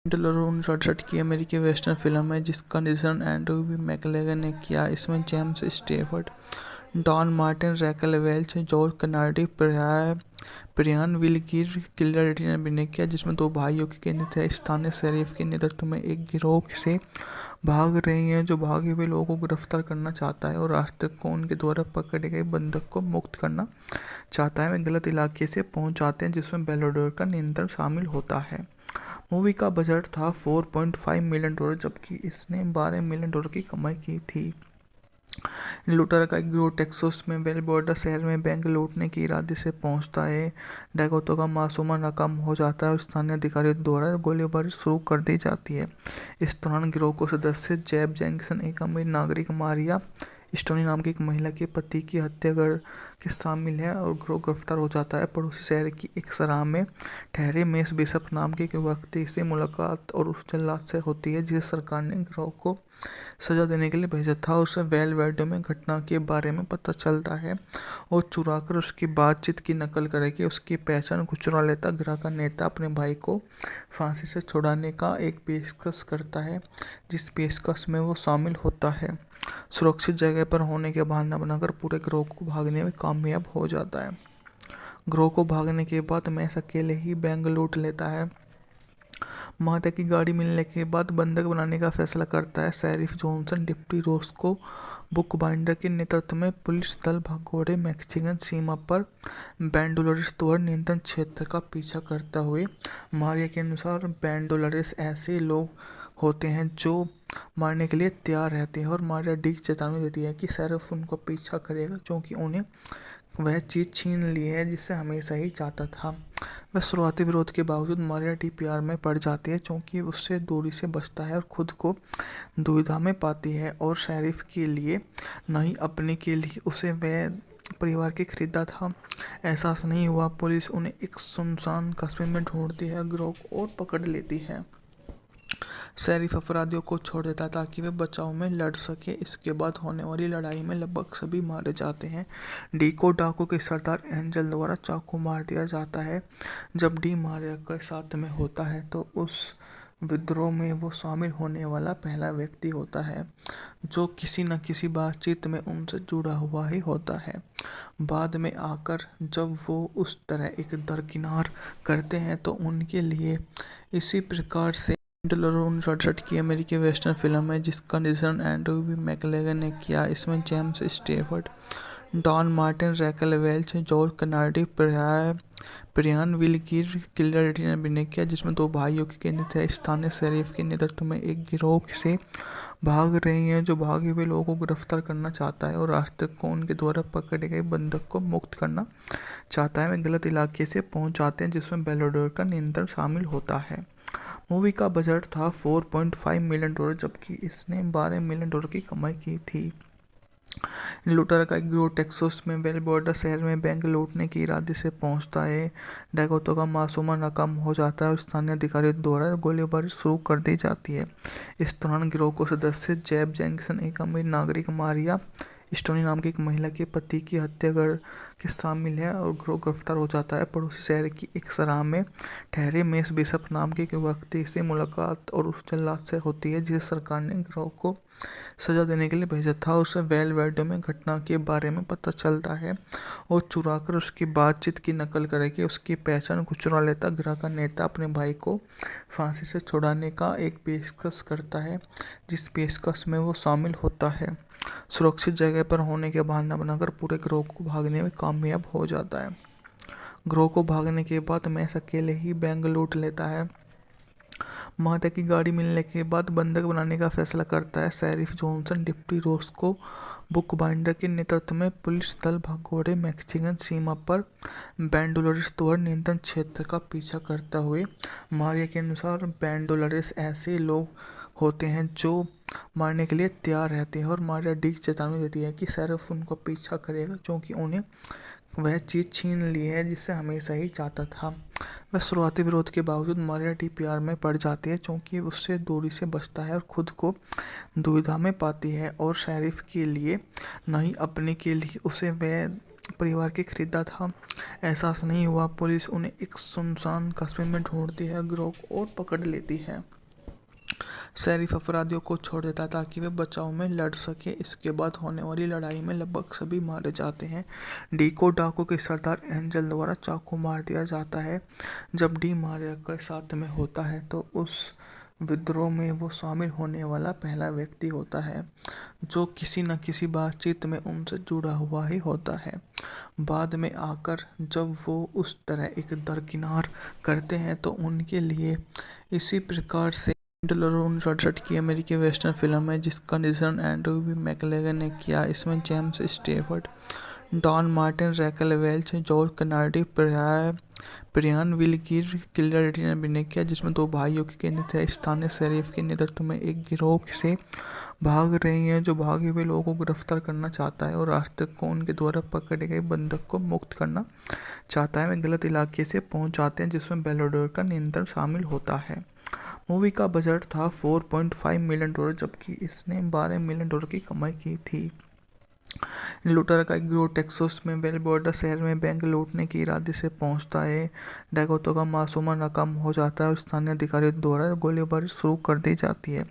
Dollar 1968 की अमेरिकी western film है जिसका निर्देशन एंड्रयू बी मैकलेगन ने किया। इसमें James Stafford, Don Martin, Raquel Welch, George Kennedy, Brian Will Geer किलर्टी ने अभिनय किया, जिसमें दो भाइयों की केंद्रित है। स्थानीय शेरिफ के नेतृत्व में एक गिरोह से भाग रही है जो भागे हुए लोगों को गिरफ्तार करना चाहता है और रास्ते को उनके द्वारा पकड़े गए बंधक को मुक्त करना चाहता है। वे गलत इलाके से पहुंच जाते हैं जिसमें बेलाडोर का नियंत्रण शामिल होता है। मूवी का बजट था $4.5 मिलियन, जबकि इसने $12 मिलियन की कमाई की थी। लूटेरा का एक गिरोह टेक्सास में वेलबोर्डा शहर में बैंक लूटने के इरादे से पहुंचता है। डकैतों का मासूमा नाकाम हो जाता है और स्थानीय अधिकारियों द्वारा गोलीबारी शुरू कर दी जाती है। इस दौरान गिरोह को सदस्य जेब जैक्सन, एक अमीर नागरिक मारिया स्टोनी नाम की एक महिला के पति की हत्या कर के शामिल है और गिरोह गिरफ्तार हो जाता है। पड़ोसी शहर की एक सराह में ठहरे मेस बिशप नाम के एक व्यक्ति से मुलाकात और उस जल्लाद से होती है जिसे सरकार ने गिरोह को सजा देने के लिए भेजा था। उसे वेलवेडो में घटना के बारे में पता चलता है और चुराकर उसकी बातचीत की नकल करके उसकी पहचान को चुरा लेता। गिरोह का नेता अपने भाई को फांसी से छुड़ाने का एक पेशकश करता है, जिस पेशकश में वो शामिल होता है। सुरक्षित जगह पर होने के बहाना बनाकर पूरे गिरोह को भागने में कामयाब हो जाता है। गिरोह को भागने के बाद मैस अकेले ही बैंक लूट लेता है। माता की गाड़ी मिलने के बाद बंधक बनाने का फैसला करता है। शेरिफ जॉनसन डिप्टी रोस्को बुकबाइंडर के नेतृत्व में पुलिस दल भगोड़े मैक्सिकन सीमा पर बैंडोलरेस द्वारा नियंत्रण क्षेत्र का पीछा करता हुए। मारिया के अनुसार बैंडोलरेस ऐसे लोग होते हैं जो मारने के लिए तैयार रहते हैं और मारिया डी चेतावनी देती है कि शेरिफ उनका पीछा करेगा क्योंकि उन्हें वह चीज़ छीन ली है जिसे हमेशा ही चाहता था। वह शुरुआती विरोध के बावजूद मारिया डी प्यार में पड़ जाती है क्योंकि उससे दूरी से बचता है और खुद को दुविधा में पाती है और शेरिफ के लिए नहीं अपने के लिए उसे वह परिवार के खरीदा था एहसास नहीं हुआ। पुलिस उन्हें एक सुनसान कस्बे में ढूंढती है, गिरोह को और पकड़ लेती है। शेरिफ अपराधियों को छोड़ देता है ताकि वे बचाव में लड़ सके। इसके बाद होने वाली लड़ाई में लगभग सभी मारे जाते हैं। डी को डाकू के सरदार एंजल द्वारा चाकू मार दिया जाता है। जब डी मारिया के साथ में होता है तो उस विद्रोह में वो शामिल होने वाला पहला व्यक्ति होता है जो किसी न किसी बातचीत में उनसे जुड़ा हुआ ही होता है। बाद में आकर जब वो उस तरह एक दरकिनार करते हैं तो उनके लिए इसी प्रकार से डॉलर 1968 की अमेरिकी वेस्टर्न फिल्म है जिसका निर्देशन एंड्रयू बी मैकलेगन ने किया। इसमें James Stafford, Don Martin, Raquel Welch, George Kennedy, Brian Will Geer किलर्टी ने अभिनय किया, जिसमें दो भाइयों की केंद्रित है। स्थानीय शेरिफ के नेतृत्व में एक गिरोह से भाग रही है जो भागे हुए लोगों को गिरफ्तार करना चाहता है और रास्ते को उनके द्वारा पकड़े गए बंधक को मुक्त करना चाहता है। वे गलत इलाके से पहुंच जाते हैं जिसमें बेलाडोर का नियंत्रण शामिल होता है। मूवी का बजट था $4.5 मिलियन, जबकि इसने $12 मिलियन की कमाई की थी। लूटेरा का एक गिरोह टेक्सास में वेलबोर्डा शहर में बैंक लूटने के इरादे से पहुंचता है। डकैतों का मासूमा नाकाम हो जाता है और स्थानीय अधिकारियों द्वारा गोलीबारी शुरू कर दी जाती है। इस दौरान गिरोह को सदस्य जेब जैक्सन, एक अमीर नागरिक मारिया स्टोनी नाम की एक महिला के पति की हत्या कर के शामिल है और गिरोह गिरफ्तार हो जाता है। पड़ोसी शहर की एक सराह में ठहरे मेस बिशप नाम के एक व्यक्ति से मुलाकात और उस जल्लाद से होती है जिसे सरकार ने गिरोह को सजा देने के लिए भेजा था। उसे वेलवेडो में घटना के बारे में पता चलता है और चुराकर उसकी बातचीत की नकल करके उसकी पहचान को चुरा लेता। गिरोह का नेता अपने भाई को फांसी से छुड़ाने का एक पेशकश करता है, जिस पेशकश में वो शामिल होता है। सुरक्षित जगह पर होने के बहाना बनाकर पूरे गिरोह को भागने में कामयाब हो जाता है। गिरोह को भागने के बाद मैस अकेले ही बैंक लूट लेता है। माता की गाड़ी मिलने के बाद बंधक बनाने का फैसला करता है। शेरिफ जॉनसन डिप्टी रोस्को बुकबाइंडर के नेतृत्व में पुलिस दल भगोड़े मैक्सिकन सीमा पर बैंडोलरेस द्वारा नियंत्रण क्षेत्र का पीछा करता हुए। मारिया के अनुसार बैंडोलरेस ऐसे लोग होते हैं जो मारने के लिए तैयार रहते हैं और मारिया डी चेतावनी देती है कि शेरिफ उनका पीछा करेगा क्योंकि उन्हें वह चीज़ छीन ली है जिसे हमेशा ही चाहता था। वह शुरुआती विरोध के बावजूद मारिया डी प्यार में पड़ जाती है क्योंकि उससे दूरी से बचता है और खुद को दुविधा में पाती है और शेरिफ के लिए नहीं अपने के लिए उसे वह परिवार के खरीदा था एहसास नहीं हुआ। पुलिस उन्हें एक सुनसान कस्बे में ढूंढती है, गिरोह को और पकड़ लेती है। शरीफ अपराधियों को छोड़ देता है ताकि वे बचाव में लड़ सके। इसके बाद होने वाली लड़ाई में लगभग सभी मारे जाते हैं। डी को डाकू के सरदार एंजल द्वारा चाकू मार दिया जाता है। जब डी मारिया के साथ में होता है तो उस विद्रोह में वो शामिल होने वाला पहला व्यक्ति होता है जो किसी न किसी बातचीत में उनसे जुड़ा हुआ ही होता है। बाद में आकर जब वो उस तरह एक दरकिनार करते हैं तो उनके लिए इसी प्रकार से 1968 की अमेरिकी वेस्टर्न फिल्म है जिसका निर्देशन एंड्रू बी मैकलेगन ने किया। इसमें James Stafford, Don Martin, Raquel Welch, George Kennedy, Brian Will Geer किलर्डी ने अभिनय किया, जिसमें दो भाइयों के केंद्रित है। स्थानीय शरीफ के नेतृत्व में एक गिरोह से भाग रही है जो भागे हुए लोगों को गिरफ्तार करना चाहता है और रास्ते को उनके द्वारा पकड़े गए बंधक को मुक्त करना चाहता है। वे गलत इलाके से पहुंच जाते हैं जिसमें बेलाडोर का नियंत्रण शामिल होता है। मूवी का बजट था $4.5 मिलियन, जबकि इसने $12 मिलियन की कमाई की थी। लूटर का एक गिरोह टेक्सास में बेल बॉर्डर शहर में बैंक लूटने के इरादे से पहुंचता है। डैकोटा का मासूमा नाकाम हो जाता है और स्थानीय अधिकारियों द्वारा गोलीबारी शुरू कर दी जाती है।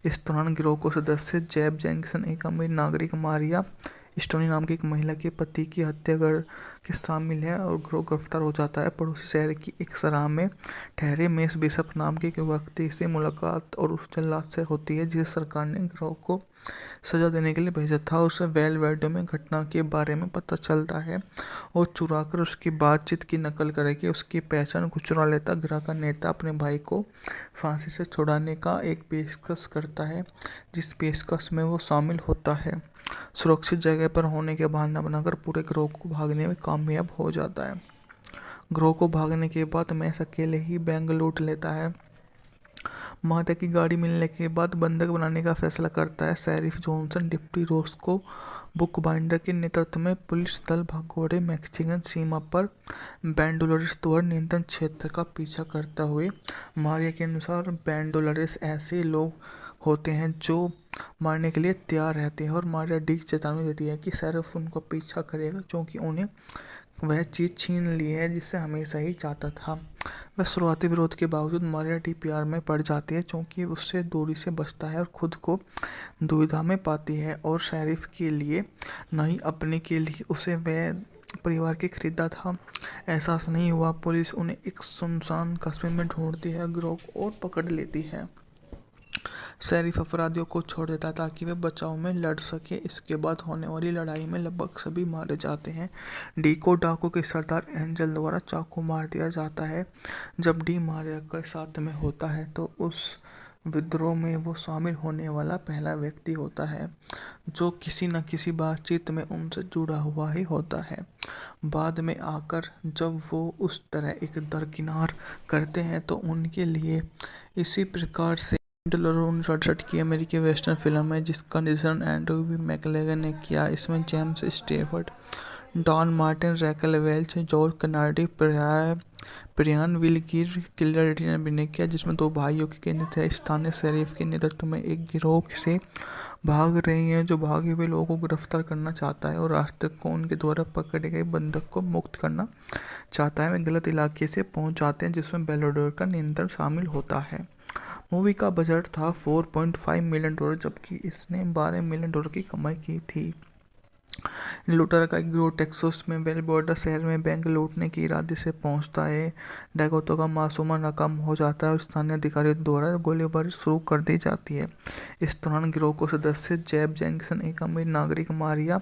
इस दौरान गिरोह को सदस्य जैब जैक्सन, एक अमीर नागरिक मारिया स्टोनी नाम की एक महिला के पति की हत्या कर के शामिल है और गिरोह गिरफ्तार हो जाता है। पड़ोसी शहर की एक सराह में ठहरे मेस बिशप नाम के एक व्यक्ति से मुलाकात और उस जल्लाद से होती है जिसे सरकार ने गिरोह को सजा देने के लिए भेजा था। उसे वेल वेडो में घटना के बारे में पता चलता है और चुराकर उसकी बातचीत की नकल करके उसकी पहचान चुरा लेता। गिरोह का नेता अपने भाई को फांसी से छुड़ाने का एक पेशकश करता है जिस पेशकश में वो शामिल होता है। सुरक्षित जगह पर होने के बहाना बनाकर पूरे गिरोह को भागने में कामयाब हो जाता है। गिरोह को भागने के बाद मैस अकेले ही बैंक लूट लेता है। माता की गाड़ी मिलने के बाद बंधक बनाने का फैसला करता है। शेरिफ जॉनसन डिप्टी रोस्को बुकबाइंडर के नेतृत्व में पुलिस दल भगोड़े मैक्सिकन सीमा पर बैंडोलरेस द्वारा नियंत्रण क्षेत्र का पीछा करता हुए। मारिया के अनुसार बैंडोलरेस ऐसे लोग होते हैं जो मारने के लिए तैयार रहते हैं और मारिया डी चेतावनी देती है कि शेरिफ उनका पीछा करेगा क्योंकि उन्हें वह चीज़ छीन ली है जिसे हमेशा ही चाहता था। वह शुरुआती विरोध के बावजूद मारिया डी प्यार में पड़ जाती है क्योंकि उससे दूरी से बचता है और खुद को दुविधा में पाती है और शेरिफ के लिए नहीं अपने के लिए उसे वह परिवार के खरीदा था एहसास नहीं हुआ। पुलिस उन्हें एक सुनसान कस्बे में ढूंढती है, गिरोह को और पकड़ लेती है। शेरिफ अपराधियों को छोड़ देता है ताकि वे बचाव में लड़ सके। इसके बाद होने वाली लड़ाई में लगभग सभी मारे जाते हैं। डी को डाकू के सरदार एंजल द्वारा चाकू मार दिया जाता है। जब डी मारिया के साथ में होता है तो उस विद्रोह में वो शामिल होने वाला पहला व्यक्ति होता है जो किसी न किसी बातचीत में उनसे जुड़ा हुआ ही होता है। बाद में आकर जब वो उस तरह एक दरकिनार करते हैं तो उनके लिए इसी प्रकार से 1968 की अमेरिकी वेस्टर्न फिल्म है जिसका निर्देशन एंड्रू बी मैकलेगन ने किया। इसमें James Stafford, Don Martin, Raquel Welch, George Kennedy, Brian Will Geer किलर्डी ने अभिनय किया, जिसमें दो भाइयों के केंद्रित है। स्थानीय शरीफ के नेतृत्व में एक गिरोह से भाग रही है जो भागे हुए लोगों को गिरफ्तार करना चाहता है और रास्ते को उनके द्वारा पकड़े गए बंधक को मुक्त करना चाहता है। वे गलत इलाके से पहुंच जाते हैं जिसमें बेलाडोर का नियंत्रण शामिल होता है। मूवी का बजट था $4.5 मिलियन, जबकि इसने $12 मिलियन की कमाई की थी। लूटर का एक गिरोह टेक्सास में बेल बॉर्डर शहर में बैंक लूटने के इरादे से पहुंचता है। डैकोटा का मासूमा नाकाम हो जाता है और स्थानीय अधिकारियों द्वारा गोलीबारी शुरू कर दी जाती है। इस दौरान गिरोह को सदस्य जैब जैक्सन, एक अमीर नागरिक मारिया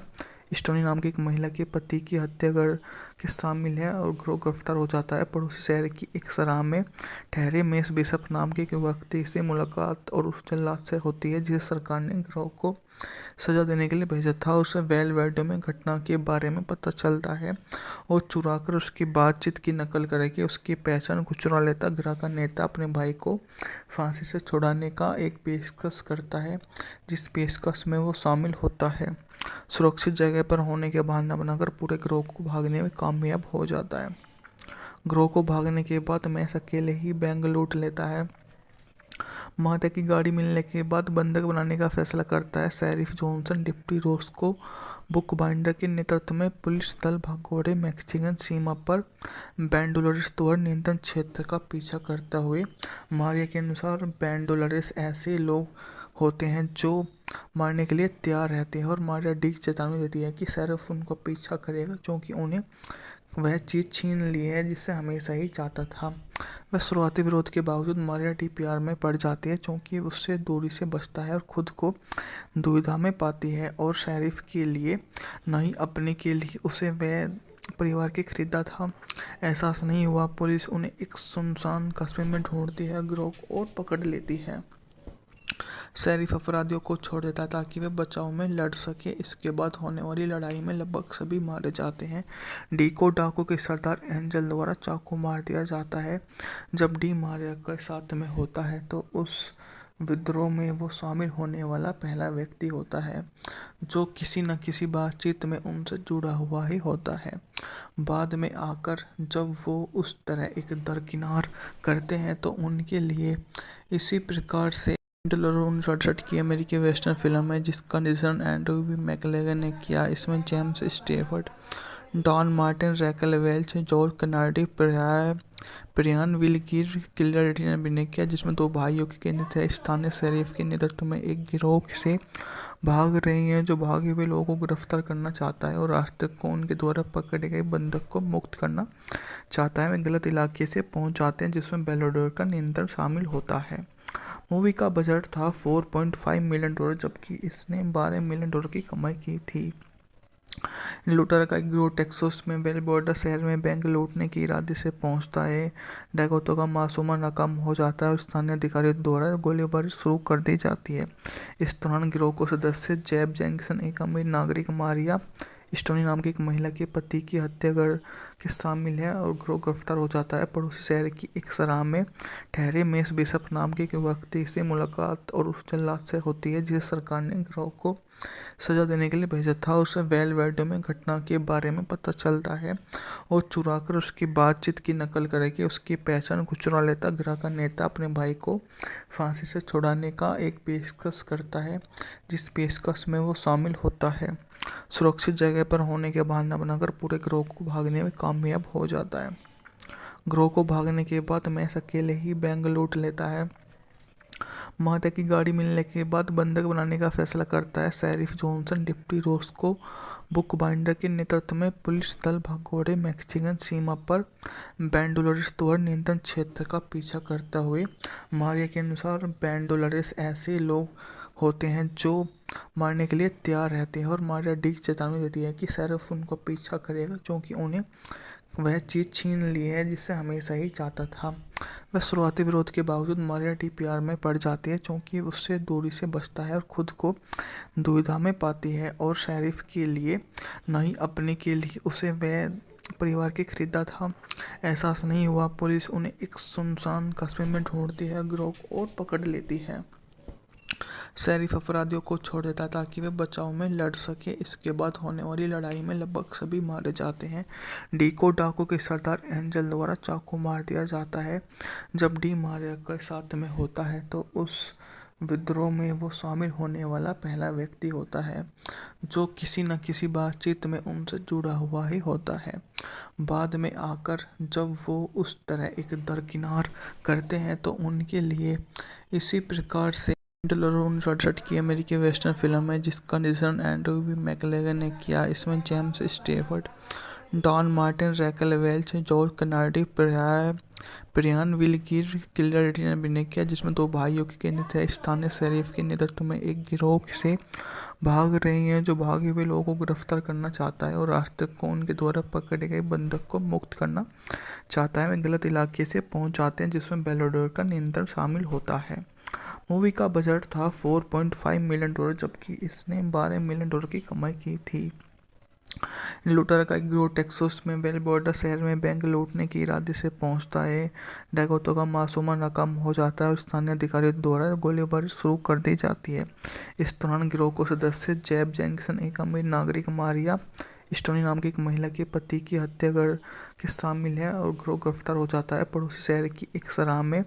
स्टोनी नाम की एक महिला के पति की हत्या कर के शामिल है और गिरोह गिरफ्तार हो जाता है। पड़ोसी शहर की एक सराह में ठहरे मेस बिशप नाम के एक व्यक्ति से मुलाकात और उस जल्लाद से होती है जिसे सरकार ने गिरोह को सजा देने के लिए भेजा था। उसे वेल वेडो में घटना के बारे में पता चलता है और चुराकर उसकी बातचीत की नकल करके उसकी पहचान चुरा लेता। गिरोह का नेता अपने भाई को फांसी से छुड़ाने का एक पेशकश करता है जिस पेशकश में वो शामिल होता है। सुरक्षित जगह पर होने के बहाना बनाकर पूरे गिरोह को भागने में कामयाब हो जाता है। गिरोह को भागने के बाद मैस अकेले ही बैंक लूट लेता है। माता की गाड़ी मिलने के बाद बंधक बनाने का फैसला करता है। शेरिफ जॉनसन डिप्टी रोस्को बुकबाइंडर के नेतृत्व में पुलिस दल भगोड़े मैक्सिकन सीमा पर बैंडोलरेस द्वारा नियंत्रण क्षेत्र का पीछा करता हुए। मारिया के अनुसार बैंडोलरेस ऐसे लोग होते हैं जो मारने के लिए तैयार रहते हैं और मारिया डी चेतावनी देती है कि शेरिफ उनको पीछा करेगा क्योंकि उन्हें वह चीज़ छीन ली है जिसे हमेशा ही चाहता था। वह शुरुआती विरोध के बावजूद मारिया डी प्यार में पड़ जाती है क्योंकि उससे दूरी से बचता है और खुद को दुविधा में पाती है और शेरिफ के लिए नहीं अपने के लिए उसे वह परिवार के खरीदा था एहसास नहीं हुआ। पुलिस उन्हें एक सुनसान कस्बे में ढूंढती है, गिरोह को और पकड़ लेती है। शेरिफ अपराधियों को छोड़ देता है ताकि वे बचाव में लड़ सके। इसके बाद होने वाली लड़ाई में लगभग सभी मारे जाते हैं। डी को डाकू के सरदार एंजल द्वारा चाकू मार दिया जाता है। जब डी मारिया के साथ में होता है तो उस विद्रोह में वो शामिल होने वाला पहला व्यक्ति होता है जो किसी न किसी बातचीत में उनसे जुड़ा हुआ ही होता है। बाद में आकर जब वो उस तरह एक दरकिनार करते हैं तो उनके लिए इसी प्रकार से 1968 की अमेरिकी वेस्टर्न फिल्म है जिसका निर्देशन एंड्रू बी मैकलेगन ने किया। इसमें James Stafford, Don Martin, Raquel Welch, George Kennedy, Brian Will Geer, किलर ने अभिनय किया, जिसमें दो भाइयों के केंद्रित है। स्थानीय शेरिफ के नेतृत्व में एक गिरोह से भाग रही है जो भागे हुए लोगों को गिरफ्तार करना चाहता है और रास्ते को उनके द्वारा पकड़े गए बंधक को मुक्त करना चाहता है। वे गलत इलाके से पहुंच जाते हैं जिसमें बेलोडोर का नियंत्रण शामिल होता है। मूवी का बजट था $4.5 मिलियन, जबकि इसने $12 मिलियन की कमाई की थी। लूटर का एक गिरोह टेक्सास में बेल बॉर्डर शहर में बैंक लूटने के इरादे से पहुंचता है। डकैतों का मासूमा नाकाम हो जाता है और स्थानीय अधिकारियों द्वारा गोलीबारी शुरू कर दी जाती है। इस दौरान गिरोह को सदस्य जेब जैक्सन, एक अमीर नागरिक मारिया स्टोनी नाम की एक महिला के पति की हत्या के शामिल है और गिरोह गिरफ्तार हो जाता है। पड़ोसी शहर की एक सराह में ठहरे मेस बिशप नाम के एक व्यक्ति से मुलाकात और उस जल्लाद से होती है जिसे सरकार ने गिरोह को सजा देने के लिए भेजा था। उसे वेलवेडो में घटना के बारे में पता चलता है और चुराकर उसकी बातचीत की नकल करके उसकी पहचान चुरा लेता। गिरोह का नेता अपने भाई को फांसी से छुड़ाने का एक पेशकश करता है जिस पेशकश में वो शामिल होता है। सुरक्षित जगह पर होने के बहाना बनाकर पूरे गिरोह को भागने में कामयाब हो जाता है। गिरोह को भागने के बाद मैस अकेले ही बैंक लूट लेता है। माता की गाड़ी मिलने के बाद बंधक बनाने का फैसला करता है। शेरिफ जॉनसन डिप्टी रोस्को बुकबाइंडर के नेतृत्व में पुलिस दल भगोड़े मैक्सिकन सीमा पर बैंडोलरेस द्वारा नियंत्रण क्षेत्र का पीछा करता हुए। मारिया के अनुसार बैंडोलरेस ऐसे लोग होते हैं जो मारने के लिए तैयार रहते हैं और मारिया डी चेतावनी देती है कि शेरिफ उनको पीछा करेगा क्योंकि उन्हें वह चीज़ छीन ली है जिसे हमेशा ही चाहता था। वह शुरुआती विरोध के बावजूद मारिया डी प्यार में पड़ जाती है क्योंकि उससे दूरी से बचता है और खुद को दुविधा में पाती है और शेरिफ के लिए नहीं अपने के लिए उसे वह परिवार के खरीदा था एहसास नहीं हुआ। पुलिस उन्हें एक सुनसान कस्बे में ढूंढती है, गिरोह को और पकड़ लेती है। शेरिफ अपराधियों को छोड़ देता है ताकि वे बचाव में लड़ सके। इसके बाद होने वाली लड़ाई में लगभग सभी मारे जाते हैं। डी को डाकू के सरदार एंजल द्वारा चाकू मार दिया जाता है। जब डी मारिया के साथ में होता है तो उस विद्रोह में वो शामिल होने वाला पहला व्यक्ति होता है जो किसी न किसी बातचीत में उनसे जुड़ा हुआ ही होता है। बाद में आकर जब वो उस तरह एक दरकिनार करते हैं तो उनके लिए इसी प्रकार से 1968 की अमेरिकी वेस्टर्न फिल्म है जिसका निर्देशन एंड्रू बी मैकलेगन ने किया। इसमें James Stafford, Don Martin, Raquel Welch, George Kennedy, Brian Will Geer, किलर ने अभिनय किया, जिसमें दो भाइयों के केंद्रित है। स्थानीय शेरिफ के नेतृत्व में एक गिरोह से भाग रही है जो भागे हुए लोगों को गिरफ्तार करना चाहता है और रास्ते को उनके द्वारा पकड़े गए बंधक को मुक्त करना चाहता है। वे गलत इलाके से पहुंच जाते हैं जिसमें बेलोडोर का नियंत्रण शामिल होता है। मूवी का बजट था $4.5 मिलियन, जबकि इसने $12 मिलियन की कमाई की थी। लूटर का एक गिरोह टेक्सास में बेल बॉर्डर शहर में बैंक लूटने के इरादे से पहुंचता है। डकैतों का मासूमा नाकाम हो जाता है और स्थानीय अधिकारियों द्वारा गोलीबारी शुरू कर दी जाती है। इस दौरान गिरोह को सदस्य जेब जैक्सन, एक अमीर नागरिक मारिया स्टोनी नाम की एक महिला के पति की हत्या कर के शामिल है और गिरफ्तार हो जाता है। पड़ोसी शहर की एक सराह में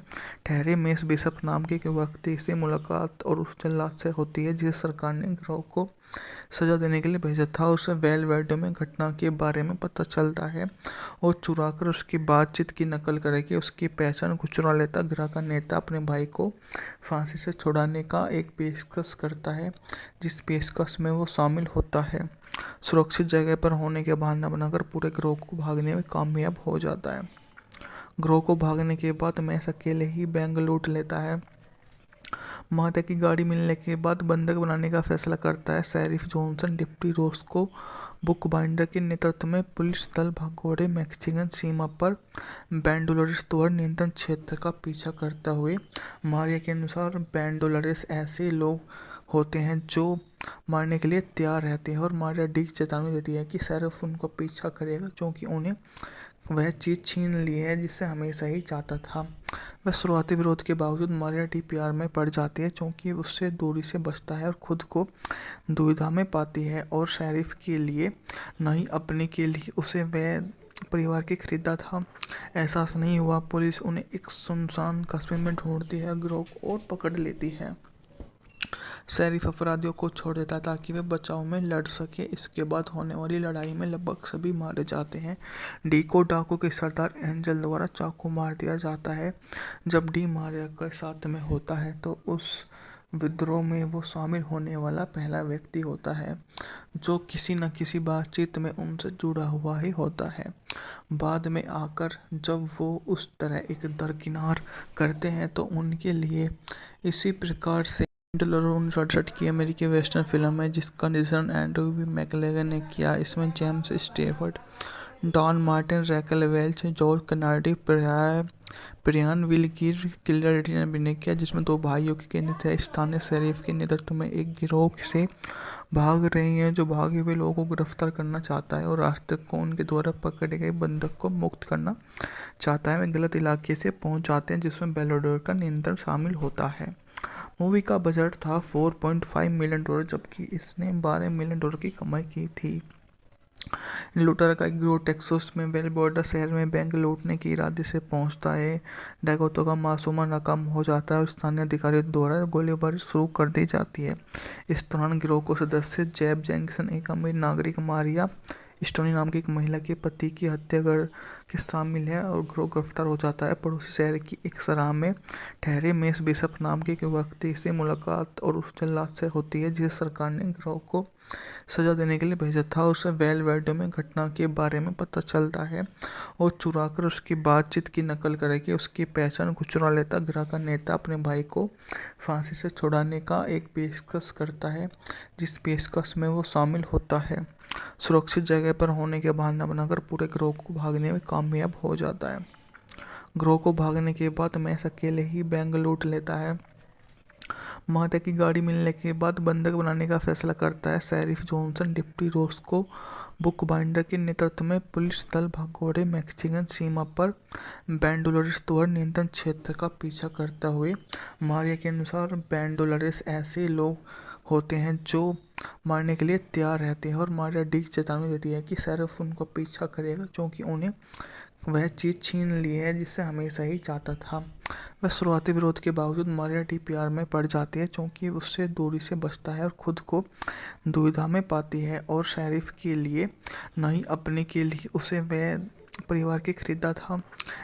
ठहरे मेस बिशप नाम के एक व्यक्ति से मुलाकात और उस जल्लाद से होती है जिसे सरकार ने गिरोह को सजा देने के लिए भेजा था। उसे वेलवेडो में घटना के बारे में पता चलता है और चुराकर उसकी बातचीत की नकल करके उसकी पहचान को चुरा लेता। गिरोह का नेता अपने भाई को फांसी से छुड़ाने का एक पेशकश करता है, जिस पेशकश में वो शामिल होता है। सुरक्षित जगह पर होने के बहाना बनाकर पूरे गिरोह को भागने में कामयाब हो जाता है। गिरोह को भागने के बाद मैस अकेले ही बैंक लूट लेता है। मार्टा की गाड़ी मिलने के बाद बंधक बनाने का फैसला करता है। शेरिफ जॉनसन डिप्टी रोस्को बुकबाइंडर के नेतृत्व में पुलिस दल भगोड़े मैक्सिकन सीमा पर बैंडोलरेस द्वारा नियंत्रण क्षेत्र का पीछा करता हुए। मारिया के अनुसार बैंडोलरेस ऐसे लोग होते हैं जो मारने के लिए तैयार रहते हैं और मारिया डी चेतावनी देती है कि शेरिफ उनका पीछा करेगा क्योंकि उन्हें वह चीज़ छीन ली है जिसे हमेशा ही चाहता था। वह शुरुआती विरोध के बावजूद मारिया डी प्यार में पड़ जाती है क्योंकि उससे दूरी से बचता है और खुद को दुविधा में पाती है और शेरिफ के लिए नहीं अपने के लिए उसे वह परिवार के खरीदा था एहसास नहीं हुआ। पुलिस उन्हें एक सुनसान कस्बे में ढूंढती है, गिरोह और पकड़ लेती है। शेरिफ अपराधियों को छोड़ देता है ताकि वे बचाव में लड़ सके। इसके बाद होने वाली लड़ाई में लगभग सभी मारे जाते हैं। डी को डाकू के सरदार एंजल द्वारा चाकू मार दिया जाता है। जब डी मारिया के साथ में होता है तो उस विद्रोह में वो शामिल होने वाला पहला व्यक्ति होता है जो किसी न किसी बातचीत में उनसे जुड़ा हुआ ही होता है। बाद में आकर जब वो उस तरह एक दरकिनार करते हैं तो उनके लिए इसी प्रकार से 1968 की अमेरिकी वेस्टर्न फिल्म है जिसका निर्देशन एंड्रू बी मैकलेगन ने किया। इसमें James Stafford, Don Martin, Raquel Welch, George Kennedy, Brian Will Geer, किलर ने अभिनय किया, जिसमें दो भाइयों की केंद्रित है। स्थानीय शेरिफ के नेतृत्व में एक गिरोह से भाग रही हैं जो भागे हुए लोगों को गिरफ्तार करना चाहता है और रास्ते को उनके द्वारा पकड़े गए बंधक को मुक्त करना चाहता है। वे गलत इलाके से पहुंच जाते हैं जिसमें बेलोडोर का नियंत्रण शामिल होता है। मूवी का बजट था $4.5 मिलियन, जबकि इसने $12 मिलियन की कमाई की थी। लूटर का एक गिरोह टेक्सास में वेलबोर्डा शहर में बैंक लूटने के इरादे से पहुंचता है। डैकोटा का मासूमा नाकाम हो जाता है और स्थानीय अधिकारियों द्वारा गोलीबारी शुरू कर दी जाती है। इस दौरान गिरोह को सदस्य जेब जैक्सन, एक अमीर नागरिक मारिया स्टोनी नाम की एक महिला के पति की हत्या कर के शामिल है और गिरोह गिरफ्तार हो जाता है। पड़ोसी शहर की एक सराह में ठहरे मेस बिशप नाम के एक व्यक्ति से मुलाकात और उस जल्लाद से होती है जिसे सरकार ने गिरोह को सजा देने के लिए भेजा था। उसे वेलवेडो में घटना के बारे में पता चलता है और चुराकर उसकी बातचीत की नकल करके उसकी पहचान को चुरा लेता। गिरोह का नेता अपने भाई को फांसी से छुड़ाने का एक पेशकश करता है, जिस पेशकश में वो शामिल होता है। सुरक्षित जगह पर होने के बहाना बनाकर पूरे गिरोह को भागने में कामयाब हो जाता है। गिरोह को भागने के बाद मैस अकेले ही बैंक लूट लेता है। मार्टा की गाड़ी मिलने के बाद बंधक बनाने का फैसला करता है। शेरिफ जॉनसन डिप्टी रोस्को बुकबाइंडर के नेतृत्व में पुलिस दल भगोड़े मैक्सिकन सीमा पर बैंडोलरेस द्वारा नियंत्रण क्षेत्र का पीछा करता हुए। मारिया के अनुसार बैंडोलरेस ऐसे लोग होते हैं जो मारने के लिए तैयार रहते हैं और मारिया डी चेतावनी देती है कि शेरिफ उनका पीछा करेगा क्योंकि उन्हें वह चीज़ छीन ली है जिसे हमेशा ही चाहता था। वह शुरुआती विरोध के बावजूद मारिया डी प्यार में पड़ जाती है क्योंकि उससे दूरी से बचता है और खुद को दुविधा में पाती है और शेरिफ के लिए नहीं अपने के लिए उसे वह परिवार के खरीदा था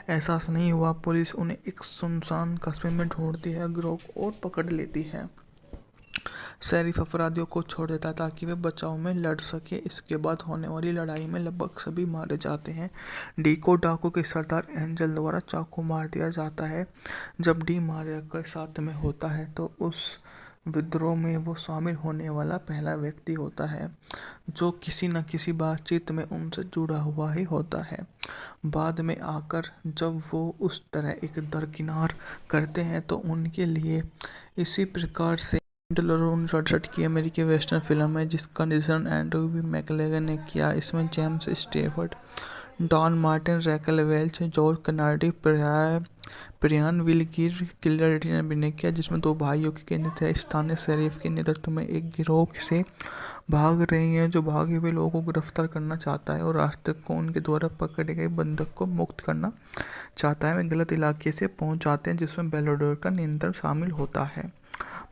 एहसास नहीं हुआ। पुलिस उन्हें एक सुनसान कस्बे में ढूंढती है, गिरोह और पकड़ लेती है। शेरिफ अपराधियों को छोड़ देता है ताकि वे बचाव में लड़ सके। इसके बाद होने वाली लड़ाई में लगभग सभी मारे जाते हैं। डी को डाकू के सरदार एंजल द्वारा चाकू मार दिया जाता है। जब डी मारिया के साथ में होता है तो उस विद्रोह में वो शामिल होने वाला पहला व्यक्ति होता है जो किसी न किसी बातचीत में उनसे जुड़ा हुआ ही होता है। बाद में आकर जब वो उस तरह एक दरकिनार करते हैं तो उनके लिए इसी प्रकार से 1968 की अमेरिकी वेस्टर्न फिल्म है जिसका निर्देशन एंड्रू बी मैकलेगन ने किया। इसमें James Stafford, Don Martin, Raquel Welch, George Kennedy, Brian Will Geer किलर्डी ने अभिनय किया, जिसमें दो भाइयों की केंद्रित है। स्थानीय शेरिफ के नेतृत्व में एक गिरोह से भाग रही है जो भागे हुए लोगों को गिरफ्तार करना चाहता है और रास्ते को उनके द्वारा पकड़े गए बंधक को मुक्त करना चाहता है। वे गलत इलाके से पहुंच जाते हैं जिसमें बेलाडोर का नियंत्रण शामिल होता है।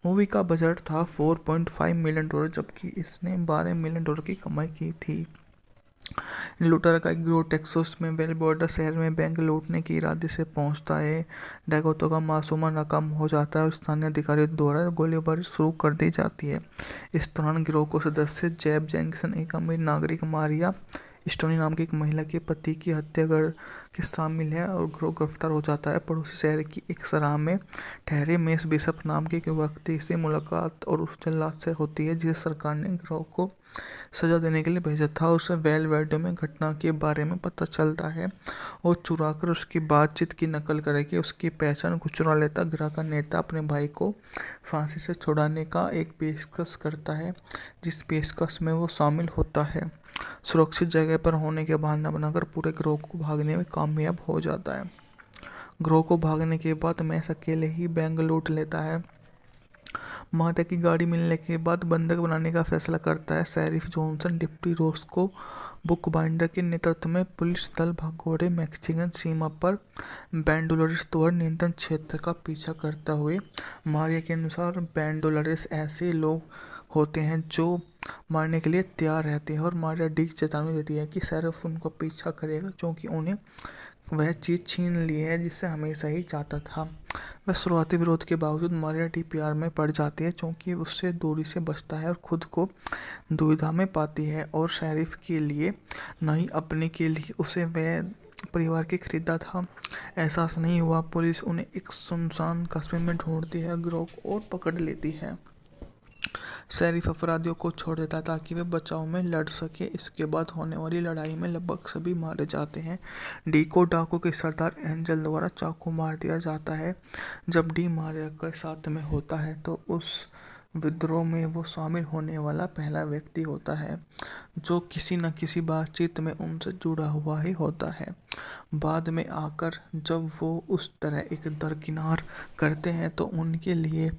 मूवी का बजट था $4.5 मिलियन, जबकि इसने $12 मिलियन की कमाई की थी। लूटेरा का एक गिरोह टेक्सास में वेलबोर्डा शहर में बैंक लूटने के इरादे से पहुंचता है। डैकोटा का मासूमा नाकाम हो जाता है और स्थानीय अधिकारियों द्वारा गोलीबारी शुरू कर दी जाती है। इस दौरान गिरोह को सदस्य जेब जैक्सन, एक अमीर नागरिक मारिया स्टोनी नाम की एक महिला के पति की हत्या कर के शामिल है और गिरोह गिरफ्तार हो जाता है। पड़ोसी शहर की एक सराह में ठहरे मेस बिशप नाम के एक व्यक्ति से मुलाकात और उस जल्लाद से होती है जिसे सरकार ने गिरोह को सजा देने के लिए भेजा था। उसे वेलवेडो में घटना के बारे में पता चलता है और चुराकर उसकी बातचीत की नकल करके उसकी पहचान को चुरा लेता। गिरोह का नेता अपने भाई को फांसी से छुड़ाने का एक पेशकश करता है, जिस पेशकश में वो शामिल होता है। सुरक्षित जगह पर होने के बहाना बनाकर पूरे गिरोह को भागने में कामयाब हो जाता है। गिरोह को भागने के बाद मैस अकेले ही बैंक लूट लेता है। माता की गाड़ी मिलने के बाद बंधक बनाने का फैसला करता है। शेरिफ जॉनसन डिप्टी रोस्को बुकबाइंडर के नेतृत्व में पुलिस दल भगोड़े मैक्सिकन सीमा पर बैंडोलरेस द्वारा नियंत्रण क्षेत्र का पीछा करता हुए। मारिया के अनुसार बैंडोलरेस ऐसे लोग होते हैं जो मारने के लिए तैयार रहते हैं और मारिया डी चेतावनी देती है कि शेरिफ उनका पीछा करेगा क्योंकि उन्हें वह चीज़ छीन ली है जिसे हमेशा ही चाहता था। वह शुरुआती विरोध के बावजूद मारिया डी प्यार में पड़ जाती है क्योंकि उससे दूरी से बचता है और खुद को दुविधा में पाती है और शेरिफ के लिए नहीं अपने के लिए उसे वह परिवार के खरीदा था एहसास नहीं हुआ। पुलिस उन्हें एक सुनसान कस्बे में ढूंढती है, गिरोह और पकड़ लेती है। शेरिफ अपराधियों को छोड़ देता है ताकि वे बचाव में लड़ सके। इसके बाद होने वाली लड़ाई में लगभग सभी मारे जाते हैं। डी को डाकू के सरदार एंजल द्वारा चाकू मार दिया जाता है। जब डी मारिया के साथ में होता है तो उस विद्रोह में वो शामिल होने वाला पहला व्यक्ति होता है जो किसी न किसी बातचीत में उनसे जुड़ा हुआ ही होता है। बाद में आकर जब वो उस तरह एक दरकिनार करते हैं तो उनके लिए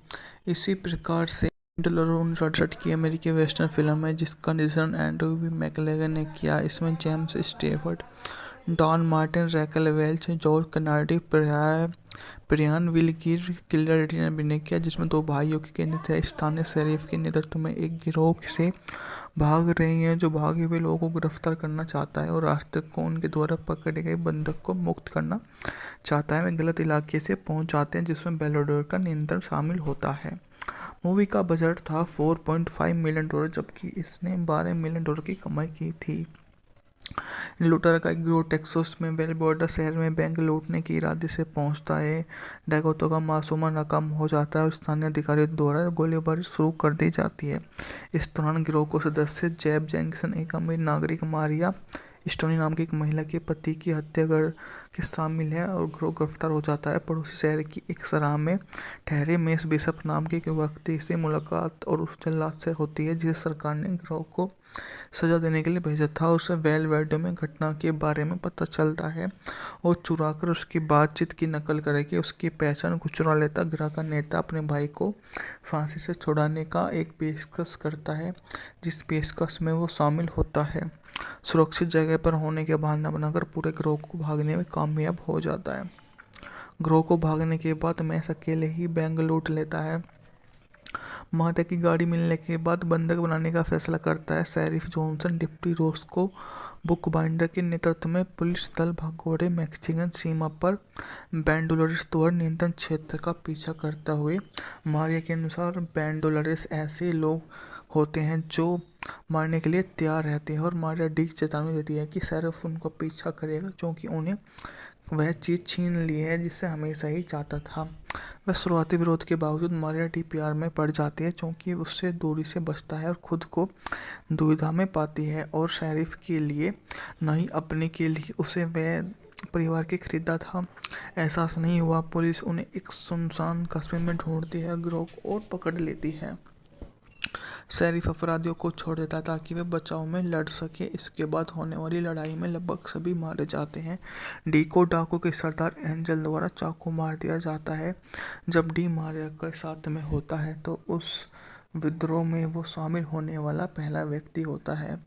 इसी प्रकार से 1968 की अमेरिकी वेस्टर्न फिल्म है जिसका निर्देशन एंड्रू बी मैकलेगन ने किया। इसमें James Stafford, Don Martin, Raquel Welch, George Kennedy, Brian Will Geer किलर्डी ने अभिनय किया, जिसमें दो भाइयों की केंद्रित है। स्थानीय शेरिफ के नेतृत्व में एक गिरोह से भाग रही है जो भागे हुए लोगों को गिरफ्तार करना चाहता है और रास्ते को उनके द्वारा पकड़े गए बंधक को मुक्त करना चाहता है। वे गलत इलाके से पहुंच जाते हैं जिसमें बेलाडोर का नियंत्रण शामिल होता है। मूवी का बजट था $4.5 मिलियन, जबकि इसने $12 मिलियन की कमाई की थी। लूटेरा का एक गिरोह टेक्सास में वेलबोर्डा शहर में बैंक लूटने के इरादे से पहुंचता है। डैकोटा का मासूमा नाकाम हो जाता है और स्थानीय अधिकारियों द्वारा गोलीबारी शुरू कर दी जाती है। इस दौरान गिरोह को सदस्य जेब जैक्सन, एक अमीर नागरिक मारिया स्टोनी नाम की एक महिला के पति की हत्या कर के शामिल है और गिरोह गिरफ्तार हो जाता है। पड़ोसी शहर की एक सराह में ठहरे मेस बिशप नाम के एक व्यक्ति से मुलाकात और उस जल्लाद से होती है जिसे सरकार ने गिरोह को सजा देने के लिए भेजा था। उसे वेलवेडो में घटना के बारे में पता चलता है और चुराकर उसकी बातचीत की नकल करके उसकी पहचान को चुरा लेता। गिरोह का नेता अपने भाई को फांसी से छुड़ाने का एक पेशकश करता है, जिस पेशकश में वो शामिल होता है। सुरक्षित जगह पर होने के बहाना बनाकर पूरे गिरोह को भागने में कामयाब हो जाता है। गिरोह को भागने के बाद मैस अकेले ही बैंक लूट लेता है। माता की गाड़ी मिलने के बाद बंधक बनाने का फैसला करता है। शेरिफ जॉनसन डिप्टी रोस्को बुकबाइंडर के नेतृत्व में पुलिस दल भगोड़े मैक्सिकन सीमा पर बैंडोलरेस द्वारा नियंत्रण क्षेत्र का पीछा करता हुए। मारिया के अनुसार बैंडोलरेस ऐसे लोग होते हैं जो मारने के लिए तैयार रहते हैं और मारिया डी चेतावनी देती है कि शेरिफ उनका पीछा करेगा क्योंकि उन्हें वह चीज़ छीन ली है जिसे हमेशा ही चाहता था। वह शुरुआती विरोध के बावजूद मारिया डी प्यार में पड़ जाती है क्योंकि उससे दूरी से बचता है और खुद को दुविधा में पाती है और शेरिफ के लिए नहीं अपने के लिए उसे वह परिवार के खरीदा था एहसास नहीं हुआ। पुलिस उन्हें एक सुनसान कस्बे में ढूंढती है, गिरोह और पकड़ लेती है। शरीफ अपराधियों को छोड़ देता है ताकि वे बचाव में लड़ सके। इसके बाद होने वाली लड़ाई में लगभग सभी मारे जाते हैं। डी को डाकू के सरदार एंजल द्वारा चाकू मार दिया जाता है। जब डी मारिया के साथ में होता है तो उस विद्रोह में वो शामिल होने वाला पहला व्यक्ति होता है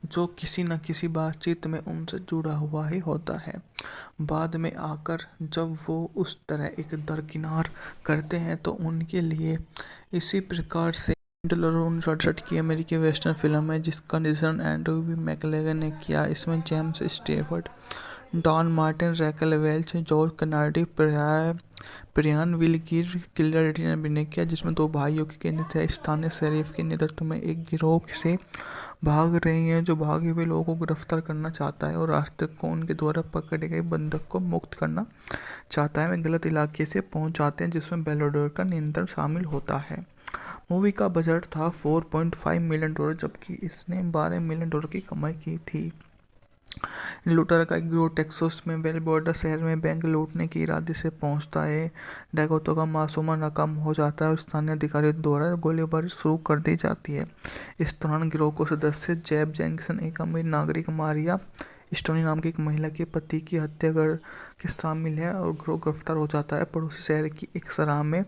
जो किसी न किसी बातचीत में उनसे जुड़ा हुआ ही होता है। बाद में आकर जब वो उस तरह एक दरकिनार करते हैं तो उनके लिए इसी प्रकार से 1968 की अमेरिकी वेस्टर्न फिल्म है जिसका निर्देशन एंड्रू बी मैकलेगन ने किया। इसमें James Stafford, Don Martin, Raquel Welch, George Kennedy, Brian Will Geer, किलर ने अभिनय किया, जिसमें दो भाइयों की केंद्रित है। स्थानीय शरीफ के नेतृत्व में एक गिरोह से भाग रही हैं जो भागे हुए लोगों को गिरफ्तार करना चाहता है और रास्ते को उनके द्वारा पकड़े गए बंधक को मुक्त करना चाहता है। वे गलत इलाके से पहुंच जाते हैं जिसमें बेलाडोर का नियंत्रण शामिल होता है। मूवी का बजट था $4.5 मिलियन, जबकि इसने $12 मिलियन की कमाई की थी। लूटर का एक गिरोह टेक्सास में वेल बॉर्डर शहर में बैंक लूटने के इरादे से पहुंचता है। डकैतों का मासूमा नाकाम हो जाता है और स्थानीय अधिकारियों द्वारा गोलीबारी शुरू कर दी जाती है। इस दौरान गिरोह को सदस्य जेब जेंकिंसन, एक अमीर नागरिक मारिया स्टोनी नाम की एक महिला के पति की हत्या कर के शामिल है और गिरोह गिरफ्तार हो जाता है। पड़ोसी शहर की एक सराह में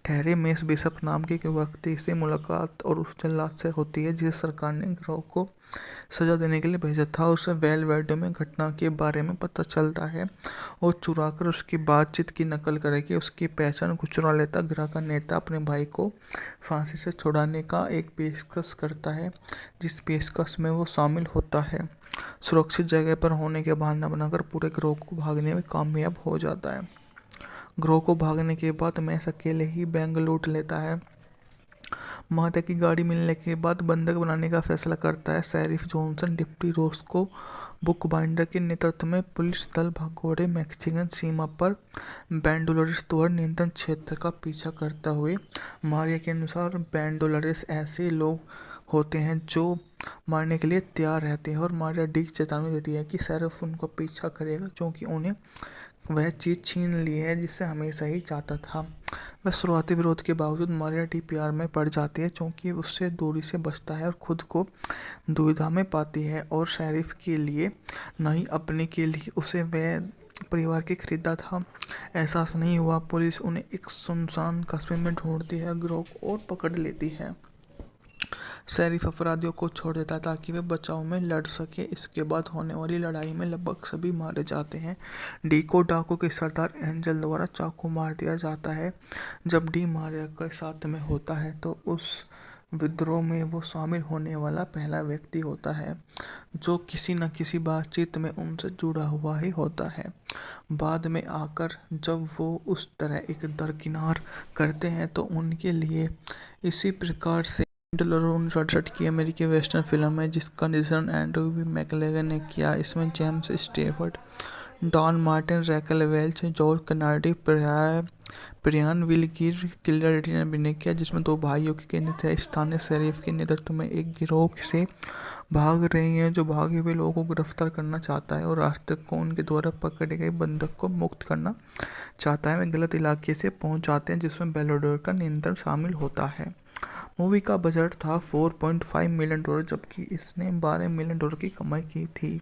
ठहरे मेस बिशप नाम के एक व्यक्ति से मुलाकात और उस जल्लाद से होती है जिसे सरकार ने गिरोह को सजा देने के लिए भेजा था। उसे वेल वेडो में घटना के बारे में पता चलता है और चुराकर उसकी बातचीत की नकल करके उसकी पहचान को चुरा लेता। गिरोह का नेता अपने भाई को फांसी से छुड़ाने का एक पेशकश करता है जिस पेशकश में वो शामिल होता है। सुरक्षित जगह पर होने के बहाना बनाकर पूरे गिरोह को भागने में कामयाब हो जाता है। गिरोह को भागने के बाद मैस अकेले ही बैंक लूट लेता है। माता की गाड़ी मिलने के बाद बंधक बनाने का फैसला करता है। शेरिफ जॉनसन डिप्टी रोस्को बुकबाइंडर के नेतृत्व में पुलिस दल भगोड़े मैक्सिकन सीमा पर बैंडोलरेस द्वारा नियंत्रण क्षेत्र का पीछा करता हुए। मारिया के अनुसार बैंडोलरेस ऐसे लोग होते हैं जो मारने के लिए तैयार रहते हैं और मारिया डी चेतावनी देती है कि शेरिफ उनका पीछा करेगा क्योंकि उन्हें वह चीज़ छीन ली है जिससे हमेशा ही चाहता था। वह शुरुआती विरोध के बावजूद मारिया डी प्यार में पड़ जाती है क्योंकि उससे दूरी से बचता है और खुद को दुविधा में पाती है और शेरिफ के लिए नहीं अपने के लिए उसे वह परिवार के खरीदा था एहसास नहीं हुआ। पुलिस उन्हें एक सुनसान कस्बे में ढूंढती है, गिरोह को और पकड़ लेती है। शेरिफ अपराधियों को छोड़ देता है ताकि वे बचाव में लड़ सके। इसके बाद होने वाली लड़ाई में लगभग सभी मारे जाते हैं। डी को डाकू के सरदार एंजल द्वारा चाकू मार दिया जाता है। जब डी मारिया के साथ में होता है तो उस विद्रोह में वो शामिल होने वाला पहला व्यक्ति होता है जो किसी न किसी बातचीत में उनसे जुड़ा हुआ ही होता है। बाद में आकर जब वो उस तरह एक दरकिनार करते हैं तो उनके लिए इसी प्रकार से 1968 की अमेरिकी वेस्टर्न फिल्म है जिसका निर्देशन एंड्रू बी मैकलेगन ने किया। इसमें James Stafford, Don Martin, Raquel Welch, George Kennedy, Brian Will Geer, किलर ने अभिनय किया, जिसमें दो भाइयों की केंद्रित है। स्थानीय शरीफ के नेतृत्व में एक गिरोह से भाग रही हैं जो भागे हुए लोगों को गिरफ्तार करना चाहता है और रास्ते को उनके द्वारा पकड़े गए बंधक को मुक्त करना चाहता है। वे गलत इलाके से पहुंच जाते हैं जिसमें बेलाडोर का नियंत्रण शामिल होता है। मूवी का बजट था $4.5 मिलियन, जबकि इसने $12 मिलियन की कमाई की थी।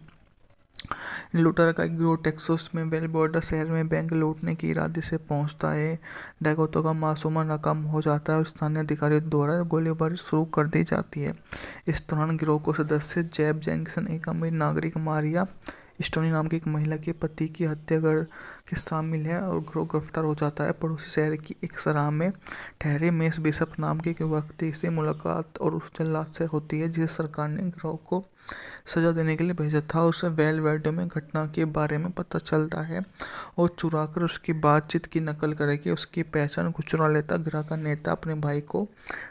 लूटर का एक गिरोह टेक्सास में वेल बॉर्डर शहर में बैंक लूटने के इरादे से पहुंचता है। डकैतों का मासूमा नाकाम हो जाता है और स्थानीय अधिकारियों द्वारा गोलीबारी शुरू कर दी जाती है। इस दौरान गिरोह को सदस्य जेब जेंकिंसन, एक अमीर नागरिक मारिया स्टोनी नाम की एक महिला के पति की हत्या कर के शामिल है और गिरोह गिरफ्तार हो जाता है। पड़ोसी शहर की एक सराह में ठहरे मेस बिशप नाम के एक व्यक्ति से मुलाकात और उस जल्लाद से होती है जिसे सरकार ने गिरोह को सजा देने के लिए भेजा था। उसे वेल वेडो में घटना के बारे में पता चलता है और चुराकर उसकी बातचीत की नकल करके उसकी पहचान को चुरा लेता। गिरोह का नेता अपने भाई को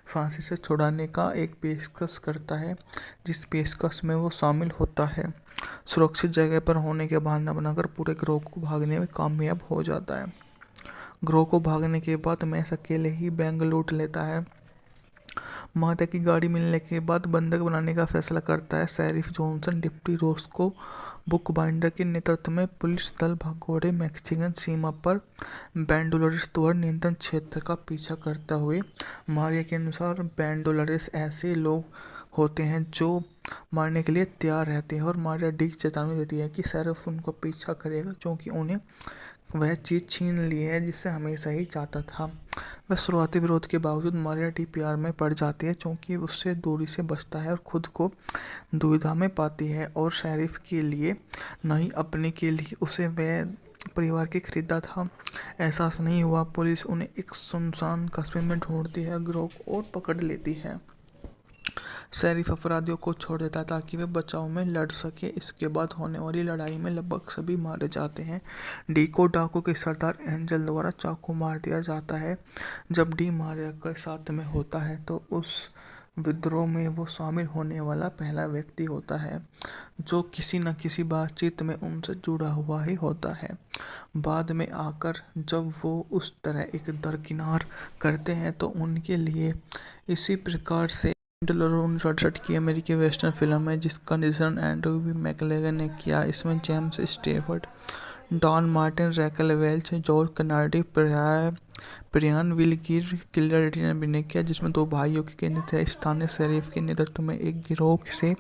फांसी से छुड़ाने का एक पेशकश करता है जिस पेशकश में वो शामिल होता है। सुरक्षित जगह पर होने के बहाना बनाकर पूरे गिरोह को भागने में कामयाब हो जाता है। गिरोह को भागने के बाद मैस अकेले ही बैंक लूट लेता है। माता की गाड़ी मिलने के बाद बंधक बनाने का फैसला करता है शेरिफ जॉनसन। डिप्टी रोस्को बुकबाइंडर के नेतृत्व में पुलिस दल भगोड़े मैक्सिकन सीमा पर बैंडोलरेस द्वारा नियंत्रण क्षेत्र का पीछा करता हुए। मारिया के अनुसार बैंडोलरेस ऐसे लोग होते हैं जो मारने के लिए तैयार रहते हैं और मारिया डी चेतावनी देती है कि शेरिफ उनको पीछा करेगा क्योंकि उन्हें वह चीज़ छीन ली है जिसे हमेशा ही चाहता था। वह शुरुआती विरोध के बावजूद मारिया डी प्यार में पड़ जाती है क्योंकि उससे दूरी से बचता है और खुद को दुविधा में पाती है और शेरिफ के लिए नहीं अपने के लिए उसे वह परिवार के खरीदा था एहसास नहीं हुआ। पुलिस उन्हें एक सुनसान कस्बे में ढूंढती है, गिरोह को और पकड़ लेती है। शेरिफ अपराधियों को छोड़ देता है ताकि वे बचाव में लड़ सके। इसके बाद होने वाली लड़ाई में लगभग सभी मारे जाते हैं। डी को डाकू के सरदार एंजल द्वारा चाकू मार दिया जाता है। जब डी मारिया के साथ में होता है तो उस विद्रोह में वो शामिल होने वाला पहला व्यक्ति होता है जो किसी न किसी बातचीत में उनसे जुड़ा हुआ ही होता है। बाद में आकर जब वो उस तरह एक दरकिनार करते हैं तो उनके लिए इसी प्रकार से 1968 की अमेरिकी वेस्टर्न फिल्म है जिसका निर्देशन एंड्रू बी मैकलेगन ने किया। इसमें James Stafford, Don Martin, Raquel Welch, George Kennedy, Brian Will Geer किलर्डी ने अभिनय किया, जिसमें दो भाइयों की केंद्रित है। स्थानीय शेरिफ के नेतृत्व में एक गिरोह से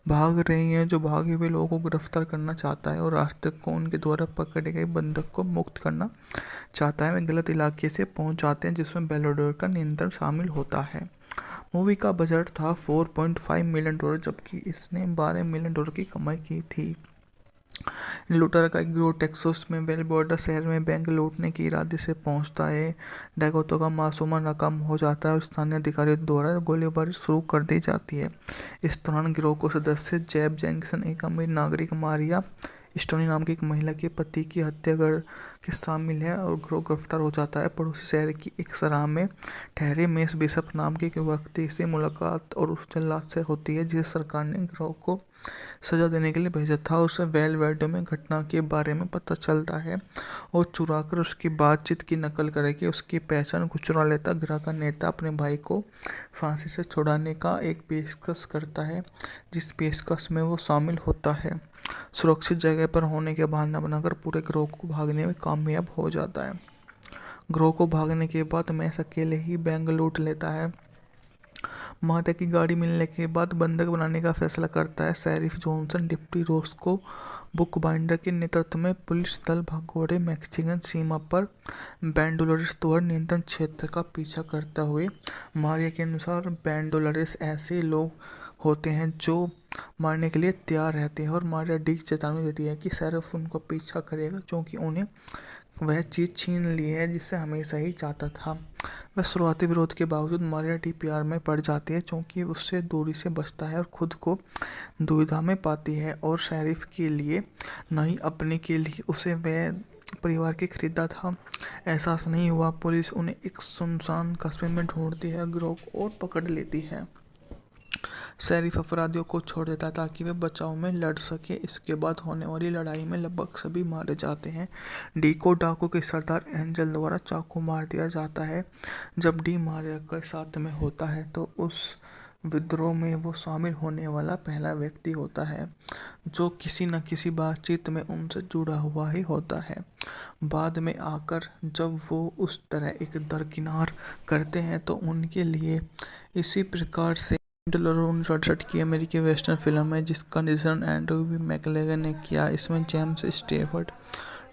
भाग रही है जो भागे हुए लोगों को गिरफ्तार करना चाहता है और रास्ते को उनके द्वारा पकड़े गए बंधक को मुक्त करना चाहता है। वे गलत इलाके से पहुंच जाते हैं जिसमें बेलोडोर का नियंत्रण शामिल होता है। मूवी का बजट था $4.5 मिलियन, जबकि इसने $12 मिलियन की कमाई की थी। लूटर का एक गिरोह टेक्सास में बेल बॉर्डर शहर में बैंक लूटने के इरादे से पहुंचता है। डैकोटा का मासूमा नाकाम हो जाता है और स्थानीय अधिकारियों द्वारा गोलीबारी शुरू कर दी जाती है। इस दौरान गिरोह को सदस्य जेब जैक्सन, एक अमीर नागरिक मारिया स्टोनी नाम की एक महिला के पति की हत्या के शामिल है और गिरोह गिरफ्तार हो जाता है। पड़ोसी शहर की एक सराह में ठहरे मेस बिशप नाम के एक व्यक्ति से मुलाकात और उस जल्लाद से होती है जिसे सरकार ने गिरोह को सजा देने के लिए भेजा था। उसे वेलवेडो में घटना के बारे में पता चलता है और चुराकर उसकी बातचीत की नकल करके उसकी पहचान को चुरा लेता। गिरोह का नेता अपने भाई को फांसी से छुड़ाने का एक पेशकश करता है जिस पेशकश में वो शामिल होता है। सुरक्षित जगह पर होने के बहाना बनाकर पूरे गिरोह को भागने में कामयाब हो जाता है। गिरोह को भागने के बाद मैस अकेले ही बैंक लूट लेता है। माता की गाड़ी मिलने के बाद बंधक बनाने का फैसला करता है शेरिफ जॉनसन। डिप्टी रोस्को बुकबाइंडर के नेतृत्व में पुलिस दल भगोड़े मैक्सिकन सीमा पर बैंडोलरेस द्वारा नियंत्रण क्षेत्र का पीछा करता हुए। मारिया के अनुसार बैंडोलरेस ऐसे लोग होते हैं जो मारने के लिए तैयार रहते हैं और मारिया डी चेतावनी देती है कि शेरिफ उनको पीछा करेगा क्योंकि उन्हें वह चीज़ छीन ली है जिसे हमेशा ही चाहता था। वह शुरुआती विरोध के बावजूद मारिया डी प्यार में पड़ जाती है क्योंकि उससे दूरी से बचता है और खुद को दुविधा में पाती है और शेरिफ के लिए नहीं अपने के लिए उसे वह परिवार के खरीदा था एहसास नहीं हुआ। पुलिस उन्हें एक सुनसान कस्बे में ढूंढती है, गिरोह को और पकड़ लेती है। शेरिफ अपराधियों को छोड़ देता है ताकि वे बचाव में लड़ सके। इसके बाद होने वाली लड़ाई में लगभग सभी मारे जाते हैं। डी को डाकू के सरदार एंजल द्वारा चाकू मार दिया जाता है। जब डी मारिया के साथ में होता है तो उस विद्रोह में वो शामिल होने वाला पहला व्यक्ति होता है जो किसी न किसी बातचीत में उनसे जुड़ा हुआ ही होता है। बाद में आकर जब वो उस तरह एक दरकिनार करते हैं तो उनके लिए इसी प्रकार से 1968 की अमेरिकी वेस्टर्न फिल्म है जिसका निर्देशन एंड्रू बी मैकलेगन ने किया। इसमें James Stafford,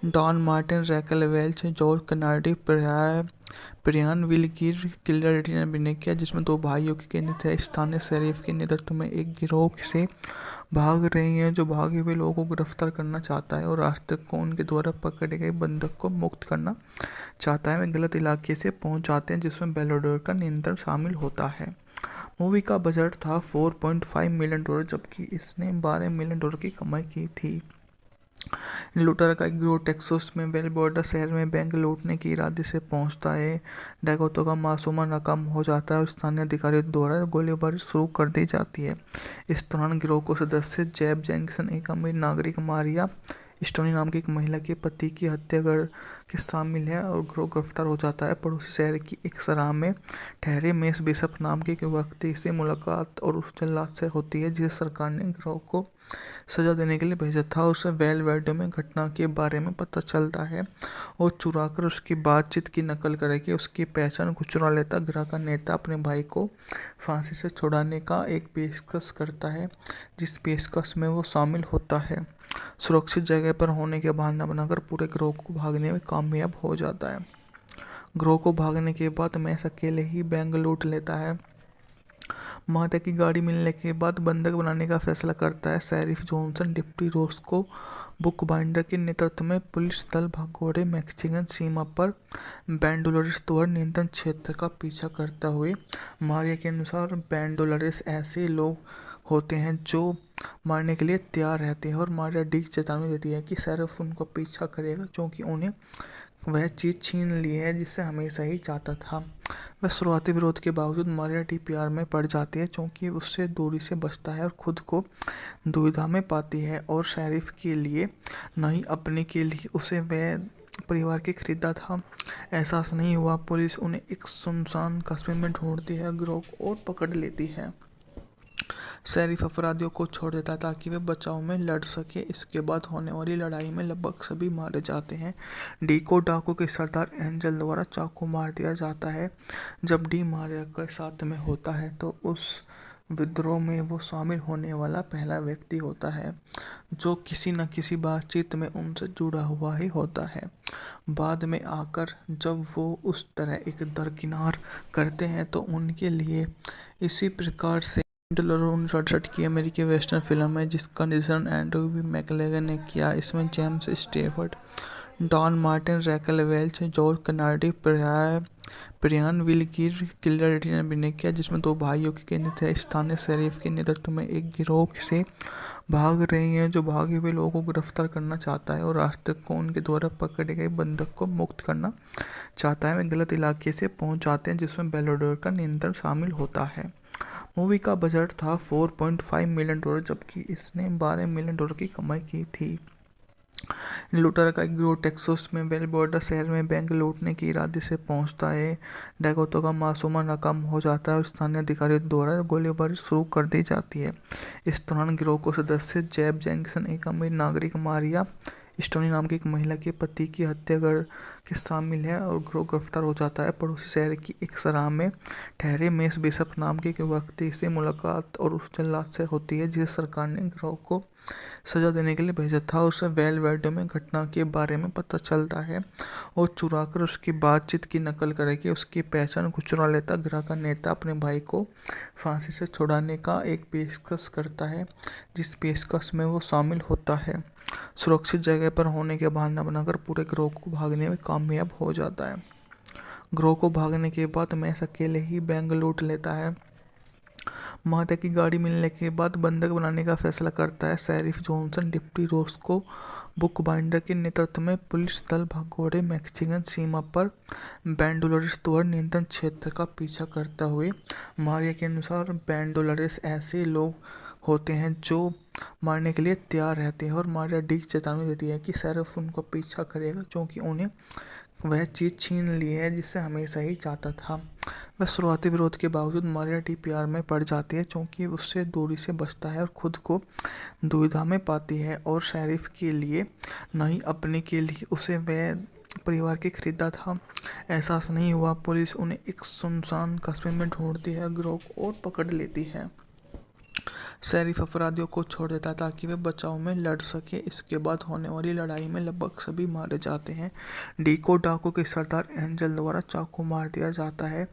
Don Martin, Raquel Welch, George Kennedy, Brian Will Geer किलर्डी ने अभिनय किया, जिसमें दो भाइयों की केंद्रित है। स्थानीय शेरिफ के नेतृत्व में एक गिरोह से भाग रही है जो भागे हुए लोगों को गिरफ्तार करना चाहता है और रास्ते को उनके द्वारा पकड़े गए बंधक को मुक्त करना चाहता है। वे गलत इलाके से पहुंच जाते हैं जिसमें बेलोडोर का नियंत्रण शामिल होता है। मूवी का बजट था $4.5 मिलियन, जबकि इसने $12 मिलियन की कमाई की थी। लूटर का एक गिरोह टेक्सास में बेल बॉर्डर शहर में बैंक लूटने के इरादे से पहुंचता है। डैकोटा का मासूमा नाकाम हो जाता है और स्थानीय अधिकारियों द्वारा गोलीबारी शुरू कर दी जाती है। इस दौरान गिरोह को सदस्य जेब जैक्सन, एक अमीर नागरिक मारिया स्टोनी नाम की एक महिला के पति की हत्या कर के शामिल है और गिरफ्तार हो जाता है। पड़ोसी शहर की एक सराह में ठहरे मेस बिशप नाम के एक व्यक्ति से मुलाकात और उस जल्लाद से होती है जिसे सरकार ने गिरोह को सजा देने के लिए भेजा था। उसे वेलवेडे में घटना के बारे में पता चलता है और चुराकर उसकी बातचीत की नकल करके उसकी पहचान को चुरा लेता। गिरोह का नेता अपने भाई को फांसी से छुड़ाने का एक पेशकश करता है, जिस पेशकश में वो शामिल होता है। सुरक्षित जगह पर होने के बहाना बनाकर पूरे गिरोह को भागने में कामयाब हो जाता है। गिरोह को भागने के बाद मैस अकेले ही बैंक लूट लेता है। माता की गाड़ी मिलने के बाद बंधक बनाने का फैसला करता है। Sheriff Johnson deputy Roscoe book binder के नेतृत्व में पुलिस दल भगोड़े मैक्सिकन सीमा पर बैंडोलरेस द्वारा नियंत्रण क्षेत्र का पीछा करता हुए। मारिया के अनुसार बैंडोलरेस ऐसे लोग होते हैं जो मारने के लिए तैयार रहते हैं और मारिया डी चेतावनी देती है कि शेरिफ उनको पीछा करेगा क्योंकि उन्हें वह चीज़ छीन ली है जिसे हमेशा ही चाहता था। वह शुरुआती विरोध के बावजूद मारिया डी प्यार में पड़ जाती है क्योंकि उससे दूरी से बचता है और खुद को दुविधा में पाती है और शेरिफ के लिए नहीं अपने के लिए उसे वह परिवार के खरीदा था एहसास नहीं हुआ। पुलिस उन्हें एक सुनसान कस्बे में ढूंढती है, गिरोह और पकड़ लेती है। शेरिफ अपराधियों को छोड़ देता है ताकि वे बचाव में लड़ सके। इसके बाद होने वाली लड़ाई में लगभग सभी मारे जाते हैं। डी को डाकू के सरदार एंजल द्वारा चाकू मार दिया जाता है। जब डी मारिया के साथ में होता है तो उस विद्रोह में वो शामिल होने वाला पहला व्यक्ति होता है जो किसी न किसी बातचीत में उनसे जुड़ा हुआ ही होता है। बाद में आकर जब वो उस तरह एक दरकिनार करते हैं तो उनके लिए इसी प्रकार से 1968 की अमेरिकी वेस्टर्न फिल्म है जिसका निर्देशन एंड्रू बी मैकलेगन ने किया। इसमें James Stafford, Don Martin, Raquel Welch, George Kennedy, Brian Will Geer किलर ने अभिनय किया, जिसमें दो भाइयों की केंद्रित है। स्थानीय शेरिफ के नेतृत्व में एक गिरोह से भाग रही हैं जो भागे हुए लोगों को गिरफ्तार करना चाहता है और रास्ते को उनके द्वारा पकड़े गए बंधक को मुक्त करना चाहता है। वे गलत इलाके से पहुंच जाते हैं जिसमें बेलोडोर का नियंत्रण शामिल होता है। मूवी का बजट था $4.5 मिलियन, जबकि इसने $12 मिलियन की कमाई की थी। लूटर का एक गिरोह टेक्सास में वेलबोर्डा शहर में बैंक लूटने के इरादे से पहुंचता है। डैकोटा का मासूमा नाकाम हो जाता है और स्थानीय अधिकारियों द्वारा गोलीबारी शुरू कर दी जाती है। इस दौरान गिरोह को सदस्य जेब जैक्सन, एक अमीर नागरिक मारिया स्टोनी नाम की एक महिला के पति की हत्या कर के शामिल है और गिरोह गिरफ्तार हो जाता है। पड़ोसी शहर की एक सराह में ठहरे मेस बिशप नाम के एक व्यक्ति से मुलाकात और उस जल्लाद से होती है जिसे सरकार ने गिरोह को सजा देने के लिए भेजा था। उसे वेलवेडे में घटना के बारे में पता चलता है और चुराकर उसकी बातचीत की नकल करके उसकी पहचान को चुरा लेता। गिरोह का नेता अपने भाई को फांसी से छुड़ाने का एक पेशकश करता है, जिस पेशकश में वो शामिल होता है। सुरक्षित जगह पर होने के बहाना बनाकर पूरे गिरोह को भागने में कामयाब हो जाता है। गिरोह को भागने के बाद मैस अकेले ही बैंक लूट लेता है। माता की गाड़ी मिलने के बाद बंधक बनाने का फैसला करता है। Sheriff Johnson deputy Roscoe book binder के नेतृत्व में पुलिस दल भगोड़े मैक्सिकन सीमा पर बैंडोलरेस द्वारा नियंत्रण क्षेत्र का पीछा करता हुए। मारिया के अनुसार बैंडोलरेस ऐसे लोग होते हैं जो मारने के लिए तैयार रहते हैं और मारिया डी चेतावनी देती है कि शेरिफ उनको पीछा करेगा क्योंकि उन्हें वह चीज़ छीन ली है जिसे हमेशा ही चाहता था। वह शुरुआती विरोध के बावजूद मारिया डी प्यार में पड़ जाती है क्योंकि उससे दूरी से बचता है और खुद को दुविधा में पाती है और शेरिफ के लिए नहीं अपने के लिए उसे वह परिवार के खरीदा था एहसास नहीं हुआ। पुलिस उन्हें एक सुनसान कस्बे में ढूंढती है, गिरोह और पकड़ लेती है। शेरिफ अपराधियों को छोड़ देता है ताकि वे बचाव में लड़ सके। इसके बाद होने वाली लड़ाई में लगभग सभी मारे जाते हैं। डी को डाकू के सरदार एंजल द्वारा चाकू मार दिया जाता है।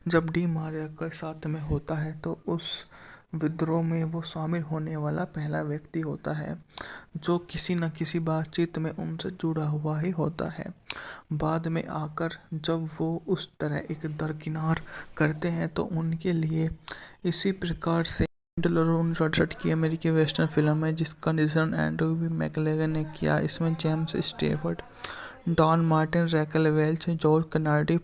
जब डी मारिया के साथ में होता है तो उस विद्रोह में वो शामिल होने वाला पहला व्यक्ति होता है जो किसी न किसी बातचीत में उनसे जुड़ा हुआ ही होता है। बाद में आकर जब वो उस तरह एक दरकिनार करते हैं तो उनके लिए इसी प्रकार से 1968 की अमेरिकी वेस्टर्न फिल्म है जिसका निर्देशन एंड्रू बी मैकलेगन ने किया। इसमें James Stafford, Don Martin, Raquel Welch, George Kennedy,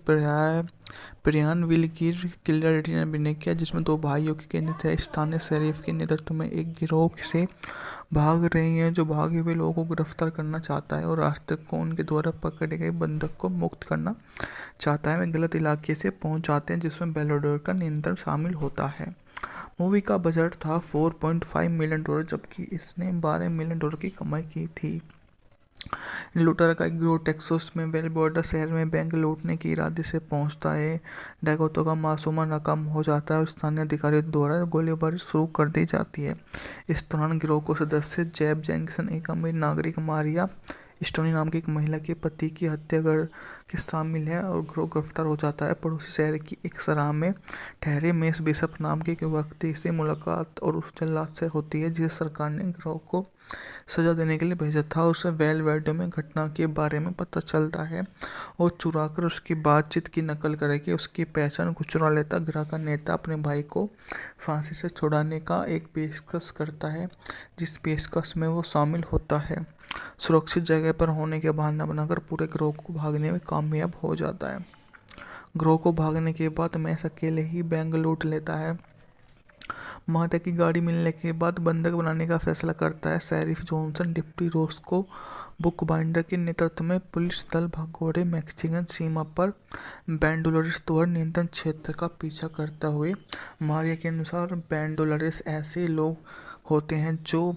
Brian Will Geer किलर्डी ने अभिनय किया, जिसमें दो भाइयों के केंद्र स्थानीय शेरिफ के नेतृत्व में एक गिरोह से भाग रही है जो भागे हुए लोगों को गिरफ्तार करना चाहता है और रास्ते को उनके द्वारा पकड़े गए बंधक को मुक्त करना चाहता है। वे गलत इलाके से पहुंच जाते हैं जिसमें बेलाडोर का नियंत्रण शामिल होता है। मूवी का बजट था $4.5 मिलियन, जबकि इसने $12 मिलियन की कमाई की थी। लुटेरा का एक गिरोह टेक्सास में वेलबोर्डा शहर में बैंक लूटने के इरादे से पहुंचता है। डकैतों का मासूमा नाकाम हो जाता है और स्थानीय अधिकारियों द्वारा गोलीबारी शुरू कर दी जाती है। इस दौरान गिरोह को सदस्य जेब जैक्सन, एक अमीर नागरिक मारिया स्टोनी नाम की एक महिला के पति की हत्या कर के शामिल है और गिरोह गिरफ्तार हो जाता है। पड़ोसी शहर की एक सराह में ठहरे मेस बिशप नाम के एक व्यक्ति से मुलाकात और उस जल्लाद से होती है जिसे सरकार ने गिरोह को सजा देने के लिए भेजा था। उसे वेलवेडो में घटना के बारे में पता चलता है और चुराकर उसकी बातचीत की नकल करके उसकी पहचान को चुरा लेता। गिरोह का नेता अपने भाई को फांसी से छुड़ाने का एक पेशकश करता है, जिस पेशकश में वो शामिल होता है। सुरक्षित जगह पर होने के बहाना बनाकर पूरे गिरोह को भागने में कामयाब हो जाता है। गिरोह को भागने के बाद मैस अकेले ही बैंक लूट लेता है। माता की गाड़ी मिलने के बाद बंधक बनाने का फैसला करता है। शेरिफ जॉनसन डिप्टी रोस्को बुकबाइंडर के नेतृत्व में पुलिस दल भगोड़े मैक्सिकन सीमा पर बैंडोलरेस द्वारा नियंत्रण क्षेत्र का पीछा करता हुए। मारिया के अनुसार बैंडोलरेस ऐसे लोग होते हैं जो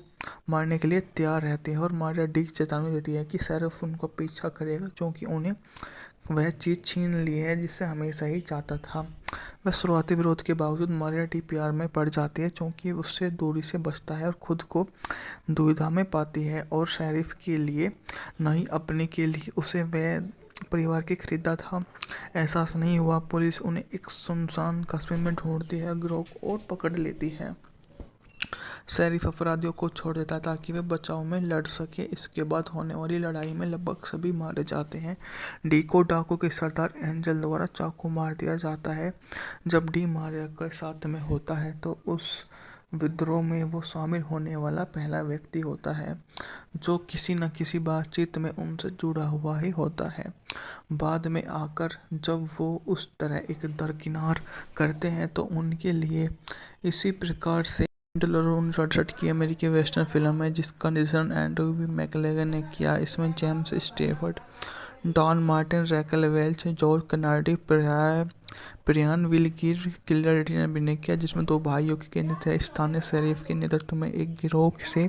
मारने के लिए तैयार रहते हैं और मारिया डी चेतावनी देती है कि शेरिफ उनका पीछा करेगा क्योंकि उन्हें वह चीज़ छीन ली है जिसे हमेशा ही चाहता था। वह शुरुआती विरोध के बावजूद मारिया डी प्यार में पड़ जाती है क्योंकि उससे दूरी से बचता है और खुद को दुविधा में पाती है और शेरिफ के लिए नहीं अपने के लिए उसे वह परिवार के खरीदा था एहसास नहीं हुआ। पुलिस उन्हें एक सुनसान कस्बे में ढूंढती है, गिरोह और पकड़ लेती है। शेरिफ अपराधियों को छोड़ देता है ताकि वे बचाव में लड़ सके। इसके बाद होने वाली लड़ाई में लगभग सभी मारे जाते हैं। डी को डाकू के सरदार एंजल द्वारा चाकू मार दिया जाता है। जब डी मारिया के साथ में होता है तो उस विद्रोह में वो शामिल होने वाला पहला व्यक्ति होता है जो किसी न किसी बातचीत में उनसे जुड़ा हुआ ही होता है। बाद में आकर जब वो उस तरह एक दरकिनार करते हैं तो उनके लिए इसी प्रकार से 1968 की अमेरिकी वेस्टर्न फिल्म है जिसका निर्देशन एंड्रू बी मैकलेगन ने किया। इसमें James Stafford, Don Martin, Raquel Welch, George Kennedy, Brian Will Geer किलर्डी ने अभिनय किया, जिसमें दो भाइयों के केंद्र स्थानीय शेरिफ के नेतृत्व में एक गिरोह से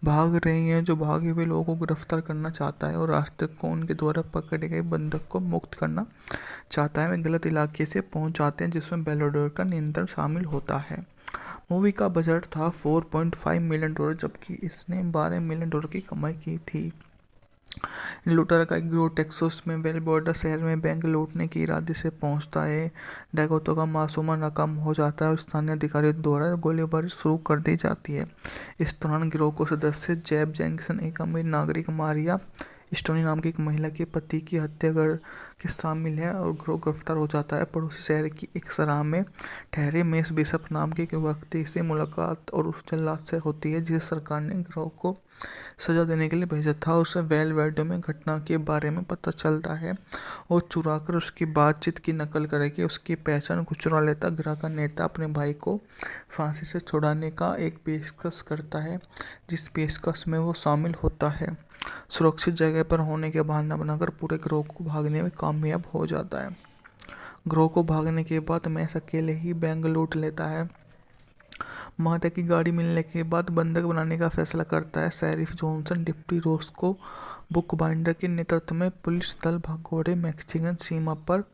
भाग रही है जो भागे हुए लोगों को गिरफ्तार करना चाहता है और रास्ते को उनके द्वारा पकड़े गए बंधक को मुक्त करना चाहता है। वे गलत इलाके से पहुंच जाते हैं जिसमें बेलाडोर का नियंत्रण शामिल होता है। मूवी का बजट था $4.5 मिलियन, जबकि इसने $12 मिलियन की कमाई की थी। लुटेरा का एक गिरोह टेक्सास में वेलबोर्डा शहर में बैंक लूटने के इरादे से पहुंचता है। डकैतों का मासूमा नाकाम हो जाता है और स्थानीय अधिकारियों द्वारा गोलीबारी शुरू कर दी जाती है। इस दौरान गिरोह को सदस्य जेब जैक्सन, एक अमीर नागरिक मारिया स्टोनी नाम की एक महिला के पति की हत्या कर के शामिल है और गिरोह गिरफ्तार हो जाता है। पड़ोसी शहर की एक सराह में ठहरे मेस बिशप नाम के एक व्यक्ति से मुलाकात और उस जल्लाद से होती है जिसे सरकार ने गिरोह को सजा देने के लिए भेजा था। उसे वेलवेडो में घटना के बारे में पता चलता है और चुराकर उसकी बातचीत की नकल करके उसकी पहचान को चुरा लेता। गिरोह का नेता अपने भाई को फांसी से छुड़ाने का एक पेशकश करता है, जिस पेशकश में वो शामिल होता है। सुरक्षित जगह पर होने के बहाना बनाकर पूरे गिरोह को भागने में कामयाब हो जाता है। गिरोह को भागने के बाद मैस अकेले ही बैंक लूट लेता है। माता की गाड़ी मिलने के बाद बंधक बनाने का फैसला करता है। शेरिफ जॉनसन डिप्टी रोस्को बुकबाइंडर के नेतृत्व में पुलिस दल भगोड़े मैक्सिकन सीमा पर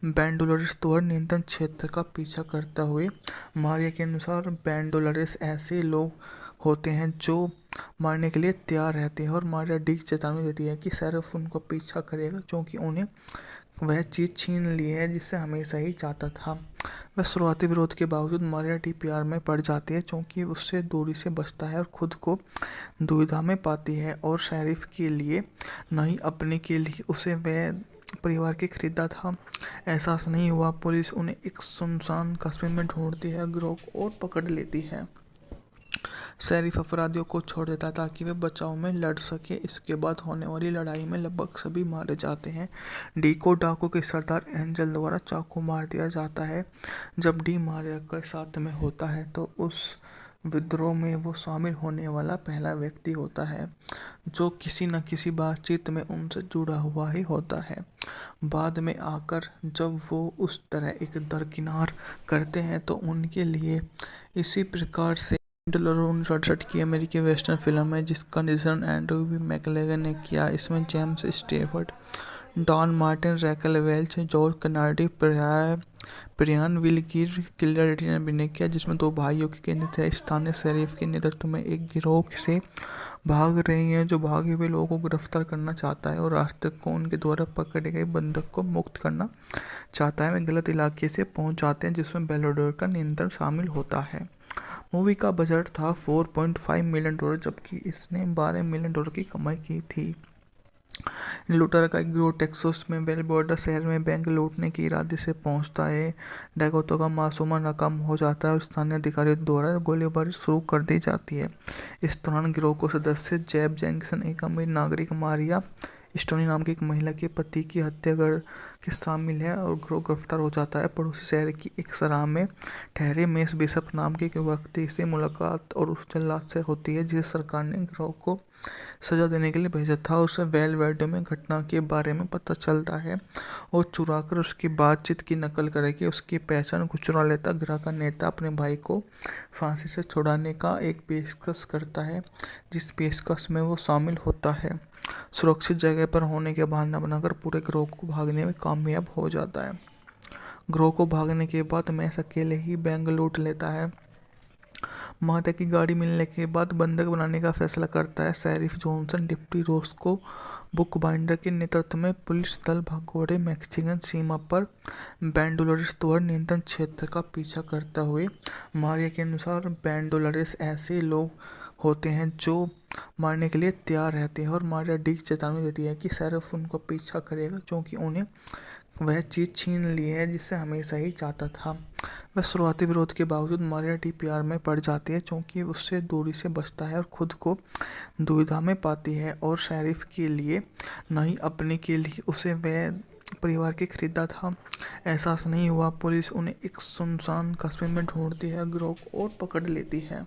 बैंडोलरेस द्वारा नियंत्रण क्षेत्र का पीछा करता हुए। मारिया के अनुसार बैंडोलरेस ऐसे लोग होते हैं जो मारने के लिए तैयार रहते हैं और मारिया डी चेतावनी देती है कि शेरिफ उनका पीछा करेगा क्योंकि उन्हें वह चीज़ छीन ली है जिसे हमेशा ही चाहता था। वह शुरुआती विरोध के बावजूद मारिया डी प्यार में पड़ जाती है क्योंकि उससे दूरी से बचता है और खुद को दुविधा में पाती है और शेरिफ के लिए नहीं अपने के लिए उसे वह परिवार के खरीदा था एहसास नहीं हुआ। पुलिस उन्हें एक सुनसान कस्बे में ढूंढती है, गिरोह और पकड़ लेती है। शरीफ अपराधियों को छोड़ देता है ताकि वे बचाव में लड़ सके। इसके बाद होने वाली लड़ाई में लगभग सभी मारे जाते हैं। डी को डाकू के सरदार एंजल द्वारा चाकू मार दिया जाता है। जब डी मारिया के साथ में होता है तो उस विद्रोह में वो शामिल होने वाला पहला व्यक्ति होता है जो किसी न किसी बातचीत में उनसे जुड़ा हुआ ही होता है। बाद में आकर जब वो उस तरह एक दरकिनार करते हैं तो उनके लिए इसी प्रकार से 1968 की अमेरिकी वेस्टर्न फिल्म है जिसका निर्देशन एंड्रयू बी मैकलेगन ने किया। इसमें James Stafford, Don Martin, Raquel Welch, George Kennedy, Brian Will Geer किलर ने अभिनय किया, जिसमें दो भाइयों की केंद्रित है। स्थानीय शरीफ के नेतृत्व में एक गिरोह से भाग रही है जो भागे हुए लोगों को गिरफ्तार करना चाहता है और रास्ते को उनके द्वारा पकड़े गए बंधक को मुक्त करना चाहता है। वे गलत इलाके से पहुंच जाते हैं जिसमें बेलाडोर का नियंत्रण शामिल होता है। मूवी का बजट था $4.5 मिलियन, जबकि इसने $12 मिलियन की कमाई की थी। लूटर का एक गिरोह टेक्सास में बेल बॉर्डर शहर में बैंक लूटने के इरादे से पहुंचता है। डकैतों का मासूमा नाकाम हो जाता है और स्थानीय अधिकारियों द्वारा गोलीबारी शुरू कर दी जाती है। इस दौरान गिरोह को सदस्य जेब जैक्सन, एक अमीर नागरिक मारिया स्टोनी नाम की एक महिला के पति की हत्या के शामिल है और गिरोह गिरफ्तार हो जाता है। पड़ोसी शहर की एक सराह में ठहरे मेस बिशप नाम के एक व्यक्ति से मुलाकात और उस जल्लाद से होती है जिसे सरकार ने गिरोह को सजा देने के लिए भेजा था। उसे वेल वेडो में घटना के बारे में पता चलता है और चुराकर उसकी बातचीत की नकल करके उसकी पहचान को चुरा लेता। गिरोह का नेता अपने भाई को फांसी से छुड़ाने का एक पेशकश करता है जिस पेशकश में वो शामिल होता है। सुरक्षित जगह पर होने के बहाना बनाकर पूरे गिरोह को भागने में कामयाब हो जाता है। गिरोह को भागने के बाद मैस अकेले ही बैंक लूट लेता है। माता की गाड़ी मिलने के बाद बंधक बनाने का फैसला करता है। Sheriff Johnson deputy Roscoe book binder के नेतृत्व में पुलिस दल भगोड़े मैक्सिकन सीमा पर बैंडोलरेस द्वारा नियंत्रण क्षेत्र का पीछा करता हुए। मारिया के अनुसार बैंडोलरेस ऐसे लोग होते हैं जो मारने के लिए तैयार रहते हैं और मारिया डी चेतावनी देती है कि शेरिफ उनका पीछा करेगा क्योंकि उन्हें वह चीज़ छीन ली है जिसे हमेशा ही चाहता था। वह शुरुआती विरोध के बावजूद मारिया डी प्यार में पड़ जाती है क्योंकि उससे दूरी से बचता है और खुद को दुविधा में पाती है और शेरिफ के लिए नहीं अपने के लिए उसे वह परिवार के खरीदा था एहसास नहीं हुआ। पुलिस उन्हें एक सुनसान कस्बे में ढूंढती है, गिरोह और पकड़ लेती है।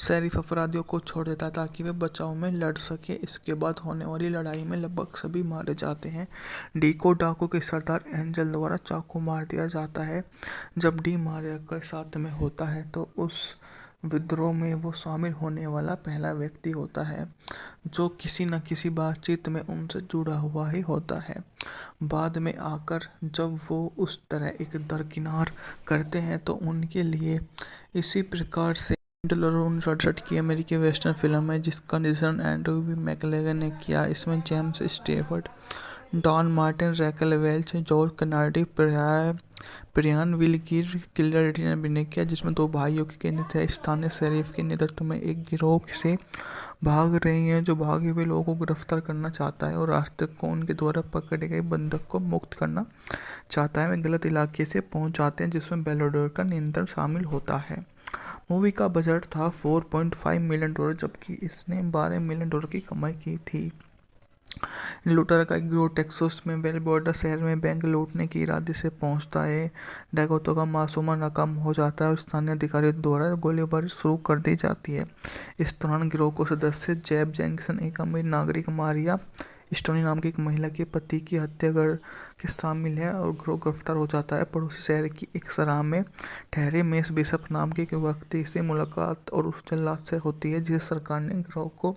शेरिफ अपराधियों को छोड़ देता है ताकि वे बचाव में लड़ सके। इसके बाद होने वाली लड़ाई में लगभग सभी मारे जाते हैं। डी को डाकू के सरदार एंजल द्वारा चाकू मार दिया जाता है। जब डी मारिया के साथ में होता है तो उस विद्रोह में वो शामिल होने वाला पहला व्यक्ति होता है जो किसी न किसी बातचीत में उनसे जुड़ा हुआ ही होता है। बाद में आकर जब वो उस तरह एक दरकिनार करते हैं तो उनके लिए इसी प्रकार से 1968 की अमेरिकी वेस्टर्न फिल्म है जिसका निर्देशन एंड्रयू बी मैकलेगन ने किया। इसमें James Stafford, Don Martin, Raquel Welch, George Kennedy, Brian Will Geer किलर ने अभिनय किया, जिसमें दो भाइयों की केंद्रित है। स्थानीय शरीफ के नेतृत्व में एक गिरोह से भाग रही है जो भागे हुए लोगों को गिरफ्तार करना चाहता है और रास्ते को उनके द्वारा पकड़े गए बंधक को मुक्त करना चाहता है। वे गलत इलाके से पहुंच जाते हैं जिसमें बेलाडोर का नियंत्रण शामिल होता है। मूवी का बजट था $4.5 मिलियन, जबकि इसने $12 मिलियन की कमाई की थी। लूटर का एक गिरोह टेक्सास में बेल बॉर्डर शहर में बैंक लूटने के इरादे से पहुंचता है। डकैतों का मासूमा नाकाम हो जाता है और स्थानीय अधिकारियों द्वारा गोलीबारी शुरू कर दी जाती है। इस दौरान गिरोह को सदस्य जेब जैक्सन, एक अमीर नागरिक मारिया स्टोनी नाम की एक महिला के पति की हत्या के शामिल है और गिरोह गिरफ्तार हो जाता है। पड़ोसी शहर की एक सराह में ठहरे मेस बिशप नाम के एक व्यक्ति से मुलाकात और उस जल्लाद से होती है जिसे सरकार ने गिरोह को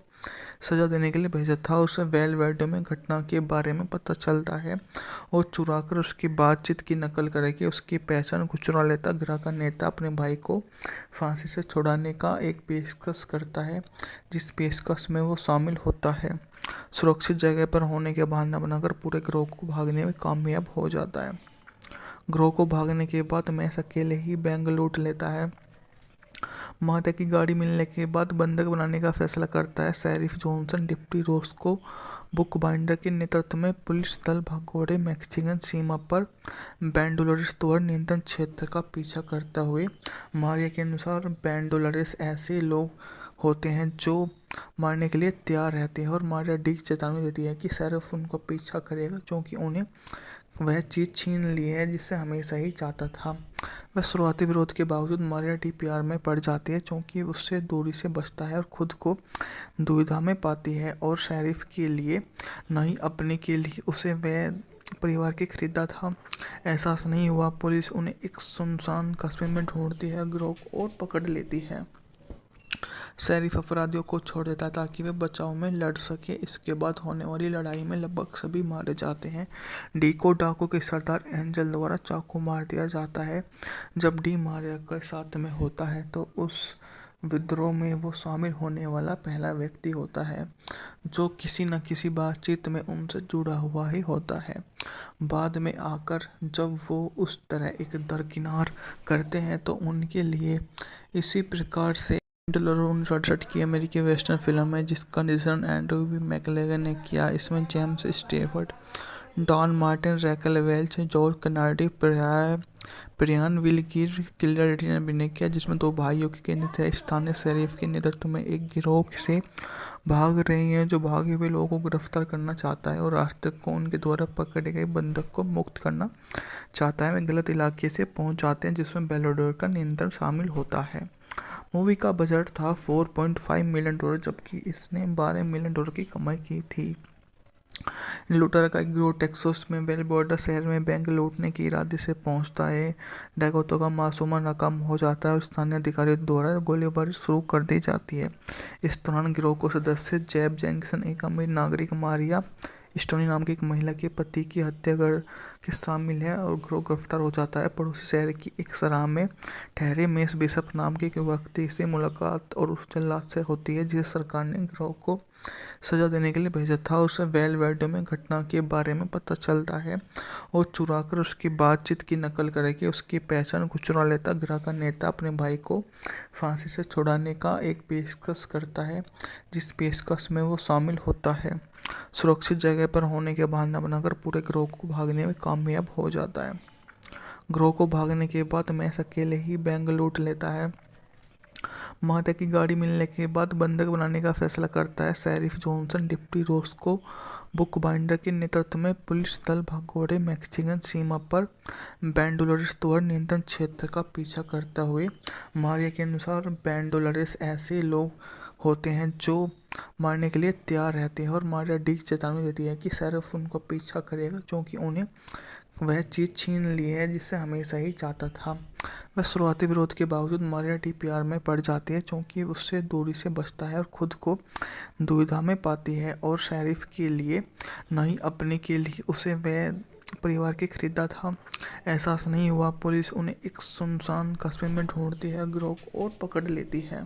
सजा देने के लिए भेजा था। उसे वेल वेडो में घटना के बारे में पता चलता है और चुराकर उसकी बातचीत की नकल करके उसकी पहचान को चुरा लेता। गिरोह का नेता अपने भाई को फांसी से छुड़ाने का एक पेशकश करता है जिस पेशकश में वो शामिल होता है। सुरक्षित जगह पर होने के बहाना बनाकर पूरे गिरोह को भागने में कामयाब हो जाता है। गिरोह को भागने के बाद मैस अकेले ही बैंक लूट लेता है। माता की गाड़ी मिलने के बाद बंधक बनाने का फैसला करता है शेरिफ जॉनसन। डिप्टी रोस्को बुकबाइंडर के नेतृत्व में पुलिस दल भगोड़े मैक्सिकन सीमा पर बैंडोलरेस द्वारा नियंत्रण क्षेत्र का पीछा करता हुए मारिया के अनुसार बैंडोलरेस ऐसे लोग होते हैं जो मारने के लिए तैयार रहते हैं और मारिया डी चेतावनी देती है कि शेरिफ उनको पीछा करेगा क्योंकि उन्हें वह चीज़ छीन ली है जिसे हमेशा ही चाहता था। वह शुरुआती विरोध के बावजूद मारिया डी प्यार में पड़ जाती है क्योंकि उससे दूरी से बचता है और खुद को दुविधा में पाती है और शेरिफ के लिए नहीं अपने के लिए उसे वह परिवार के खरीदा था एहसास नहीं हुआ। पुलिस उन्हें एक सुनसान कस्बे में ढूंढती है, गिरोह को और पकड़ लेती है। शेरिफ अपराधियों को छोड़ देता है ताकि वे बचाव में लड़ सके। इसके बाद होने वाली लड़ाई में लगभग सभी मारे जाते हैं। डी को डाकू के सरदार एंजल द्वारा चाकू मार दिया जाता है। जब डी मारिया के साथ में होता है तो उस विद्रोह में वो शामिल होने वाला पहला व्यक्ति होता है जो किसी न किसी बातचीत में उनसे जुड़ा हुआ ही होता है। बाद में आकर जब वो उस तरह एक दरकिनार करते हैं तो उनके लिए इसी प्रकार से 1968 की अमेरिकी वेस्टर्न फिल्म है जिसका निर्देशन एंड्रू बी मैकलेगन ने किया। इसमें James Stafford, Don Martin, Raquel Welch, George Kennedy, Brian Will Geer किलर्डी ने अभिनय किया, जिसमें दो भाइयों की केंद्रित है। स्थानीय शेरिफ के नेतृत्व में एक गिरोह से भाग रही हैं जो भागे हुए लोगों को गिरफ्तार करना चाहता है और रास्ते को उनके द्वारा पकड़े गए बंधक को मुक्त करना चाहता है। वे गलत इलाके से पहुंच जाते हैं जिसमें बेलोडोर का नियंत्रण शामिल होता है। मूवी का बजट था $4.5 मिलियन, जबकि इसने $12 मिलियन की कमाई की थी। लूटर का एक गिरोह टेक्सास में बेल बॉर्डर शहर में बैंक लूटने के इरादे से पहुंचता है। डैकोटा का मासूमा नाकाम हो जाता है और स्थानीय अधिकारियों द्वारा गोलीबारी शुरू कर दी जाती है। इस दौरान गिरोह को सदस्य जेब जेंकिंसन, एक अमीर नागरिक मारिया स्टोनी नाम की एक महिला के पति की हत्या कर के शामिल है और गिरोह गिरफ्तार हो जाता है। पड़ोसी शहर की एक सराह में ठहरे मेस बिशप नाम के एक व्यक्ति से मुलाकात और उस जल्लाद से होती है जिसे सरकार ने गिरोह को सजा देने के लिए भेजा था। उसे वेलवेडो में घटना के बारे में पता चलता है और चुराकर उसकी बातचीत की नकल करके उसकी पहचान को चुरा लेता। गिरोह का नेता अपने भाई को फांसी से छुड़ाने का एक पेशकश करता है जिस पेशकश में वो शामिल होता है। सुरक्षित जगह पर होने के बहाना बनाकर पूरे गिरोह को भागने में कामयाब हो जाता है। गिरोह को भागने के बाद मैस अकेले ही बैंक लूट लेता है। माता की गाड़ी मिलने के बाद बंधक बनाने का फैसला करता है शेरिफ जॉनसन। डिप्टी रोस्को बुकबाइंडर के नेतृत्व में पुलिस दल भगोड़े मैक्सिकन सीमा पर बैंडोलरेस द्वारा नियंत्रण क्षेत्र का पीछा करता हुए मारिया के अनुसार बैंडोलरेस ऐसे लोग होते हैं जो मारने के लिए तैयार रहते हैं और मारिया डी चेतावनी देती है कि शेरिफ उनको पीछा करेगा क्योंकि उन्हें वह चीज़ छीन ली है जिसे हमेशा ही चाहता था। वह शुरुआती विरोध के बावजूद मारिया डी प्यार में पड़ जाती है क्योंकि उससे दूरी से बचता है और खुद को दुविधा में पाती है और शेरिफ के लिए नहीं अपने के लिए उसे वह परिवार के खरीदा था एहसास नहीं हुआ। पुलिस उन्हें एक सुनसान कस्बे में ढूंढती है, गिरोह को और पकड़ लेती है।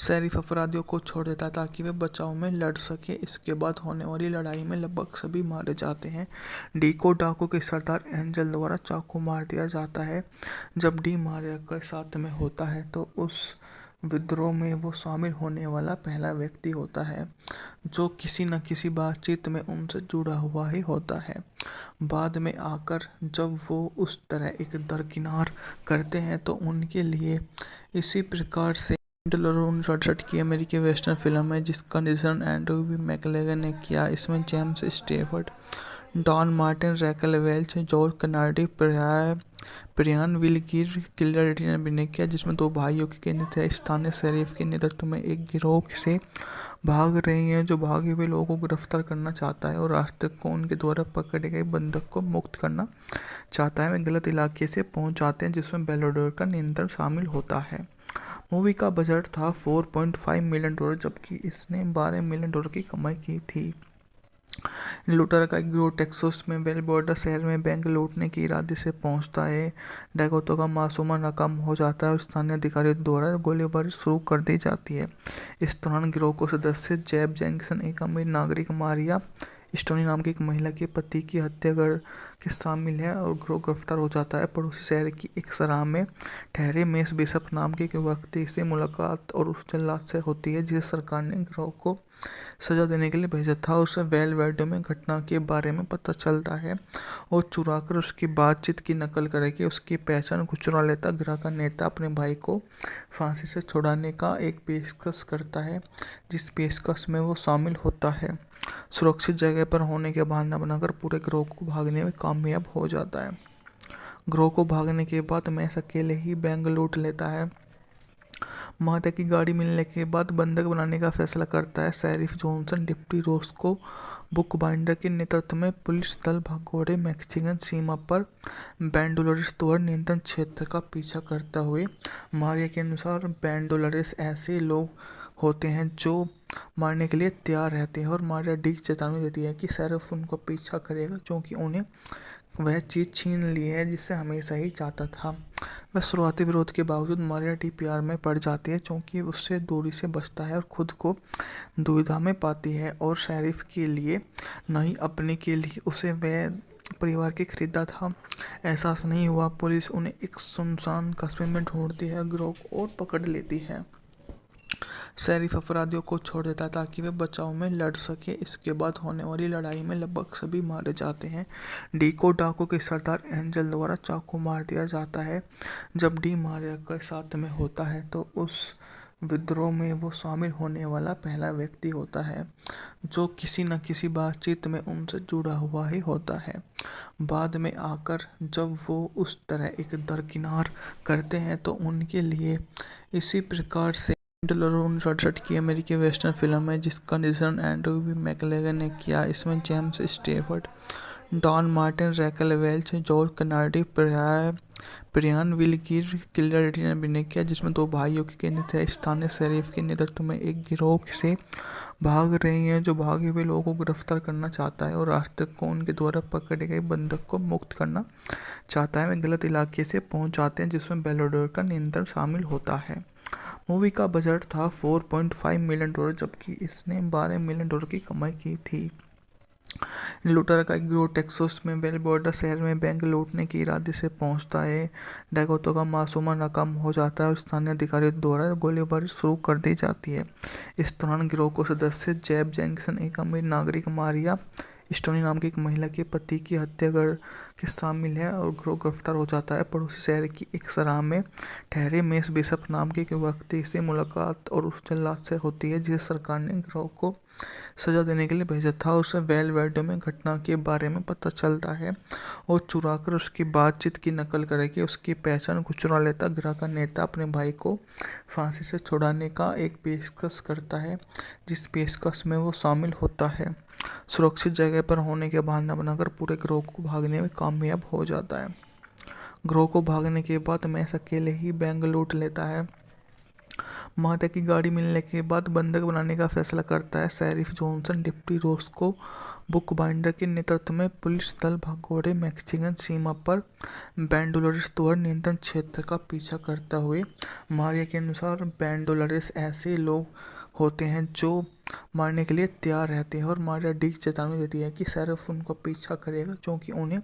शेरिफ अपराधियों को छोड़ देता है ताकि वे बचाव में लड़ सके। इसके बाद होने वाली लड़ाई में लगभग सभी मारे जाते हैं। डी को डाकू के सरदार एंजल द्वारा चाकू मार दिया जाता है। जब डी मारिया के साथ में होता है तो उस विद्रोह में वो शामिल होने वाला पहला व्यक्ति होता है जो किसी न किसी बातचीत में उनसे जुड़ा हुआ ही होता है। बाद में आकर जब वो उस तरह एक दरकिनार करते हैं तो उनके लिए इसी प्रकार से 1968 की अमेरिकी वेस्टर्न फिल्म है जिसका निर्देशन एंड्रू बी मैकलेगन ने किया। इसमें James Stafford, Don Martin, Raquel Welch, George Kennedy, Brian Will Geer किलर्डी ने अभिनय किया, जिसमें दो भाइयों की केंद्रित है। स्थानीय शेरिफ के नेतृत्व में एक गिरोह से भाग रही हैं जो भागे हुए लोगों को गिरफ्तार करना चाहता है और रास्ते को उनके द्वारा पकड़े गए बंधक को मुक्त करना चाहता है। वे गलत इलाके से पहुंच जाते हैं जिसमें बेलोडोर का नियंत्रण शामिल होता है। मूवी का बजट था $4.5 मिलियन, जबकि इसने $12 मिलियन की कमाई की थी। लूटर का एक गिरोह टेक्सास में बेल बॉर्डर शहर में बैंक लूटने के इरादे से पहुंचता है। डैकोटा का मासूमा नाकाम हो जाता है और स्थानीय अधिकारियों द्वारा गोलीबारी शुरू कर दी जाती है। इस दौरान गिरोह को सदस्य जेब जेंकिंसन, एक अमीर नागरिक मारिया स्टोनी नाम की एक महिला के पति की हत्या कर के शामिल है और गिरोह गिरफ्तार हो जाता है। पड़ोसी शहर की एक सराह में ठहरे मेस बिशप नाम के एक व्यक्ति से मुलाकात और उस जल्लाद से होती है जिसे सरकार ने गिरोह को सजा देने के लिए भेजा था। उसे वेलवेडे में घटना के बारे में पता चलता है और चुरा कर उसकी बातचीत की नकल करके उसकी पहचान को चुरा लेता। गिरोह का नेता अपने भाई को फांसी से छुड़ाने का एक पेशकश करता है, जिस पेशकश में वो शामिल होता है। सुरक्षित जगह पर होने के बहाना बनाकर पूरे गिरोह को भागने में कामयाब हो जाता है। गिरोह को भागने के बाद मैस अकेले ही बैंक लूट लेता है। माता की गाड़ी मिलने के बाद बंधक बनाने का फैसला करता है। शेरिफ जॉनसन डिप्टी रोस्को बुकबाइंडर के नेतृत्व में पुलिस दल भगोड़े मैक्सिकन सीमा पर बैंडोलरेस द्वारा नियंत्रण क्षेत्र का पीछा करता हुए। मारिया के अनुसार बैंडोलरेस ऐसे लोग होते हैं जो मारने के लिए तैयार रहते हैं और मारिया डी चेतावनी देती है कि शेरिफ उनको पीछा करेगा क्योंकि उन्हें वह चीज़ छीन ली है जिसे हमेशा ही चाहता था। वह शुरुआती विरोध के बावजूद मारिया डी प्यार में पड़ जाती है क्योंकि उससे दूरी से बचता है और खुद को दुविधा में पाती है और शेरिफ के लिए नहीं अपने के लिए उसे वह परिवार के खरीदा था एहसास नहीं हुआ। पुलिस उन्हें एक सुनसान कस्बे में ढूंढती है, गिरोह को और पकड़ लेती है। शेरिफ अपराधियों को छोड़ देता है ताकि वे बचाव में लड़ सके। इसके बाद होने वाली लड़ाई में लगभग सभी मारे जाते हैं। डी को डाकू के सरदार एंजल द्वारा चाकू मार दिया जाता है। जब डी मारिया के साथ में होता है तो उस विद्रोह में वो शामिल होने वाला पहला व्यक्ति होता है जो किसी न किसी बातचीत में उनसे जुड़ा हुआ ही होता है। बाद में आकर जब वो उस तरह एक दरकिनार करते हैं तो उनके लिए इसी प्रकार से 1968 की अमेरिकी वेस्टर्न फिल्म है जिसका निर्देशन एंड्रू बी मैकलेगन ने किया। इसमें James Stafford, Don Martin, Raquel Welch, George Kennedy, Brian Will Geer, किलर ने अभिनय किया, जिसमें दो भाइयों के केंद्रित है। स्थानीय शेरिफ के नेतृत्व में एक गिरोह से भाग रही है जो भागे हुए लोगों को गिरफ्तार करना चाहता है और रास्ते को उनके द्वारा पकड़े गए बंधक को मुक्त करना चाहता है। वे गलत इलाके से पहुंच जाते हैं जिसमें बेलोडोर का नियंत्रण शामिल होता है। मूवी का बजट था $4.5 मिलियन, जबकि इसने $12 मिलियन की कमाई की थी। लूटर का एक गिरोह टेक्सास में वेलबोर्डा शहर में बैंक लूटने के इरादे से पहुंचता है। डकैतों का मासूमा नाकाम हो जाता है और स्थानीय अधिकारियों द्वारा गोलीबारी शुरू कर दी जाती है। इस दौरान गिरोह को सदस्य जेब जैक्सन, एक अमीर नागरिक मारिया स्टोनी नाम की एक महिला के पति की हत्या कर के शामिल है और गिरोह गिरफ्तार हो जाता है। पड़ोसी शहर की एक सराह में ठहरे मेस बिशप नाम के एक व्यक्ति से मुलाकात और उस जल्लाद से होती है जिसे सरकार ने गिरोह को सजा देने के लिए भेजा था। उसे वेलवेडे में घटना के बारे में पता चलता है और चुरा कर उसकी बातचीत की नकल करके उसकी पहचान को चुरा लेता। गिरोह का नेता अपने भाई को फांसी से छुड़ाने का एक पेशकश करता है, जिस पेशकश में वो शामिल होता है। सुरक्षित जगह पर होने के बहाना बनाकर पूरे गिरोह को भागने में कामयाब हो जाता है। गिरोह को भागने के बाद मैस अकेले ही बैंक लूट लेता है। माता की गाड़ी मिलने के बाद बंधक बनाने का फैसला करता है। शेरिफ जॉनसन डिप्टी रोस्को बुकबाइंडर के नेतृत्व में पुलिस दल भगोड़े मैक्सिकन सीमा पर बैंडोलरेस द्वारा नियंत्रण क्षेत्र का पीछा करता हुए। मारिया के अनुसार बैंडोलरेस ऐसे लोग होते हैं जो मारने के लिए तैयार रहते हैं और मारिया डी चेतावनी देती है कि शेरिफ उनको पीछा करेगा क्योंकि उन्हें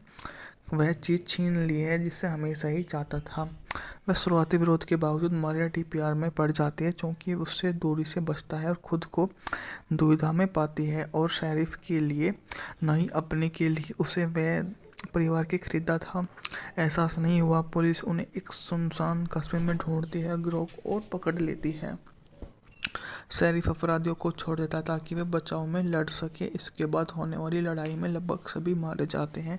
वह चीज़ छीन ली है जिसे हमेशा ही चाहता था। वह शुरुआती विरोध के बावजूद मारिया डी प्यार में पड़ जाती है क्योंकि उससे दूरी से बचता है और खुद को दुविधा में पाती है और शेरिफ के लिए नहीं अपने के लिए उसे वह परिवार के खरीदा था एहसास नहीं हुआ। पुलिस उन्हें एक सुनसान कस्बे में ढूंढती है, गिरोह को और पकड़ लेती है। शेरिफ अपराधियों को छोड़ देता है ताकि वे बचाव में लड़ सके। इसके बाद होने वाली लड़ाई में लगभग सभी मारे जाते हैं।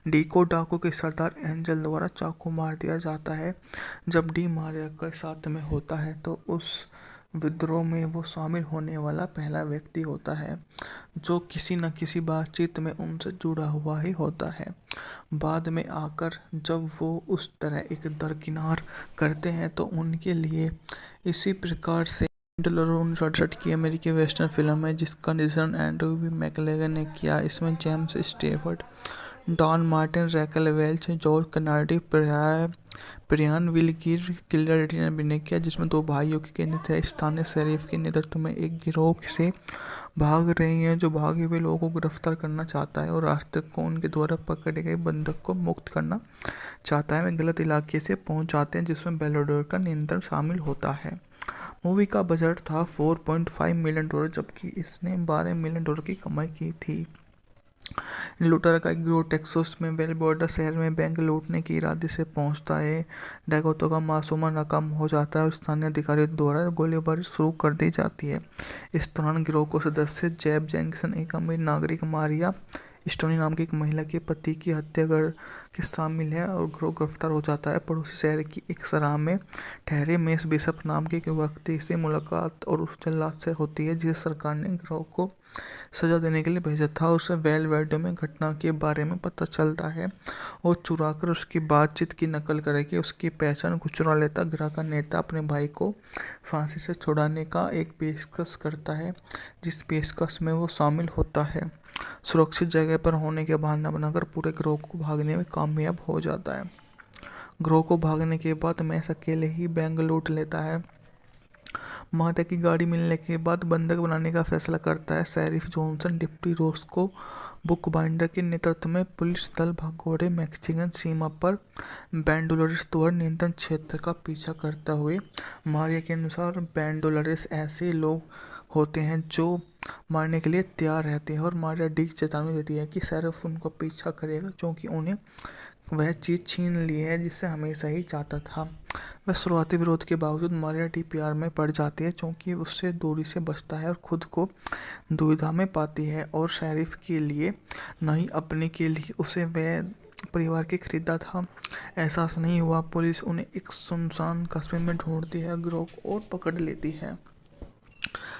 डी को डाकू के सरदार एंजल द्वारा चाकू मार दिया जाता है। जब डी मारिया के साथ में होता है तो उस विद्रोह में वो शामिल होने वाला पहला व्यक्ति होता है जो किसी न किसी बातचीत में उनसे जुड़ा हुआ ही होता है। बाद में आकर जब वो उस तरह एक दरकिनार करते हैं तो उनके लिए इसी प्रकार से 1968 की अमेरिकी वेस्टर्न फिल्म है जिसका निर्देशन एंड्रू बी मैकलेगन ने किया। इसमें James Stafford, Don Martin, Raquel Welch, George Kennedy, Brian Will Geer किलर्डी ने अभिनय किया, जिसमें दो भाइयों की केंद्रित है। स्थानीय शेरिफ के नेतृत्व में एक गिरोह से भाग रही है जो भागे हुए लोगों को गिरफ्तार करना चाहता है और रास्ते को उनके द्वारा पकड़े गए बंधक को मुक्त करना चाहता है। वे गलत इलाके से पहुंच जाते हैं जिसमें बेलाडोर का नियंत्रण शामिल होता है। मूवी का बजट था $4.5 मिलियन, जबकि इसने $12 मिलियन की कमाई की थी। लूटर का एक गिरोह टेक्सास में बेल बॉर्डर शहर में बैंक लूटने के इरादे से पहुंचता है। डैकोटा का मासूमा नाकाम हो जाता है और स्थानीय अधिकारियों द्वारा गोलीबारी शुरू कर दी जाती है। इस दौरान गिरोह को सदस्य जेब जैक्सन, एक अमीर नागरिक मारिया स्टोनी नाम की एक महिला के पति की हत्या कर के शामिल है और गिरोह गिरफ्तार हो जाता है। पड़ोसी शहर की एक सराह में ठहरे मेस बिशप नाम के एक व्यक्ति से मुलाकात और उस जल्लाद से होती है जिसे सरकार ने गिरोह को सजा देने के लिए भेजा था। उसे वेल वेडो में घटना के बारे में पता चलता है और चुरा कर उसकी बातचीत की नकल करके उसकी पहचान चुरा लेता। गिरोह का नेता अपने भाई को फांसी से छुड़ाने का एक पेशकश करता है, जिस पेशकश में वो शामिल होता है। सुरक्षित जगह पर होने के बहाना बनाकर पूरे गिरोह को भागने में कामयाब हो जाता है। गिरोह को भागने के बाद मैस अकेले ही बैंक लूट लेता है। माता की गाड़ी मिलने के बाद बंधक बनाने का फैसला करता है। शेरिफ जॉनसन डिप्टी रोस्को बुकबाइंडर के नेतृत्व में पुलिस दल भगोड़े मैक्सिकन सीमा पर बैंडोलरेस द्वारा नियंत्रण क्षेत्र का पीछा करता हुए। मारिया के अनुसार बैंडोलरेस ऐसे लोग होते हैं जो मारने के लिए तैयार रहते हैं और मारिया डी चेतावनी देती है कि शेरिफ उनको पीछा करेगा क्योंकि उन्हें वह चीज़ छीन ली है जिसे हमेशा ही चाहता था। वह शुरुआती विरोध के बावजूद मारिया डी प्यार में पड़ जाती है क्योंकि उससे दूरी से बचता है और खुद को दुविधा में पाती है और शेरिफ के लिए नहीं अपने के लिए उसे वह परिवार के खरीदा था एहसास नहीं हुआ। पुलिस उन्हें एक सुनसान कस्बे में ढूंढती है, गिरोह को और पकड़ लेती है।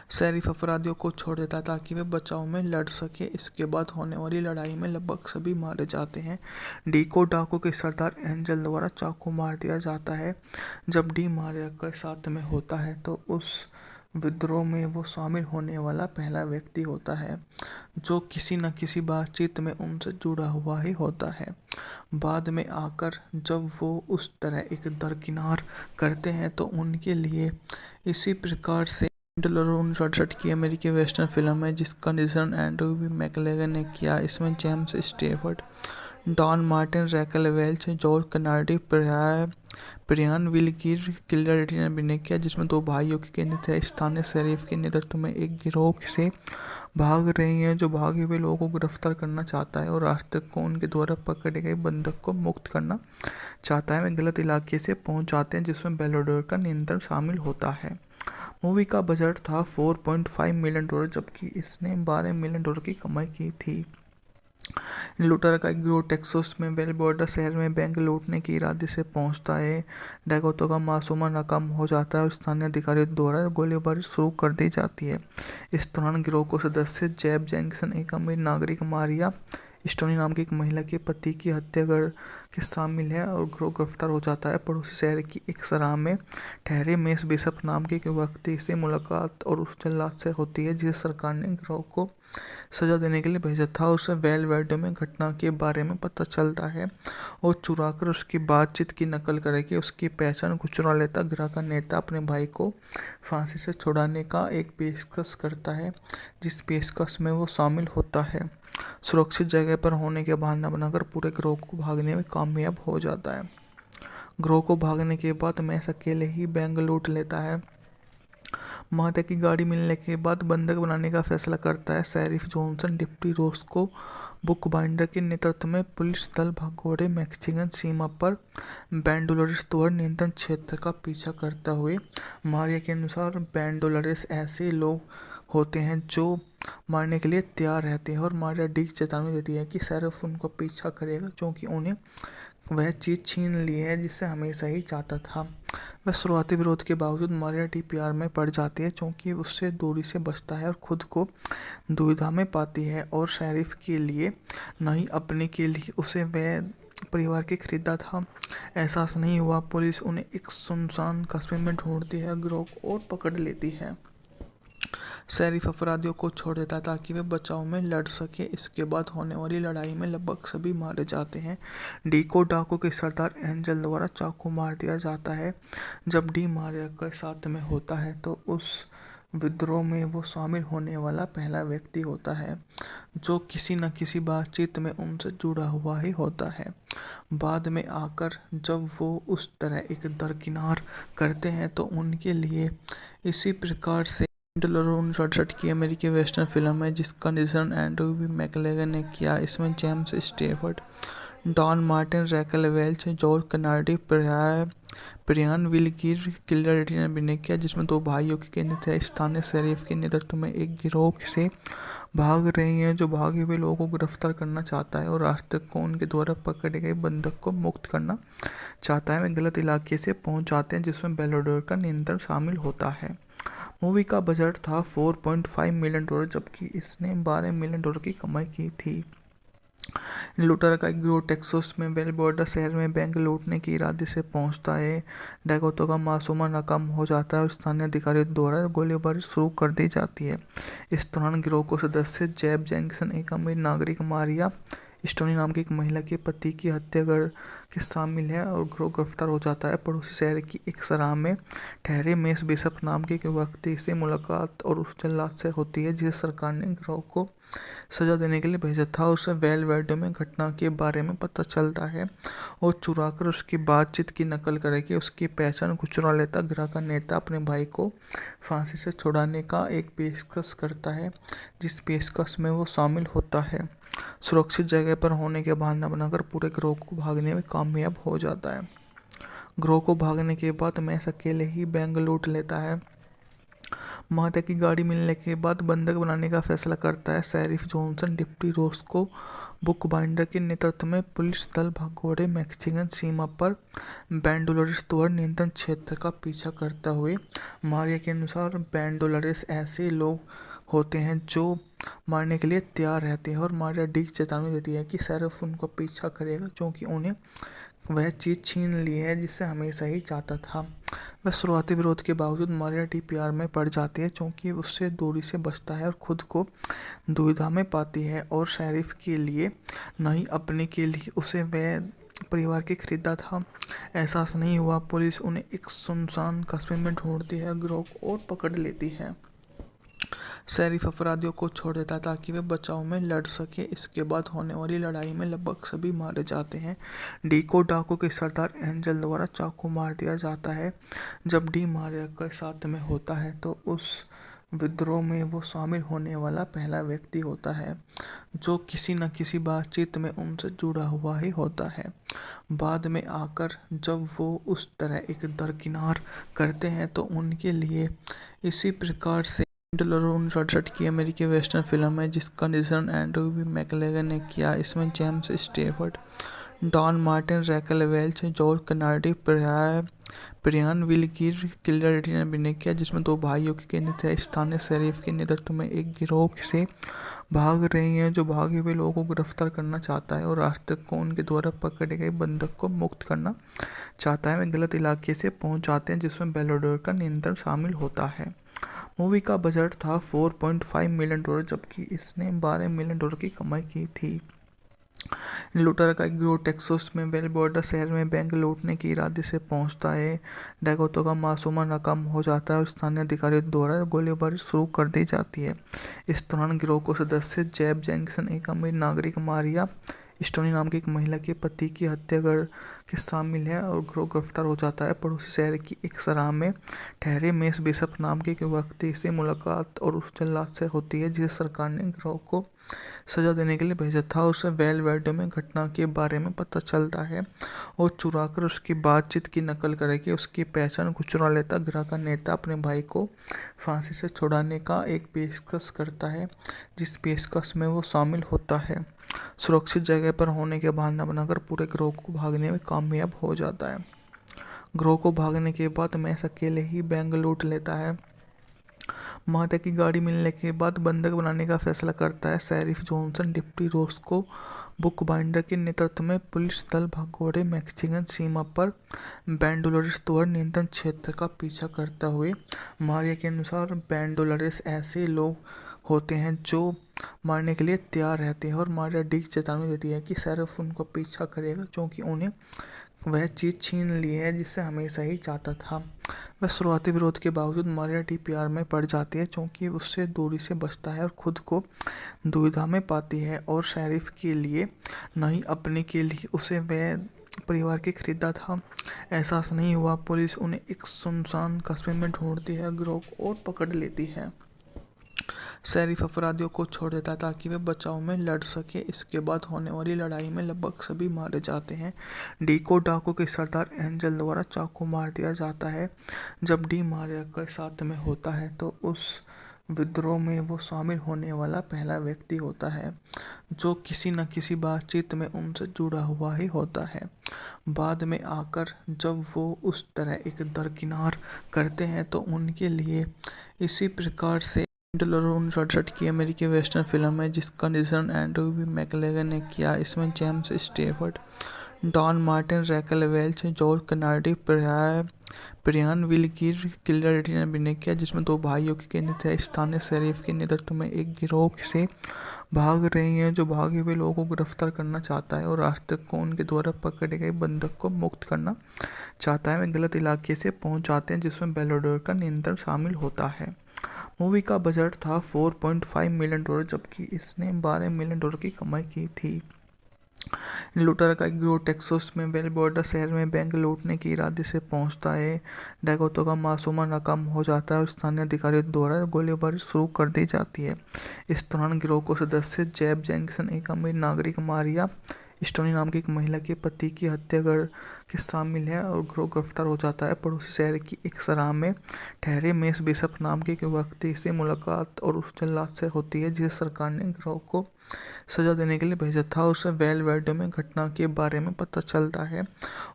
शेरिफ अपराधियों को छोड़ देता है ताकि वे बचाव में लड़ सके। इसके बाद होने वाली लड़ाई में लगभग सभी मारे जाते हैं। डी को डाकू के सरदार एंजल द्वारा चाकू मार दिया जाता है। जब डी मारिया के साथ में होता है तो उस विद्रोह में वो शामिल होने वाला पहला व्यक्ति होता है जो किसी न किसी बातचीत में उनसे जुड़ा हुआ ही होता है। बाद में आकर जब वो उस तरह एक दरकिनार करते हैं तो उनके लिए इसी प्रकार से 1968 की अमेरिकी वेस्टर्न फिल्म है जिसका निर्देशन एंड्रू बी मैकलेगन ने किया। इसमें James Stafford, Don Martin, Raquel Welch, George Kennedy, Brian Will Geer किलर्डी ने अभिनय किया, जिसमें दो भाइयों की केंद्रित है। स्थानीय शेरिफ के नेतृत्व में एक गिरोह से भाग रही है जो भागे हुए लोगों को गिरफ्तार करना चाहता है और रास्ते को उनके द्वारा पकड़े गए बंधक को मुक्त करना चाहता है। वे गलत इलाके से पहुंच जाते हैं जिसमें बेलाडोर का नियंत्रण शामिल होता है। मूवी का बजट था $4.5 मिलियन, जबकि इसने $12 मिलियन की कमाई की थी। लूटर का एक गिरोह टेक्सास में बेल बॉर्डर शहर में बैंक लूटने के इरादे से पहुंचता है। डैकोटा का मासूमा नाकाम हो जाता है और स्थानीय अधिकारियों द्वारा गोलीबारी शुरू कर दी जाती है। इस दौरान गिरोह को सदस्य जेब जैक्सन, एक अमीर नागरिक मारिया स्टोनी नाम की एक महिला के पति की हत्या कर के शामिल है और गिरोह गिरफ्तार हो जाता है। पड़ोसी शहर की एक सराह में ठहरे मेस बिशप नाम के एक व्यक्ति से मुलाकात और उस जल्लाद से होती है जिसे सरकार ने गिरोह को सजा देने के लिए भेजा था। उसे वेल वेडो में घटना के बारे में पता चलता है और चुरा कर उसकी बातचीत की नकल करके उसकी पहचान चुरा लेता। गिरोह का नेता अपने भाई को फांसी से छुड़ाने का एक पेशकश करता है, जिस पेशकश में वो शामिल होता है। सुरक्षित जगह पर होने के बहाना बनाकर पूरे गिरोह को भागने में कामयाब हो जाता है। गिरोह को भागने के बाद मैस अकेले ही बैंक लूट लेता है। माता की गाड़ी मिलने के बाद बंधक बनाने का फैसला करता है। शेरिफ जॉनसन डिप्टी रोस्को बुकबाइंडर के नेतृत्व में पुलिस दल भगोड़े मैक्सिकन सीमा पर बैंडोलरेस द्वारा नियंत्रण क्षेत्र का पीछा करता हुए। मारिया के अनुसार बैंडोलरेस ऐसे लोग होते हैं जो मारने के लिए तैयार रहते हैं और मारिया डी चेतावनी देती है कि शेरिफ उनको पीछा करेगा क्योंकि उन्हें वह चीज़ छीन ली है जिसे हमेशा ही चाहता था। वह शुरुआती विरोध के बावजूद मारिया डी प्यार में पड़ जाती है क्योंकि उससे दूरी से बचता है और खुद को दुविधा में पाती है और शेरिफ के लिए नहीं अपने के लिए उसे वह परिवार के खरीदा था एहसास नहीं हुआ। पुलिस उन्हें एक सुनसान कस्बे में ढूंढती है, गिरोह को और पकड़ लेती है। शरीफ अपराधियों को छोड़ देता है ताकि वे बचाव में लड़ सके। इसके बाद होने वाली लड़ाई में लगभग सभी मारे जाते हैं। डी को डाकू के सरदार एंजल द्वारा चाकू मार दिया जाता है। जब डी मारिया के साथ में होता है तो उस विद्रोह में वो शामिल होने वाला पहला व्यक्ति होता है जो किसी न किसी बातचीत में उनसे जुड़ा हुआ ही होता है। बाद में आकर जब वो उस तरह एक दरकिनार करते हैं तो उनके लिए इसी प्रकार से 1968 की अमेरिकी वेस्टर्न फिल्म है जिसका निर्देशन एंड्रू बी मैकलेगन ने किया। इसमें James Stafford, Don Martin, Raquel Welch, George Kennedy, Brian Will Geer, किलर ने अभिनय किया, जिसमें दो भाइयों की केंद्रित है। स्थानीय शरीफ के नेतृत्व में एक गिरोह से भाग रही है जो भागे हुए लोगों को गिरफ्तार करना चाहता है और रास्ते को उनके द्वारा पकड़े गए बंधक को मुक्त करना चाहता है। वे गलत इलाके से पहुंच जाते हैं जिसमें बेलाडोर का नियंत्रण शामिल होता है। मूवी का बजट था $4.5 मिलियन जबकि इसने $12 मिलियन की कमाई की थी। लूटर का एक गिरोह टेक्सास में वेलबोर्डा शहर में बैंक लूटने के इरादे से पहुंचता है। डैकोटा का मासूमा नाकाम हो जाता है और स्थानीय अधिकारियों द्वारा गोलीबारी शुरू कर दी जाती है। इस दौरान गिरोह को सदस्य जेब जैक्सन, एक अमीर नागरिक मारिया स्टोनी नाम की एक महिला के पति की हत्या कर के शामिल है और गिरोह गिरफ्तार हो जाता है। पड़ोसी शहर की एक सराह में ठहरे मेस बिशप नाम के एक व्यक्ति से मुलाकात और उस जल्लाद से होती है जिसे सरकार ने गिरोह को सजा देने के लिए भेजा था। उसे वेलवेडो में घटना के बारे में पता चलता है और चुराकर उसकी बातचीत की नकल करके उसकी पहचान को चुरा लेता। गिरोह का नेता अपने भाई को फांसी से छुड़ाने का एक पेशकश करता है जिस पेशकश में वो शामिल होता है। सुरक्षित जगह पर होने के बहाना बनाकर पूरे गिरोह को भागने में कामयाब हो जाता है। गिरोह को भागने के बाद मैस अकेले ही बैंक लूट लेता है। मारिया की गाड़ी मिलने के बाद बंधक बनाने का फैसला करता है। शेरिफ जॉनसन डिप्टी रोस्को बुकबाइंडर के नेतृत्व में पुलिस दल भगोड़े मैक्सिकन सीमा पर बैंडोलरेस द्वारा नियंत्रण क्षेत्र का पीछा करता हुए। मारिया के अनुसार बैंडोलरेस ऐसे लोग होते हैं जो मारने के लिए तैयार रहते हैं और मारिया डी चेतावनी देती है कि शेरिफ उनका पीछा करेगा क्योंकि उन्हें वह चीज़ छीन ली है जिसे हमेशा ही चाहता था। वह शुरुआती विरोध के बावजूद मारिया डी प्यार में पड़ जाती है क्योंकि उससे दूरी से बचता है और खुद को दुविधा में पाती है और शेरिफ के लिए नहीं अपने के लिए उसे वह परिवार के खरीदा था एहसास नहीं हुआ। पुलिस उन्हें एक सुनसान कस्बे में ढूंढती है, गिरोह को और पकड़ लेती है। शेरिफ अपराधियों को छोड़ देता है ताकि वे बचाव में लड़ सके। इसके बाद होने वाली लड़ाई में लगभग सभी मारे जाते हैं। डी को डाकू के सरदार एंजल द्वारा चाकू मार दिया जाता है। जब डी मारिया के साथ में होता है तो उस विद्रोह में वो शामिल होने वाला पहला व्यक्ति होता है जो किसी न किसी बातचीत में उनसे जुड़ा हुआ ही होता है। बाद में आकर जब वो उस तरह एक दरकिनार करते हैं तो उनके लिए इसी प्रकार से 1968 की अमेरिकी वेस्टर्न फिल्म है जिसका निर्देशन एंड्रू बी मैकलेगन ने किया। इसमें James Stafford, Don Martin, Raquel Welch, George Kennedy, Brian Will Geer, किलर ने अभिनय किया, जिसमें दो भाइयों की केंद्रित है। स्थानीय शरीफ के नेतृत्व में एक गिरोह से भाग रही है जो भागे हुए लोगों को गिरफ्तार करना चाहता है और रास्ते को उनके द्वारा पकड़े गए बंधक को मुक्त करना चाहता है। वे गलत इलाके से पहुंच जाते हैं जिसमें बेलाडोर का नियंत्रण शामिल होता है। मूवी का बजट था $4.5 मिलियन जबकि इसने $12 मिलियन की कमाई की थी। लूटर का एक गिरोह टेक्सास में वेलबोर्डा शहर में बैंक लूटने के इरादे से पहुंचता है। डैकोटा का मासूमा नाकाम हो जाता है और स्थानीय अधिकारियों द्वारा गोलीबारी शुरू कर दी जाती है। इस दौरान गिरोह को सदस्य जेब जैक्सन, एक अमीर नागरिक मारिया स्टोनी नाम की एक महिला के पति की हत्या कर के शामिल है और गिरोह गिरफ्तार हो जाता है। पड़ोसी शहर की एक सराह में ठहरे मेस बिशप नाम के एक व्यक्ति से मुलाकात और उस जल्लाद से होती है जिसे सरकार ने गिरोह को सजा देने के लिए भेजा था। उसे वेलवेडो में घटना के बारे में पता चलता है और चुराकर उसकी बातचीत की नकल करके उसकी पहचान को चुरा लेता। गिरोह का नेता अपने भाई को फांसी से छुड़ाने का एक पेशकश करता है जिस पेशकश में वो शामिल होता है। सुरक्षित जगह पर होने के बहाना बनाकर पूरे गिरोह को भागने में कामयाब हो जाता है। गिरोह को भागने के बाद मैस अकेले ही बैंक लूट लेता है। माता की गाड़ी मिलने के बाद बंधक बनाने का फैसला करता है। शेरिफ जॉनसन डिप्टी रोस्को बुकबाइंडर के नेतृत्व में पुलिस दल भगोड़े मैक्सिकन सीमा पर बैंडोलोरेस द्वारा नियंत्रण क्षेत्र का पीछा करता हुए मारिया के अनुसार बैंडोलोरेस ऐसे लोग होते हैं जो मारने के लिए तैयार रहते हैं और मारिया डी चेतावनी देती है कि शेरिफ उनको पीछा करेगा क्योंकि उन्हें वह चीज़ छीन ली है जिसे हमेशा ही चाहता था। वह शुरुआती विरोध के बावजूद मारिया डी प्यार में पड़ जाती है क्योंकि उससे दूरी से बचता है और खुद को दुविधा में पाती है और शेरिफ के लिए नहीं अपने के लिए उसे वह परिवार के खरीदा था एहसास नहीं हुआ। पुलिस उन्हें एक सुनसान कस्बे में ढूंढती है, गिरोह और पकड़ लेती है। शेरिफ अपराधियों को छोड़ देता है ताकि वे बचाव में लड़ सके। इसके बाद होने वाली लड़ाई में लगभग सभी मारे जाते हैं। डी को डाकू के सरदार एंजल द्वारा चाकू मार दिया जाता है। जब डी मारिया के साथ में होता है तो उस विद्रोह में वो शामिल होने वाला पहला व्यक्ति होता है जो किसी न किसी बातचीत में उनसे जुड़ा हुआ ही होता है। बाद में आकर जब वो उस तरह एक दरकिनार करते हैं तो उनके लिए इसी प्रकार से 1967 की अमेरिकी वेस्टर्न फिल्म है जिसका निर्देशन एंड्रू बी मैकलेगन ने किया। इसमें James Stafford, Don Martin, Raquel Welch, George Kennedy, Brian Will Geer किलर ने अभिनय किया, जिसमें दो भाइयों की केंद्रित है। स्थानीय शेरिफ के नेतृत्व में एक गिरोह से भाग रही हैं जो भागे हुए लोगों को गिरफ्तार करना चाहता है और रास्ते को उनके द्वारा पकड़े गए बंधक को मुक्त करना चाहता है। वे गलत इलाके से पहुंच जाते हैं जिसमें बेलोडोर का नियंत्रण शामिल होता है। मूवी का बजट था $4.5 मिलियन, जबकि इसने $12 मिलियन की कमाई की थी। लूटर का एक गिरोह टेक्सास में वेल बॉर्डर शहर में बैंक लूटने के इरादे से पहुंचता है। डकैतों का मासूमा नाकाम हो जाता है और स्थानीय अधिकारियों द्वारा गोलीबारी शुरू कर दी जाती है। इस दौरान गिरोह को सदस्य जेब जैक्सन, एक अमीर नागरिक मारिया स्टोनी नाम की एक महिला के पति की हत्या कर के शामिल है और गिरोह गिरफ्तार हो जाता है। पड़ोसी शहर की एक सराह में ठहरे मेस बिशप नाम के एक व्यक्ति से मुलाकात और उस जल्लाद से होती है जिसे सरकार ने गिरोह को सजा देने के लिए भेजा था। उसे वेल वेडो में घटना के बारे में पता चलता है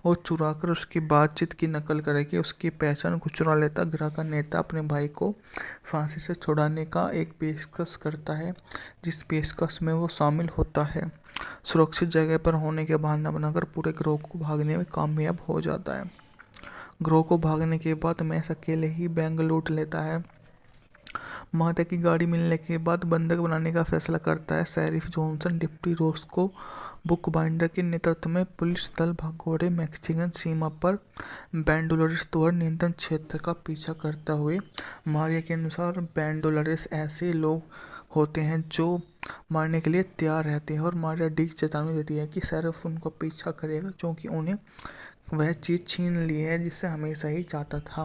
और चुराकर उसकी बातचीत की नकल करके उसकी पहचान को चुरा लेता। गिरोह का नेता अपने भाई को फांसी से छुड़ाने का एक पेशकश करता है जिस पेशकश में वो शामिल होता है। सुरक्षित जगह पर होने के बहाना बनाकर पूरे गिरोह को भागने में कामयाब हो जाता है। गिरोह को भागने के बाद मैस अकेले ही बैंक लूट लेता है। माता की गाड़ी मिलने के बाद बंधक बनाने का फैसला करता है। शेरिफ जॉनसन डिप्टी रोस्को बुकबाइंडर के नेतृत्व में पुलिस दल भगोड़े मैक्सिकन सीमा पर बैंडोलोरेस द्वारा नियंत्रण क्षेत्र का पीछा करता हुए मारिया के अनुसार बैंडोलोरेस ऐसे लोग होते हैं जो मारने के लिए तैयार रहते हैं और मारिया डी चेतावनी देती है कि शेरिफ उनको पीछा करेगा क्योंकि उन्हें वह चीज़ छीन ली है जिसे हमेशा ही चाहता था।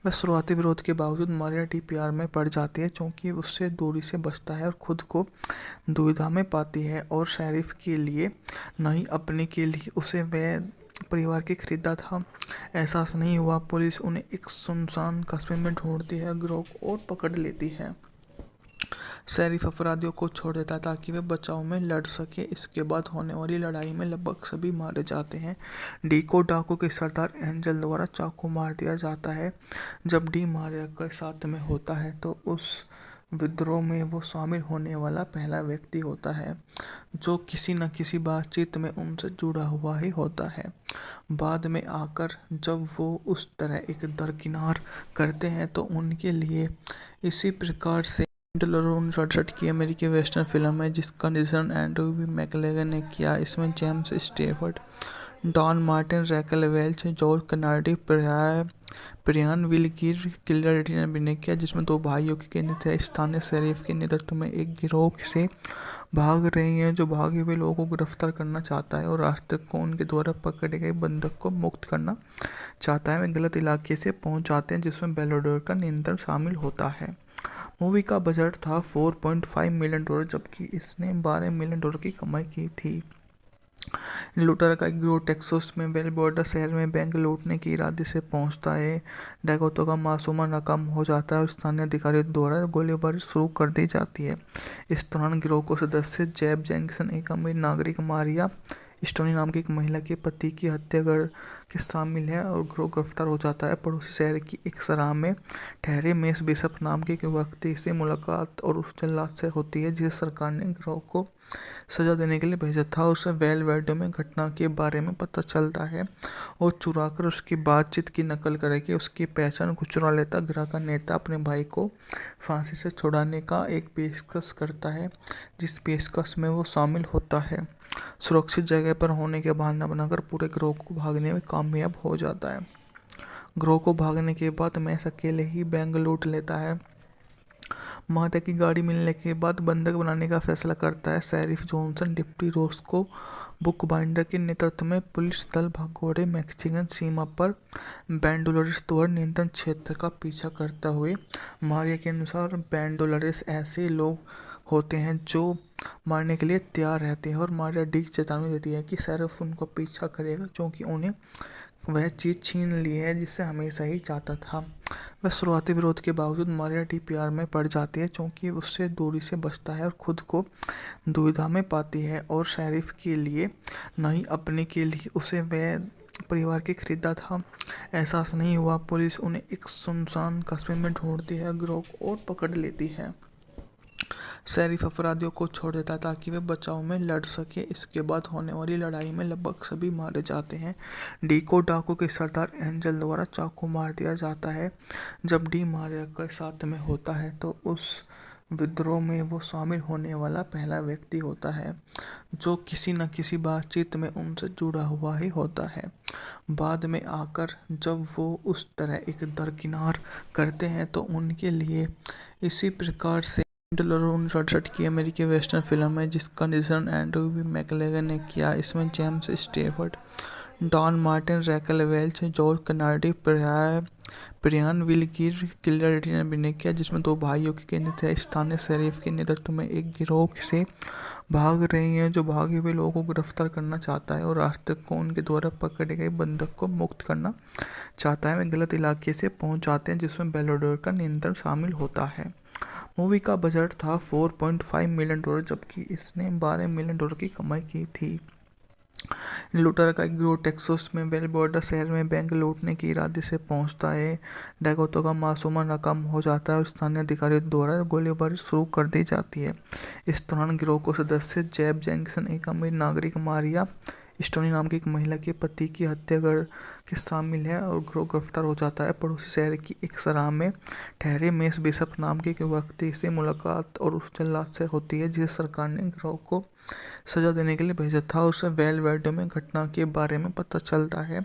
वह शुरुआती विरोध के बावजूद मारिया डी प्यार में पड़ जाती है क्योंकि उससे दूरी से बचता है और खुद को दुविधा में पाती है और शेरिफ के लिए नहीं अपने के लिए उसे वह परिवार के खरीदा था एहसास नहीं हुआ। पुलिस उन्हें एक सुनसान कस्बे में ढूंढती है, गिरोह और पकड़ लेती है। शेरिफ अपराधियों को छोड़ देता है ताकि वे बचाव में लड़ सके। इसके बाद होने वाली लड़ाई में लगभग सभी मारे जाते हैं। डी को डाकू के सरदार एंजल द्वारा चाकू मार दिया जाता है। जब डी मारिया के साथ में होता है तो उस विद्रोह में वो शामिल होने वाला पहला व्यक्ति होता है जो किसी न किसी बातचीत में उनसे जुड़ा हुआ ही होता है। बाद में आकर जब वो उस तरह एक दरकिनार करते हैं तो उनके लिए इसी प्रकार से 1967 की अमेरिकी वेस्टर्न फिल्म है जिसका निर्देशन एंड्रू बी मैकलेगन ने किया। इसमें James Stafford, Don Martin, Raquel Welch, George Kennedy, Brian Will Geer किलर ने अभिनय किया, जिसमें दो भाइयों की केंद्रित है। स्थानीय शेरिफ के नेतृत्व में एक गिरोह से भाग रही हैं जो भागे हुए लोगों को गिरफ्तार करना चाहता है और रास्ते को उनके द्वारा पकड़े गए बंधक को मुक्त करना चाहता है। वे गलत इलाके से पहुंच जाते हैं जिसमें बेलोडोर का नियंत्रण शामिल होता है। मूवी का बजट था $4.5 मिलियन, जबकि इसने $12 मिलियन की कमाई की थी। लूटर का एक गिरोह टेक्सास में वेल बॉर्डर शहर में बैंक लूटने के इरादे से पहुंचता है। डकैतों का मासूमा नाकाम हो जाता है और स्थानीय अधिकारियों द्वारा गोलीबारी शुरू कर दी जाती है। इस दौरान गिरोह को सदस्य जेब जैक्सन, एक अमीर नागरिक मारिया स्टोनी नाम की एक महिला के पति की हत्या कर के शामिल है और गिरोह गिरफ्तार हो जाता है। पड़ोसी शहर की एक सराह में ठहरे मेस बिशप नाम के एक व्यक्ति से मुलाकात और उस जल्लाद से होती है जिसे सरकार ने गिरोह को सजा देने के लिए भेजा था। उसे वेलवेडे में घटना के बारे में पता चलता है और चुराकर उसकी बातचीत की नकल करके उसकी पहचान को चुरा लेता। गिरोह का नेता अपने भाई को फांसी से छुड़ाने का एक पेशकश करता है जिस पेशकश में वो शामिल होता है। सुरक्षित जगह पर होने के बहाना बनाकर पूरे गिरोह को भागने में कामयाब हो जाता है। गिरोह को भागने के बाद मैस अकेले ही बैंक लूट लेता है। माता की गाड़ी मिलने के बाद बंधक बनाने का फैसला करता है। शेरिफ जॉनसन डिप्टी रोस्को बुकबाइंडर के नेतृत्व में पुलिस दल भगोड़े मैक्सिकन सीमा पर बैंडोलरेस द्वारा नियंत्रण क्षेत्र का पीछा करता हुए मारिया के अनुसार बैंडोलरेस ऐसे लोग होते हैं जो मारने के लिए तैयार रहते हैं और मारिया डी चेतावनी देती है कि शेरिफ उनको पीछा करेगा क्योंकि उन्हें वह चीज़ छीन ली है जिसे हमेशा ही चाहता था। वह शुरुआती विरोध के बावजूद मारिया डी प्यार में पड़ जाती है क्योंकि उससे दूरी से बचता है और खुद को दुविधा में पाती है और शेरिफ के लिए नहीं अपने के लिए उसे वह परिवार के खरीदा था एहसास नहीं हुआ। पुलिस उन्हें एक सुनसान कस्बे में ढूंढती है, गिरोह को और पकड़ लेती है। शेरिफ अपराधियों को छोड़ देता है ताकि वे बचाव में लड़ सके। इसके बाद होने वाली लड़ाई में लगभग सभी मारे जाते हैं। डी को डाकू के सरदार एंजल द्वारा चाकू मार दिया जाता है। जब डी मारिया के साथ में होता है तो उस विद्रोह में वो शामिल होने वाला पहला व्यक्ति होता है जो किसी न किसी बातचीत में उनसे जुड़ा हुआ ही होता है। बाद में आकर जब वो उस तरह एक दरकिनार करते हैं तो उनके लिए इसी प्रकार से 1968 की अमेरिकी वेस्टर्न फिल्म है जिसका निर्देशन एंड्रू बी मैकलेगन ने किया। इसमें James Stafford, Don Martin, Raquel Welch, George Kennedy, Brian Will Geer किलर्डी ने अभिनय किया, जिसमें दो भाइयों की केंद्रित है। स्थानीय शेरिफ के नेतृत्व में एक गिरोह से भाग रही है जो भागे हुए लोगों को गिरफ्तार करना चाहता है और रास्ते को उनके द्वारा पकड़े गए बंधक को मुक्त करना चाहता है। वे गलत इलाके से पहुंच जाते हैं जिसमें बेलोडोर का नियंत्रण शामिल होता है। मूवी का बजट था $4.5 मिलियन, जबकि इसने $12 मिलियन की कमाई की थी। लूटर का एक गिरोह टेक्सास में वेलबोर्डा शहर में बैंक लूटने के इरादे से पहुंचता है। डैकोटा का मासूमा नाकाम हो जाता है और स्थानीय अधिकारियों द्वारा गोलीबारी शुरू कर दी जाती है। इस दौरान गिरोह को सदस्य जेब जैक्सन, एक अमीर नागरिक मारिया स्टोनी नाम की एक महिला के पति की हत्या कर के शामिल है और गिरोह गिरफ्तार हो जाता है। पड़ोसी शहर की एक सराह में ठहरे मेस बिशप नाम के एक व्यक्ति से मुलाकात और उस जल्लाद से होती है जिसे सरकार ने गिरोह को सजा देने के लिए भेजा था। उसे वेलवेडे में घटना के बारे में पता चलता है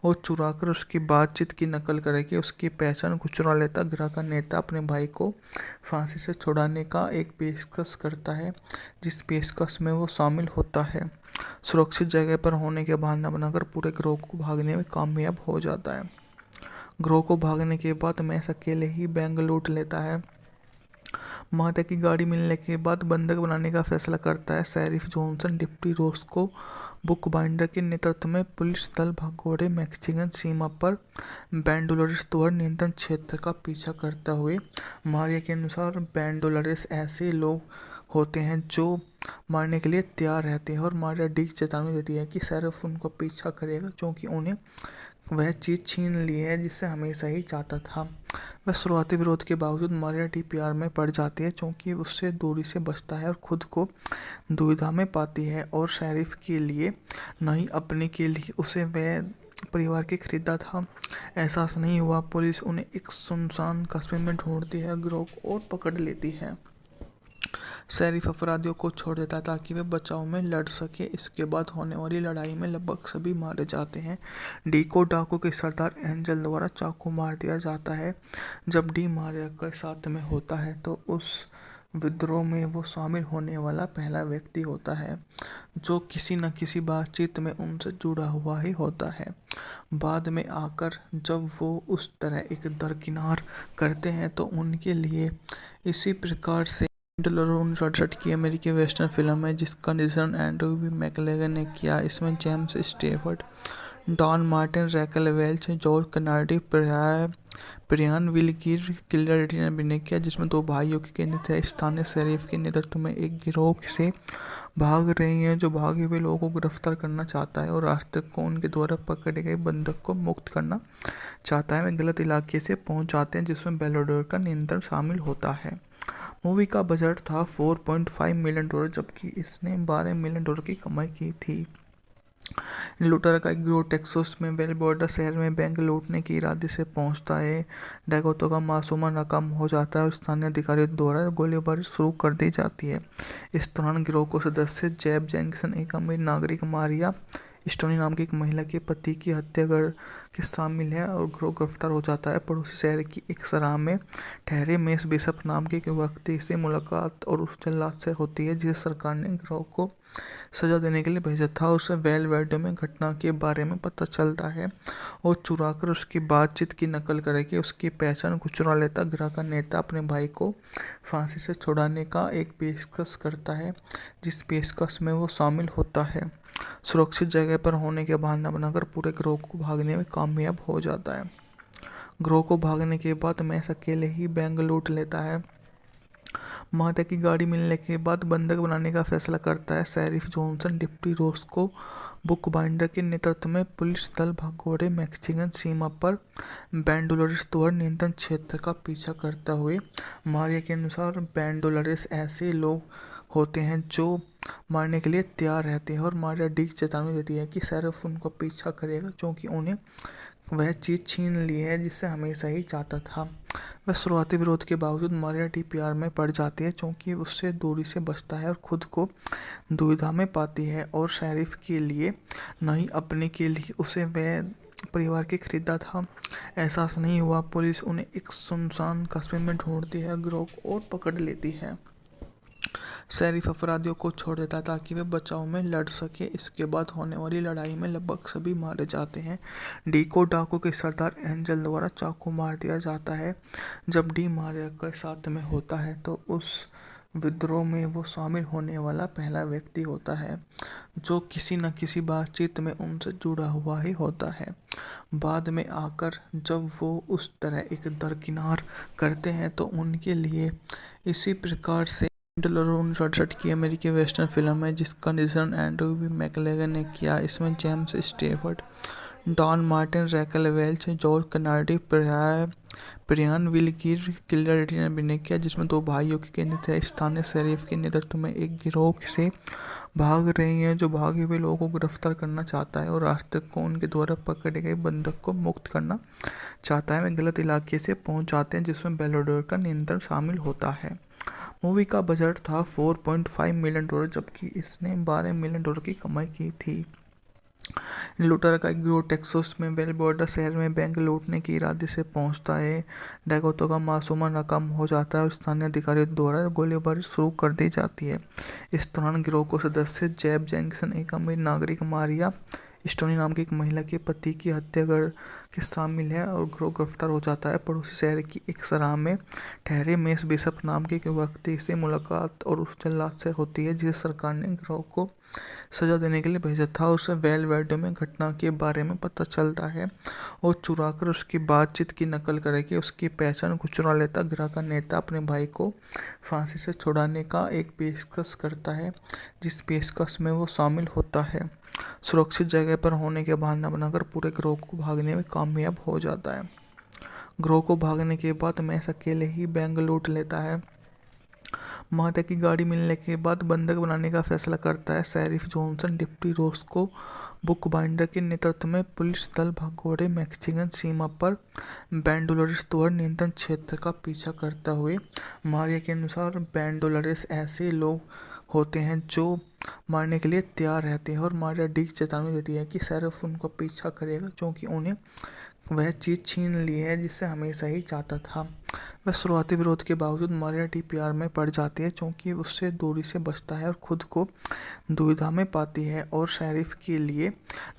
और चुराकर उसकी बातचीत की नकल करके उसकी पहचान को चुरा लेता। गिरोह का नेता अपने भाई को फांसी से छुड़ाने का एक पेशकश करता है जिस पेशकश में वो शामिल होता है। सुरक्षित जगह पर होने के बहाना बनाकर पूरे गिरोह को भागने में कामयाब हो जाता है। गिरोह को भागने के बाद मैस अकेले ही बैंक लूट लेता है। माता की गाड़ी मिलने के बाद बंधक बनाने का फैसला करता है। शेरिफ जॉनसन डिप्टी रोस्को बुकबाइंडर के नेतृत्व में पुलिस दल भगोड़े मैक्सिकन सीमा पर बैंडोलरेस द्वारा नियंत्रण क्षेत्र का पीछा करता हुए मारिया के अनुसार बैंडोलरेस ऐसे लोग होते हैं जो मारने के लिए तैयार रहते हैं और मारिया डी चेतावनी देती है कि शेरिफ उनको पीछा करेगा क्योंकि उन्हें वह चीज़ छीन ली है जिसे हमेशा ही चाहता था। वह शुरुआती विरोध के बावजूद मारिया डी प्यार में पड़ जाती है क्योंकि उससे दूरी से बचता है और खुद को दुविधा में पाती है और शेरिफ के लिए नहीं अपने के लिए उसे वह परिवार के खरीदा था एहसास नहीं हुआ। पुलिस उन्हें एक सुनसान कस्बे में ढूंढती है, गिरोह को और पकड़ लेती है। शेरिफ अपराधियों को छोड़ देता है ताकि वे बचाव में लड़ सके। इसके बाद होने वाली लड़ाई में लगभग सभी मारे जाते हैं। डी को डाकू के सरदार एंजल द्वारा चाकू मार दिया जाता है। जब डी मारिया के साथ में होता है तो उस विद्रोह में वो शामिल होने वाला पहला व्यक्ति होता है जो किसी न किसी बातचीत में उनसे जुड़ा हुआ ही होता है। बाद में आकर जब वो उस तरह एक दरकिनार करते हैं तो उनके लिए इसी प्रकार से 1968 की अमेरिकी वेस्टर्न फिल्म है जिसका निर्देशन एंड्रू बी मैकलेगन ने किया। इसमें James Stafford, Don Martin, Raquel Welch, George Kennedy, Brian Will Geer किलर्डी ने अभिनय किया, जिसमें दो भाइयों की केंद्रित है। स्थानीय शेरिफ के नेतृत्व में एक गिरोह से भाग रही है जो भागे हुए लोगों को गिरफ्तार करना चाहता है और रास्ते को उनके द्वारा पकड़े गए बंधक को मुक्त करना चाहता है। वे गलत इलाके से पहुंच जाते हैं जिसमें बेलाडोर का नियंत्रण शामिल होता है। मूवी का बजट था $4.5 मिलियन, जबकि इसने $12 मिलियन की कमाई की थी। लूटर का एक गिरोह टेक्सास में बेल बॉर्डर शहर में बैंक लूटने के इरादे से पहुंचता है। डैकोटा का मासूमा नाकाम हो जाता है और स्थानीय अधिकारियों द्वारा गोलीबारी शुरू कर दी जाती है। इस दौरान गिरोह को सदस्य जेब जेंकिंसन, एक अमीर नागरिक मारिया स्टोनी नाम की एक महिला के पति की हत्या कर के शामिल है और गिरोह गिरफ्तार हो जाता है। पड़ोसी शहर की एक सराह में ठहरे मेस बिशप नाम के एक व्यक्ति से मुलाकात और उस जल्लाद से होती है जिसे सरकार ने गिरोह को सजा देने के लिए भेजा था। उसे वेल वेडो में घटना के बारे में पता चलता है और चुराकर उसकी बातचीत की नकल करके उसकी पहचान को चुरा लेता। गिरोह का नेता अपने भाई को फांसी से छुड़ाने का एक पेशकश करता है, जिस पेशकश में वो शामिल होता है। सुरक्षित जगह पर होने के बहाना बनाकर पूरे गिरोह को भागने में कामयाब हो जाता है। गिरोह को भागने के बाद मैस अकेले ही बैंक लूट लेता है। माता की गाड़ी मिलने के बाद बंधक बनाने का फैसला करता है। शेरिफ जॉनसन डिप्टी रोस्को बुकबाइंडर के नेतृत्व में पुलिस दल भगोड़े मैक्सिकन सीमा पर बैंडोलरेस द्वारा नियंत्रण क्षेत्र का पीछा करता हुए। मारिया के अनुसार बैंडोलरेस ऐसे लोग होते हैं जो मारने के लिए तैयार रहते हैं और मारिया डी चेतावनी देती है कि शेरिफ उनका पीछा करेगा क्योंकि उन्हें वह चीज़ छीन ली है जिसे हमेशा ही चाहता था। वह शुरुआती विरोध के बावजूद मारिया डी प्यार में पड़ जाती है क्योंकि उससे दूरी से बचता है और खुद को दुविधा में पाती है और शेरिफ के लिए नहीं अपने के लिए उसे वह परिवार के खरीदा था एहसास नहीं हुआ। पुलिस उन्हें एक सुनसान कस्बे में ढूंढती है, गिरोह को और पकड़ लेती है। शेरिफ अपराधियों को छोड़ देता है ताकि वे बचाव में लड़ सके। इसके बाद होने वाली लड़ाई में लगभग सभी मारे जाते हैं। डी को डाकू के सरदार एंजल द्वारा चाकू मार दिया जाता है। जब डी मारिया के साथ में होता है तो उस विद्रोह में वो शामिल होने वाला पहला व्यक्ति होता है जो किसी न किसी बातचीत में उनसे जुड़ा हुआ ही होता है। बाद में आकर जब वो उस तरह एक दरकिनार करते हैं तो उनके लिए इसी प्रकार से 1968 की अमेरिकी वेस्टर्न फिल्म है जिसका निर्देशन एंड्रू बी मैकलेगन ने किया। इसमें James Stafford, Don Martin, Raquel Welch, George Kennedy, Brian Will Geer किलर्डी ने अभिनय किया, जिसमें दो भाइयों की केंद्रित है। स्थानीय शेरिफ के नेतृत्व में एक गिरोह से भाग रही है जो भागे हुए लोगों को गिरफ्तार करना चाहता है और रास्ते को उनके द्वारा पकड़े गए बंधक को मुक्त करना चाहता है। वे गलत इलाके से पहुंच जाते हैं जिसमें बेलाडोर का नियंत्रण शामिल होता है। मूवी का बजट था $4.5 मिलियन, जबकि इसने $12 मिलियन की कमाई की थी। लूटर का एक गिरोह टेक्सास में बेल बॉर्डर शहर में बैंक लूटने के इरादे से पहुंचता है। डैकोटा का मासूमा नाकाम हो जाता है और स्थानीय अधिकारियों द्वारा गोलीबारी शुरू कर दी जाती है। इस दौरान गिरोह को सदस्य जेब जेंकिंसन, एक अमीर नागरिक मारिया स्टोनी नाम की एक महिला के पति की हत्या कर के शामिल है और गिरोह गिरफ्तार हो जाता है। पड़ोसी शहर की एक सराह में ठहरे मेस बिशप नाम के एक व्यक्ति से मुलाकात और उस जल्लाद से होती है जिसे सरकार ने गिरोह को सजा देने के लिए भेजा था। उसे वेल वेडो में घटना के बारे में पता चलता है और चुराकर उसकी बातचीत की नकल करके उसकी पहचान को चुरा लेता। गिरोह का नेता अपने भाई को फांसी से छुड़ाने का एक पेशकश करता है, जिस पेशकश में वो शामिल होता है। सुरक्षित जगह पर होने के बहाना बनाकर पूरे गिरोह को भागने में कामयाब हो जाता है। गिरोह को भागने के बाद मैस अकेले ही बैंक लूट लेता है। माता की गाड़ी मिलने के बाद बंधक बनाने का फैसला करता है। शेरिफ जॉनसन डिप्टी रोस्को बुकबाइंडर के नेतृत्व में पुलिस दल भगोड़े मैक्सिकन सीमा पर बैंडोलरेस द्वारा नियंत्रण क्षेत्र का पीछा करता हुए। मारिया के अनुसार बैंडोलरेस ऐसे लोग होते हैं जो मारने के लिए तैयार रहते हैं और मारिया डी चेतावनी देती है कि शेरिफ उनका पीछा करेगा क्योंकि उन्हें वह चीज़ छीन ली है जिसे हमेशा ही चाहता था। वह शुरुआती विरोध के बावजूद मारिया डी प्यार में पड़ जाती है क्योंकि उससे दूरी से बचता है और खुद को दुविधा में पाती है और शेरिफ के लिए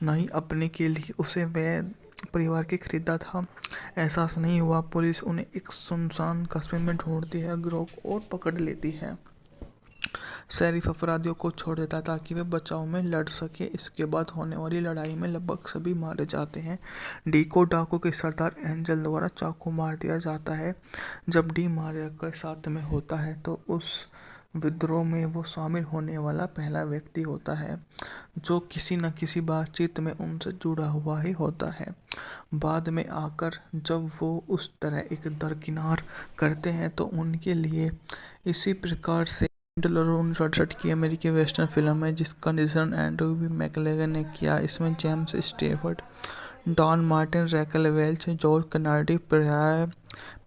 नहीं अपने के लिए उसे वह परिवार के खरीदा था एहसास नहीं हुआ। पुलिस उन्हें एक सुनसान कस्बे में ढूंढती है, गिरोह को और पकड़ लेती है। शरीफ अपराधियों को छोड़ देता है ताकि वे बचाव में लड़ सके। इसके बाद होने वाली लड़ाई में लगभग सभी मारे जाते हैं। डी को डाकू के सरदार एंजल द्वारा चाकू मार दिया जाता है। जब डी मारिया के साथ में होता है तो उस विद्रोह में वो शामिल होने वाला पहला व्यक्ति होता है जो किसी न किसी बातचीत में उनसे जुड़ा हुआ ही होता है। बाद में आकर जब वो उस तरह एक दरकिनार करते हैं तो उनके लिए इसी प्रकार से 1968 की अमेरिकी वेस्टर्न फिल्म है जिसका निर्देशन एंड्रू बी मैकलेगन ने किया। इसमें James Stafford, Don Martin, Raquel Welch, George Kennedy,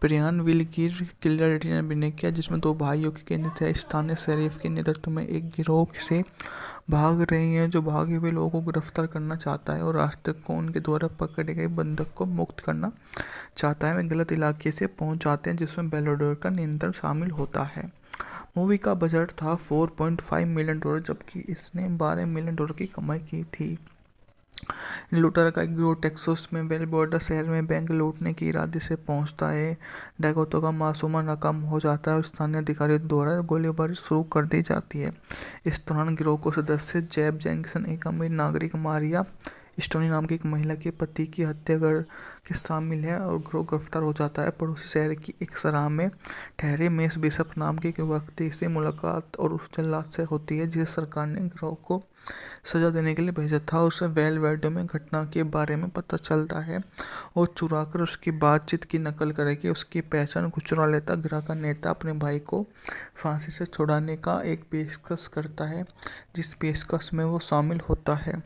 Brian Will Geer, किलर ने अभिनय किया, जिसमें दो भाइयों के केंद्रित है। स्थानीय शरीफ के नेतृत्व में एक गिरोह से भाग रही है जो भागे हुए लोगों को गिरफ्तार करना चाहता है और रास्ते को उनके द्वारा पकड़े गए बंधक को मुक्त करना चाहता है। वे गलत इलाके से पहुंच जाते हैं जिसमें बेलाडोर का नियंत्रण शामिल होता है। मूवी का बजट था $4.5 मिलियन, जबकि इसने $12 मिलियन की कमाई की थी। लूटर का एक गिरोह टेक्सास में बेल बॉर्डर शहर में बैंक लूटने के इरादे से पहुंचता है। डैकोटा का मासूमा नाकाम हो जाता है और स्थानीय अधिकारियों द्वारा गोलीबारी शुरू कर दी जाती है। इस दौरान गिरोह को सदस्य जेब जैक्सन, एक अमीर नागरिक मारिया स्टोनी नाम की एक महिला के पति की हत्या कर के शामिल है और गिरोह गिरफ्तार हो जाता है। पड़ोसी शहर की एक सराह में ठहरे मेस बिशप नाम के एक व्यक्ति से मुलाकात और उस जल्लाद से होती है जिसे सरकार ने गिरोह को सजा देने के लिए भेजा था। उसे वेलवेडो में घटना के बारे में पता चलता है और चुराकर उसकी बातचीत की नकल करके उसकी पहचान चुरा लेता। गिरोह का नेता अपने भाई को फांसी से छुड़ाने का एक पेशकश करता है जिस पेशकश में वो शामिल होता है।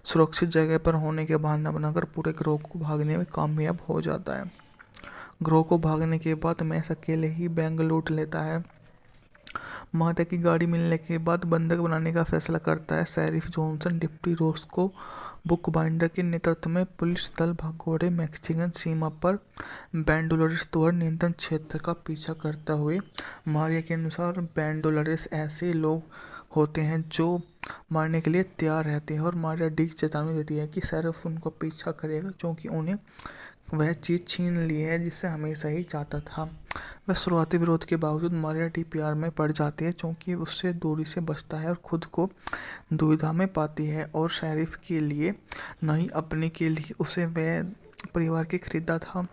सुरक्षित जगह पर होने के बहाना बनाकर पूरे गिरोह को भागने में कामयाब हो जाता है। गिरोह को भागने के बाद मैस अकेले ही बैंक लूट लेता है। माता की गाड़ी मिलने के बाद बंधक बनाने का फैसला करता है। शेरिफ जॉनसन डिप्टी रोस्को बुकबाइंडर के नेतृत्व में पुलिस दल भगोड़े मैक्सिकन सीमा पर बैंडोलरेस द्वारा नियंत्रण क्षेत्र का पीछा करता हुए। मारिया के अनुसार बैंडोलरेस ऐसे लोग होते हैं जो मारने के लिए तैयार रहते हैं और मारिया डी चेतावनी देती है कि शेरिफ उनको पीछा करेगा क्योंकि उन्हें वह चीज़ छीन ली है जिसे हमेशा ही चाहता था। वह शुरुआती विरोध के बावजूद मारिया डी प्यार में पड़ जाती है क्योंकि उससे दूरी से बचता है और खुद को दुविधा में पाती है और शेरिफ के लिए नहीं अपने के लिए उसे वह परिवार के खरीदा था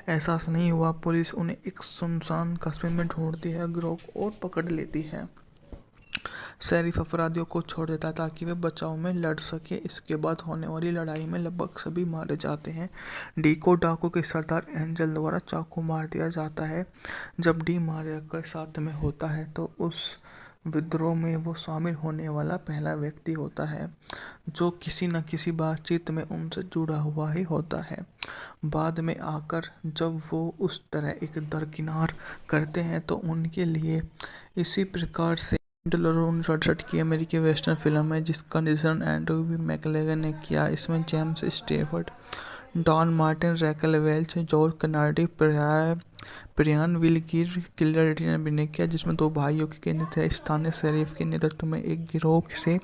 एहसास नहीं हुआ। पुलिस उन्हें एक सुनसान कस्बे में ढूंढती है, गिरोह को और पकड़ लेती है। शेरिफ अपराधियों को छोड़ देता है ताकि वे बचाव में लड़ सके। इसके बाद होने वाली लड़ाई में लगभग सभी मारे जाते हैं। डी को डाकू के सरदार एंजल द्वारा चाकू मार दिया जाता है। जब डी मारिया के साथ में होता है तो उस विद्रोह में वो शामिल होने वाला पहला व्यक्ति होता है जो किसी न किसी बातचीत में उनसे जुड़ा हुआ ही होता है। बाद में आकर जब वो उस तरह एक दरकिनार करते हैं तो उनके लिए इसी प्रकार से 1968 की अमेरिकी वेस्टर्न फिल्म है जिसका निर्देशन एंड्रू बी मैकलेगन ने किया। इसमें James Stafford, Don Martin, Raquel Welch, George Kennedy, Brian Will Geer, किलर ने अभिनय किया, जिसमें दो भाइयों के केंद्रित है। स्थानीय शरीफ के नेतृत्व में एक गिरोह से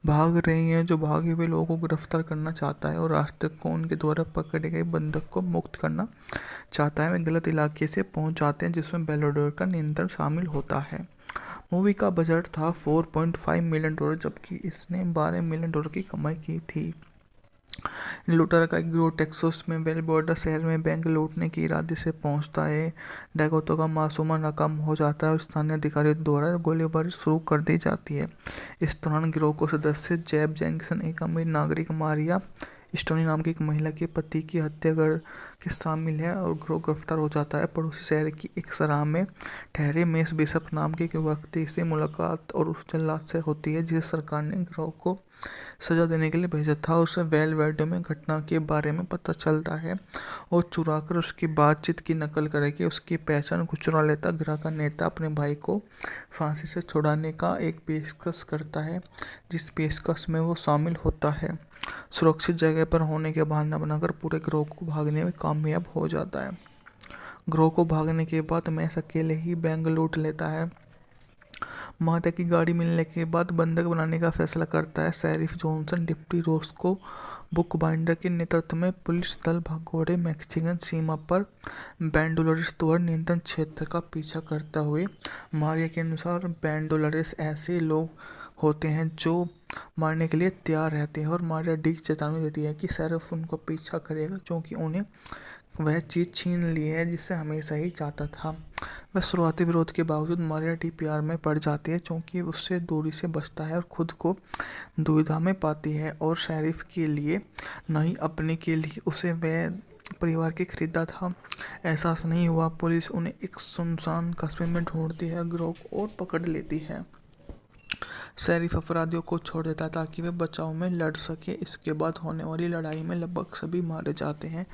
भाग रही है जो भागे हुए लोगों को गिरफ्तार करना चाहता है और रास्ते को उनके द्वारा पकड़े गए बंधक को मुक्त करना चाहता है। वे गलत इलाके से पहुंच जाते हैं जिसमें बेलाडोर का नियंत्रण शामिल होता है। मूवी का बजट था $4.5 मिलियन, जबकि इसने $12 मिलियन की कमाई की थी। लूटर का एक गिरोह टेक्सास में बेल बॉर्डर शहर में बैंक लूटने के इरादे से पहुंचता है। डैकोटा का मासूमा नाकाम हो जाता है और स्थानीय अधिकारियों द्वारा गोलीबारी शुरू कर दी जाती है। इस दौरान गिरोह को सदस्य जेब जैक्सन, एक अमीर नागरिक मारिया स्टोनी नाम की एक महिला के पति की हत्या कर के शामिल है और गिरोह गिरफ्तार हो जाता है। पड़ोसी शहर की एक सराह में ठहरे मेस बिशप नाम के एक व्यक्ति से मुलाकात और उस जल्लाद से होती है जिसे सरकार ने गिरोह को सजा देने के लिए भेजा था। उसे वेलवेडो में घटना के बारे में पता चलता है और चुराकर उसकी बातचीत की नकल करके उसकी पहचान चुरा लेता। गिरोह का नेता अपने भाई को फांसी से छुड़ाने का एक पेशकश करता है जिस पेशकश में वो शामिल होता है। सुरक्षित जगह पर होने के बहाना बनाकर पूरे गिरोह को भागने में कामयाब हो जाता है। गिरोह को भागने के बाद मैस अकेले ही बैंक लूट लेता है। माता की गाड़ी मिलने के बाद बंधक बनाने का फैसला करता है। शेरिफ जॉनसन डिप्टी रोस्को बुकबाइंडर के नेतृत्व में पुलिस दल भगोड़े मैक्सिकन सीमा पर बैंडोलोरेस द्वारा नियंत्रण क्षेत्र का पीछा करता हुए। मारिया के अनुसार बैंडोलोरेस ऐसे लोग होते हैं जो मारने के लिए तैयार रहते हैं और मारिया डी चेतावनी देती है कि शेरिफ उनको पीछा करेगा क्योंकि उन्हें वह चीज़ छीन ली है जिसे हमेशा ही चाहता था। वह शुरुआती विरोध के बावजूद मारिया डी प्यार में पड़ जाती है क्योंकि उससे दूरी से बचता है और खुद को दुविधा में पाती है और शेरिफ के लिए नहीं अपने के लिए उसे वह परिवार के खरीदा था एहसास नहीं हुआ। पुलिस उन्हें एक सुनसान कस्बे में ढूंढती है, गिरोह और पकड़ लेती है। शेरिफ अपराधियों को छोड़ देता है ताकि वे बचाव में लड़ सके। इसके बाद होने वाली लड़ाई में लगभग सभी मारे जाते हैं।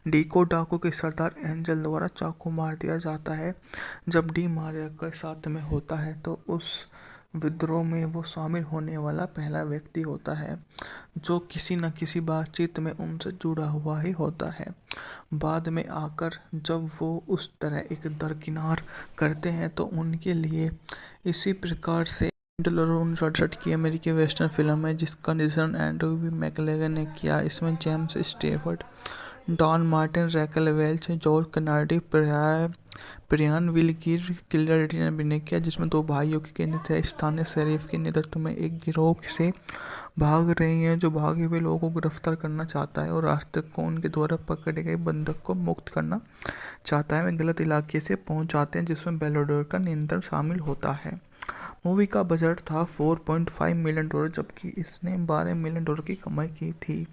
डी को डाकू के सरदार एंजल द्वारा चाकू मार दिया जाता है। जब डी मारिया के साथ में होता है तो उस विद्रोह में वो शामिल होने वाला पहला व्यक्ति होता है जो किसी न किसी बातचीत में उनसे जुड़ा हुआ ही होता है। बाद में आकर जब वो उस तरह एक दरकिनार करते हैं तो उनके लिए इसी प्रकार से 1968 की अमेरिकी वेस्टर्न फिल्म है जिसका निर्देशन एंड्रू बी मैकलेगन ने किया। इसमें James Stafford, Don Martin, Raquel Welch, George Kennedy, Brian Will Geer किलर्टी ने अभिनय किया, जिसमें दो भाइयों की केंद्रित है। स्थानीय शेरिफ के नेतृत्व में एक गिरोह से भाग रही हैं जो भागे हुए लोगों को गिरफ्तार करना चाहता है और रास्ते को उनके द्वारा पकड़े गए बंधक को मुक्त करना चाहता है। वे गलत इलाके से पहुंच जाते हैं जिसमें बेलोडोर का नियंत्रण शामिल होता है। मूवी का बजट था $4.5 मिलियन, जबकि इसने $12 मिलियन की कमाई की थी।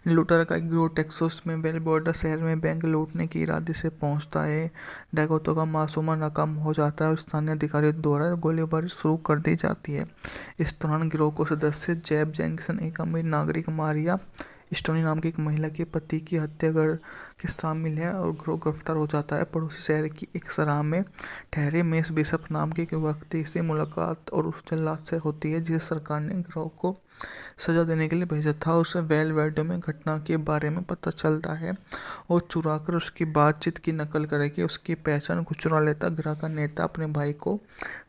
लूटर का एक गिरोह टेक्सास में वेल बॉर्डर शहर में बैंक लूटने के इरादे से पहुंचता है। डकैतों का मासूमा नाकाम हो जाता है और स्थानीय अधिकारियों द्वारा गोलीबारी शुरू कर दी जाती है। इस दौरान गिरोह को सदस्य जेब जैक्सन, एक अमीर नागरिक मारिया स्टोनी नाम की एक महिला के पति की हत्या कर के शामिल है और गिरोह गिरफ्तार हो जाता है। पड़ोसी शहर की एक सराह में ठहरे मेस बिशप नाम के एक व्यक्ति से मुलाकात और उस जल्लाद से होती है जिसे सरकार ने गिरोह को सजा देने के लिए भेजा था। उसे वेल वेडो में घटना के बारे में पता चलता है और चुरा कर उसकी बातचीत की नकल करके उसकी पहचान को चुरा लेता। गिरोह का नेता अपने भाई को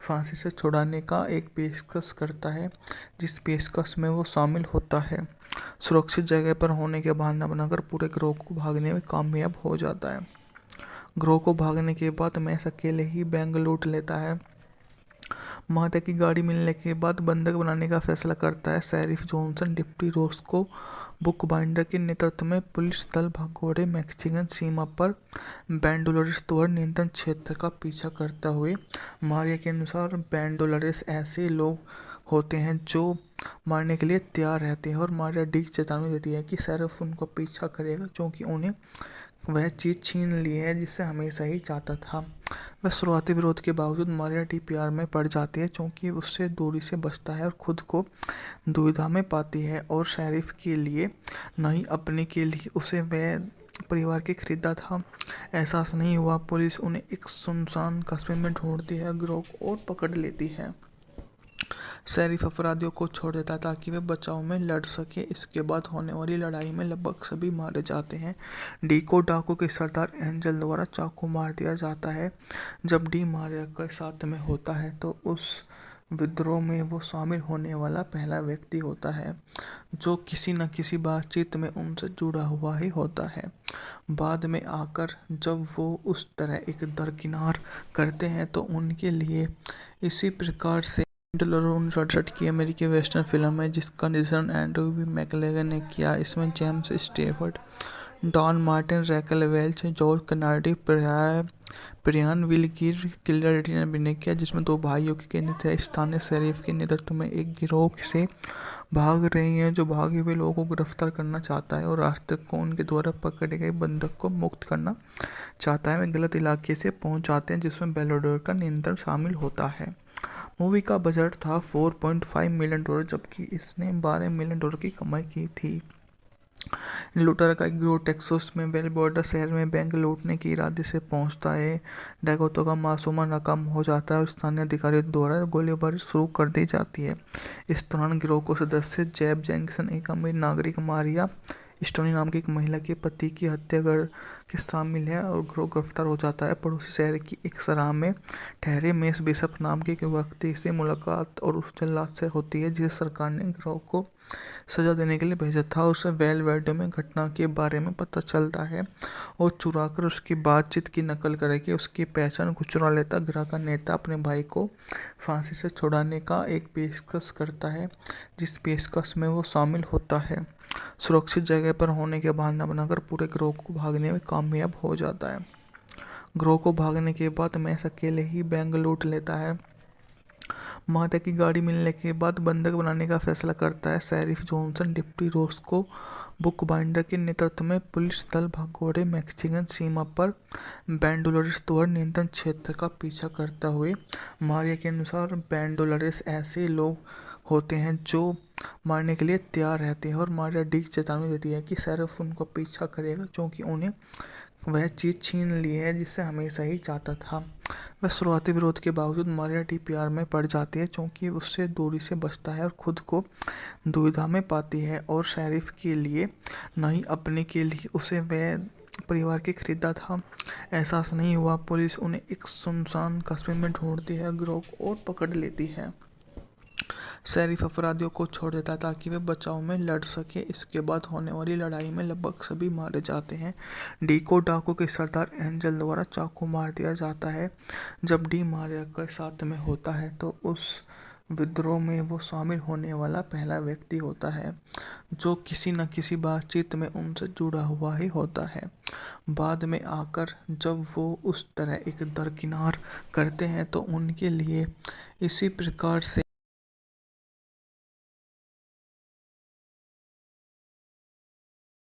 फांसी से छुड़ाने का एक पेशकश करता है जिस पेशकश में वो शामिल होता है। सुरक्षित जगह पर होने के बहाना बनाकर पूरे गिरोह को भागने में कामयाब हो जाता है। गिरोह को भागने के बाद मैस अकेले ही बैंक लूट लेता है। माता की गाड़ी मिलने के बाद बंधक बनाने का फैसला करता है। शेरिफ जॉनसन डिप्टी रोस्को बुकबाइंडर के नेतृत्व में पुलिस दल भगोड़े मैक्सिकन सीमा पर बैंडोलोरेस द्वारा नियंत्रण क्षेत्र का पीछा करता हुए। मारिया के अनुसार बैंडोलोरेस ऐसे लोग होते हैं जो मारने के लिए तैयार रहते हैं और मारिया डी चेतावनी देती है कि शेरिफ उनको पीछा करेगा क्योंकि उन्हें वह चीज़ छीन ली है जिसे हमेशा ही चाहता था। वह शुरुआती विरोध के बावजूद मारिया डी प्यार में पड़ जाती है क्योंकि उससे दूरी से बचता है और खुद को दुविधा में पाती है और शेरिफ के लिए नहीं अपने के लिए उसे वह परिवार के खरीदा था एहसास नहीं हुआ। पुलिस उन्हें एक सुनसान कस्बे में ढूंढती है, गिरोह और पकड़ लेती है। शेरिफ अपराधियों को छोड़ देता है ताकि वे बचाव में लड़ सके। इसके बाद होने वाली लड़ाई में लगभग सभी मारे जाते हैं। डी को डाकू के सरदार एंजल द्वारा चाकू मार दिया जाता है। जब डी मारिया के साथ में होता है तो उस विद्रोह में वो शामिल होने वाला पहला व्यक्ति होता है जो किसी न किसी बातचीत में उनसे जुड़ा हुआ ही होता है। बाद में आकर जब वो उस तरह एक दरकिनार करते हैं तो उनके लिए इसी प्रकार से 1968 की अमेरिकी वेस्टर्न फिल्म है जिसका निर्देशन एंड्रू बी मैकलेगन ने किया। इसमें James Stafford, Don Martin, Raquel Welch, George Kennedy, Brian Will Geer किलर्टी ने अभिनय किया, जिसमें दो भाइयों की केंद्रित है। स्थानीय शेरिफ के नेतृत्व में एक गिरोह से भाग रही हैं जो भागे हुए लोगों को गिरफ्तार करना चाहता है और रास्ते को उनके द्वारा पकड़े गए बंधक को मुक्त करना चाहता है। वे गलत इलाके से पहुंच जाते हैं जिसमें बेलोडोर का नियंत्रण शामिल होता है। मूवी का बजट था $4.5 मिलियन, जबकि इसने $12 मिलियन की कमाई की थी। लूटर का एक गिरोह टेक्सास में वेल बॉर्डर शहर में बैंक लूटने के इरादे से पहुंचता है। डकैतों का मासूमा नाकाम हो जाता है और स्थानीय अधिकारियों द्वारा गोलीबारी शुरू कर दी जाती है। इस दौरान गिरोह को सदस्य जेब जैक्सन, एक अमीर नागरिक मारिया स्टोनी नाम की एक महिला के पति की हत्या कर के शामिल है और गिरोह गिरफ्तार हो जाता है। पड़ोसी शहर की एक सराह में ठहरे मेस बिशप नाम के एक व्यक्ति से मुलाकात और उस जल्लाद से होती है जिसे सरकार ने गिरोह को सजा देने के लिए भेजा था। उसे वेलवेडे में घटना के बारे में पता चलता है और चुरा कर उसकी बातचीत की नकल करके उसकी पहचान को चुरा लेता। गिरोह का नेता अपने भाई को फांसी से छुड़ाने का एक पेशकश करता है जिस पेशकश में वो शामिल होता है। सुरक्षित जगह पर होने के बहाना बनाकर पूरे गिरोह को भागने में कामयाब हो जाता है। गिरोह को भागने के बाद मैस अकेले ही बैंक लूट लेता है। मार्टा की गाड़ी मिलने के बाद बंधक बनाने का फैसला करता है। शेरिफ जॉनसन डिप्टी रोस्को बुकबाइंडर के नेतृत्व में पुलिस दल भगोड़े मैक्सिकन सीमा पर बैंडोलोरेस द्वारा नियंत्रण क्षेत्र का पीछा करता हुए। मारिया के अनुसार बैंडोलोरेस ऐसे लोग होते हैं जो मारने के लिए तैयार रहते हैं और मारिया डी चेतावनी देती है कि शेरिफ उनका पीछा करेगा क्योंकि उन्हें वह चीज़ छीन ली है जिसे हमेशा ही चाहता था। वह शुरुआती विरोध के बावजूद मारिया डी प्यार में पड़ जाती है क्योंकि उससे दूरी से बचता है और खुद को दुविधा में पाती है और शेरिफ के लिए नहीं अपने के लिए उसे वह परिवार के खरीदा था एहसास नहीं हुआ। पुलिस उन्हें एक सुनसान कस्बे में ढूंढती है, गिरोह को और पकड़ लेती है। शेरिफ अपराधियों को छोड़ देता है ताकि वे बचाव में लड़ सके। इसके बाद होने वाली लड़ाई में लगभग सभी मारे जाते हैं। डी को डाकू के सरदार एंजल द्वारा चाकू मार दिया जाता है। जब डी मारिया के साथ में होता है तो उस विद्रोह में वो शामिल होने वाला पहला व्यक्ति होता है जो किसी न किसी बातचीत में उनसे जुड़ा हुआ ही होता है। बाद में आकर जब वो उस तरह एक दरकिनार करते हैं तो उनके लिए इसी प्रकार से